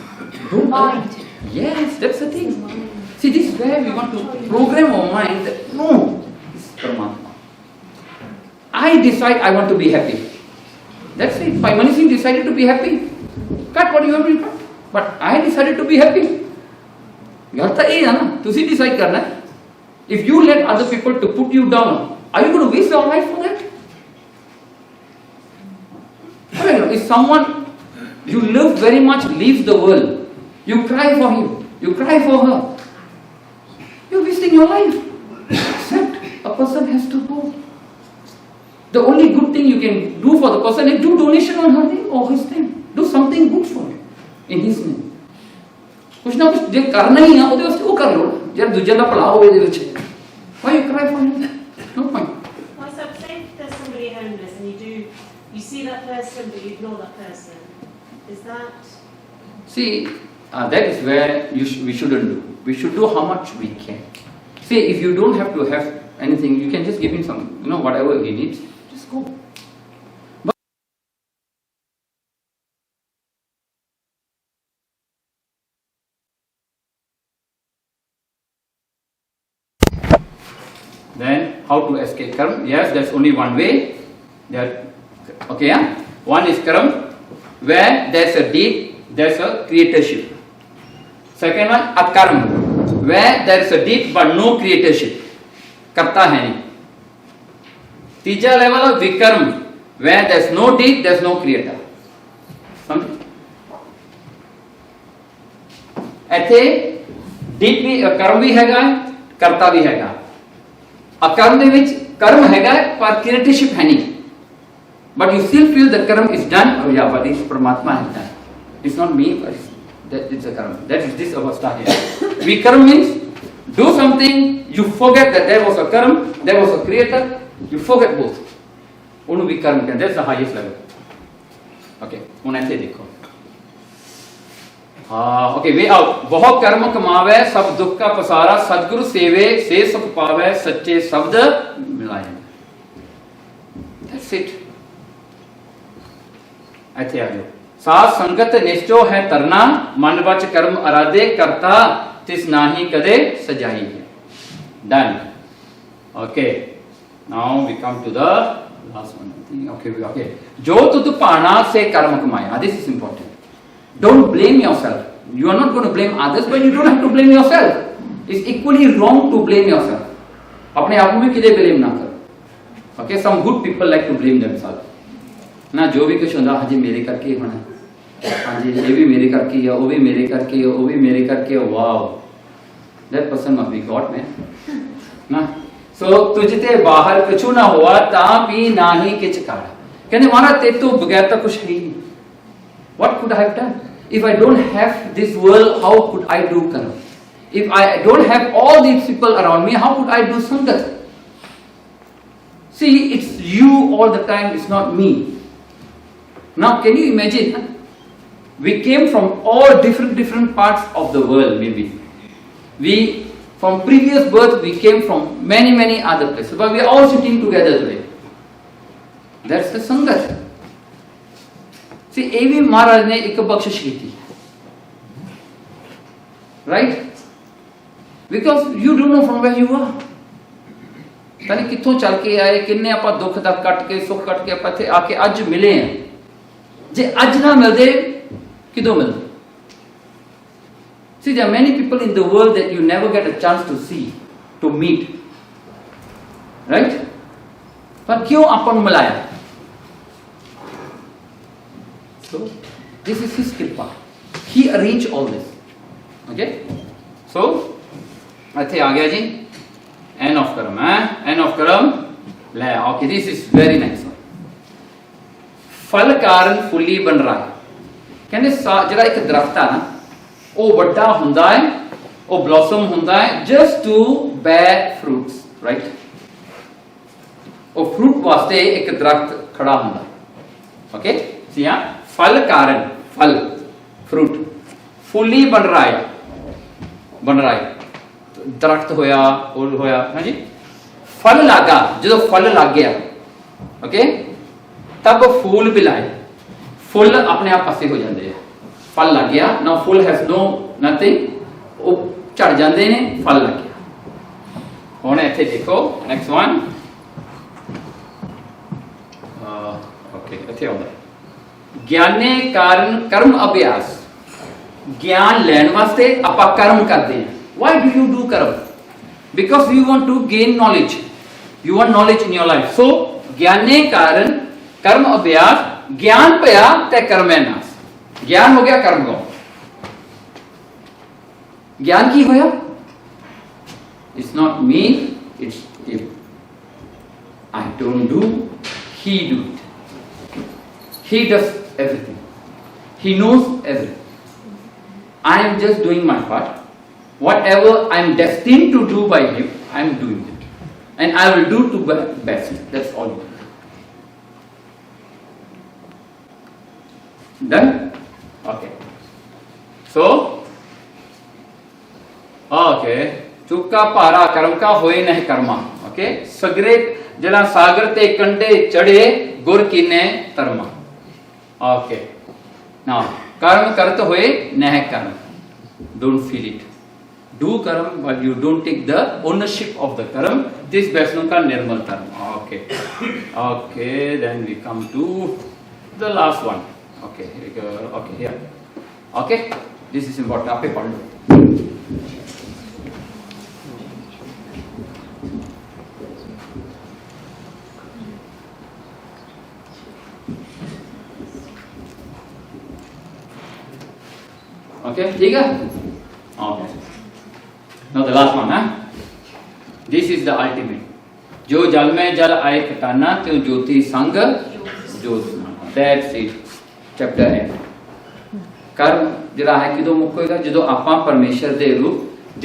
Don't mind. Yes, that's the thing. See, this is where we want to program our mind that no, this is Paramatma. I decide I want to be happy. That's it. By Mani Singh decided to be happy. Cut what you have been cut. But I decided to be happy. ਗੱਲ ਤਾਂ ਇਹ ਹੈ ਨਾ, ਤੁਸੀਂ decide ਕਰਨਾ ਹੈ. If you let other people to put you down, are you going to waste your life for that? I mean, if someone you love very much leaves the world, you cry for him, you cry for her, you're wasting your life. Except a person has to go. The only good thing you can do for the person is do donation on her name or his name. Do something good for him in his name. कुछ ना कुछ जे करना ही है ਉਹਦੇ ਵਾਸਤੇ ਉਹ ਕਰ ਲਓ ਜਦ ਦੂਜੇ ਦਾ ਭਲਾ ਹੋਵੇ ਇਹਦੇ ਵਿੱਚ। Why you cry for him? No point. Well, so say there's somebody homeless and you see that person but you ignore that person. Is that? See, that is where we shouldn't do. We should do how much we can. See, if you don't have to have anything, you can just give him some, whatever he needs. Just go. Then, how to escape karma? Yes, there's only one way. One is karma, where there's a deed, there's a creatorship. Second one, akarma, where there's a deed but no creatorship. Karta hai nahi. Tija level of vikarma, where there's no deed, there's no creator. Something? ਇੱਥੇ deed ਵੀ ਕਰਮ ਵੀ ਹੈਗਾ, ਕਰਤਾ ਵੀ ਹੈਗਾ। अकर्म ਦੇ ਵਿੱਚ कर्म ਹੈਗਾ पर क्रिएटरशिप है नहीं, but you still feel the कर्म is done. Oh yeah, but it's Paramatma has done. It's not me, but it's a कर्म. That is this avastha here. Vikarma means do something, you forget that there was a कर्म, there was a creator, you forget both. ਉਹਨੂੰ vikarma ਕਹਿੰਦੇ, that's the highest level. Okay, ਹੁਣ ਇੱਥੇ ਦੇਖੋ। Okay, वे आओ। बहुत कर्म कमावे सब दुख का पसारा, सतगुरु सेवे से सुख पावे, सच्चे शब्द मिलाए। That's it. ਇੱਥੇ ਆ ਜਾਓ। साथ संगत निश्चो है तरना, मन वच कर्म अराधे करता, तिस नाही कदे सजाई है। Done. Okay. Now we come to the last one. Okay. जो तुद पाना से कर्म कमाया। This is important. Don't blame yourself. You are not going to blame others, but you don't have to blame yourself. It's equally wrong to blame yourself. अपने आप में किधे blame ना करो। Okay, some good people like to blame themselves. ना जो भी कुछ होता है, हाँ जी मेरे करके ही होना, हाँ जी ये भी मेरे करके है, वो भी मेरे करके है, वो भी मेरे करके है। Wow, that person must be God, man. ना, so तुझते बाहर कुछ ना हुआ, ता भी ना ही किच काढ़ा। कहने मारा ते तो बगैर तो कुछ है ही नहीं। What could I have done? If I don't have this world, how could I do karma? If I don't have all these people around me, how could I do sangat? See, it's you all the time, it's not me. Now, can you imagine? We came from all different parts of the world, maybe. From previous birth, we came from many other places, but we are all sitting together today. That's the sangat. See, A.V. Maharaj ने एक बख्शिश की थी, right? Because you don't know from where you are. ताकि कितों चल के आए, किन्ने आपा दुख दा कट के सुख कट के आपा थे आके अज मिले हैं। जे अज ना मिलदे, किदों मिलदे? See, there are many people in the world that you never get a chance to see, to meet, right? पर क्यों अपन मिलाया? So, this is his kripa. He arranged all this. Okay? So, ਇੱਥੇ ਆ ਗਿਆ ਜੀ end of karma. End of karma. ਲੈ, okay, this is very nice one. फल कारण फुली बन रहा है। ਕਹਿੰਦੇ ਜਿਹੜਾ ਇੱਕ ਦਰਖਤ ਆ ਨਾ ਉਹ ਵੱਡਾ ਹੁੰਦਾ ਹੈ, ਉਹ ਬਲੌਸਮ ਹੁੰਦਾ ਹੈ ਜਸਟ ਟੂ ਬੈਰ ਫਰੂਟਸ, ਰਾਈਟ। ਉਹ ਫਰੂਟ ਵਾਸਤੇ ਇੱਕ ਦਰਖਤ ਖੜਾ ਹੁੰਦਾ, ओके। जी हाँ, फल कारण, फल फ्रूट फुली बन रहा है, दरख्त होया, फूल होया, हाँ जी। फल लागा, जो फल लग गया, ओके, तब फूल भी लाए, फुल अपने आप पासे हो जाते हैं। फल लग गया, ना फुल हैज नो नथिंग, वो झड़ जाते हैं, फल लग गया। हुण इत्थे देखो नेक्स्ट वन, ओके, इत्थे आउंदा ज्ञाने कारण कर्म अभ्यास, ज्ञान लैण वास्ते आपां कर्म करते हैं। Why do you do karma? Because you want to gain knowledge, you want knowledge in your life. So ज्ञाने कारण कर्म अभ्यास, ज्ञान पया ते कर्म है नास, ज्ञान हो गया कर्म गो। ज्ञान की होया? It's not me, it's if I don't do, he do it. He does everything, he knows everything. I am just doing my part. Whatever I am destined to do by him, I am doing it, and I will do to best. That's all. Done? Okay. So, okay. चुका पारा कर्म का होए नहीं Karma, okay. सगरे जला सागर ते कंडे चढ़े, गुर कीने तरमा। Okay. Now, कर्म करत होए नह कर्म. Don't feel it. Do कर्म, but you don't take the ownership of the कर्म. This वैष्णव का निर्मल कर्म. Okay. Okay. Then we come to the last one. Okay. Okay. Here. Okay. This is important. आपे पढ़ लो. Okay, ठीक है? Okay. Now the last one, huh? This is the ultimate. जो जल में जल आए खटाना, त्यों ज्योति संग ज्योत समाना. That's it. Chapter end. कर्म जरा है किदों मुक होएगा, जदों आपां परमेश्वर दे रूप.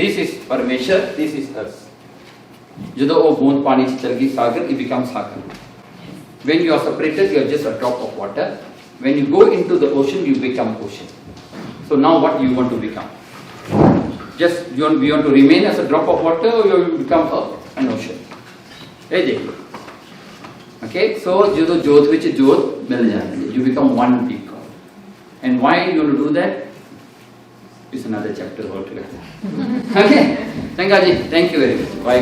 This is परमेश्वर, this is us. जदों वो बूंद पानी च चल गई सागर, it becomes Sagar. When you are separated, you are just a drop of water. When you go into the ocean, you become ocean. So now what you want to become? Just you want to remain as a drop of water, or you will become an ocean? Hey, okay, so जो जोत विच जोत मिल जाती है, you become one big God. And why you want to do that? It's another chapter altogether. Okay, thank you very much. Bye.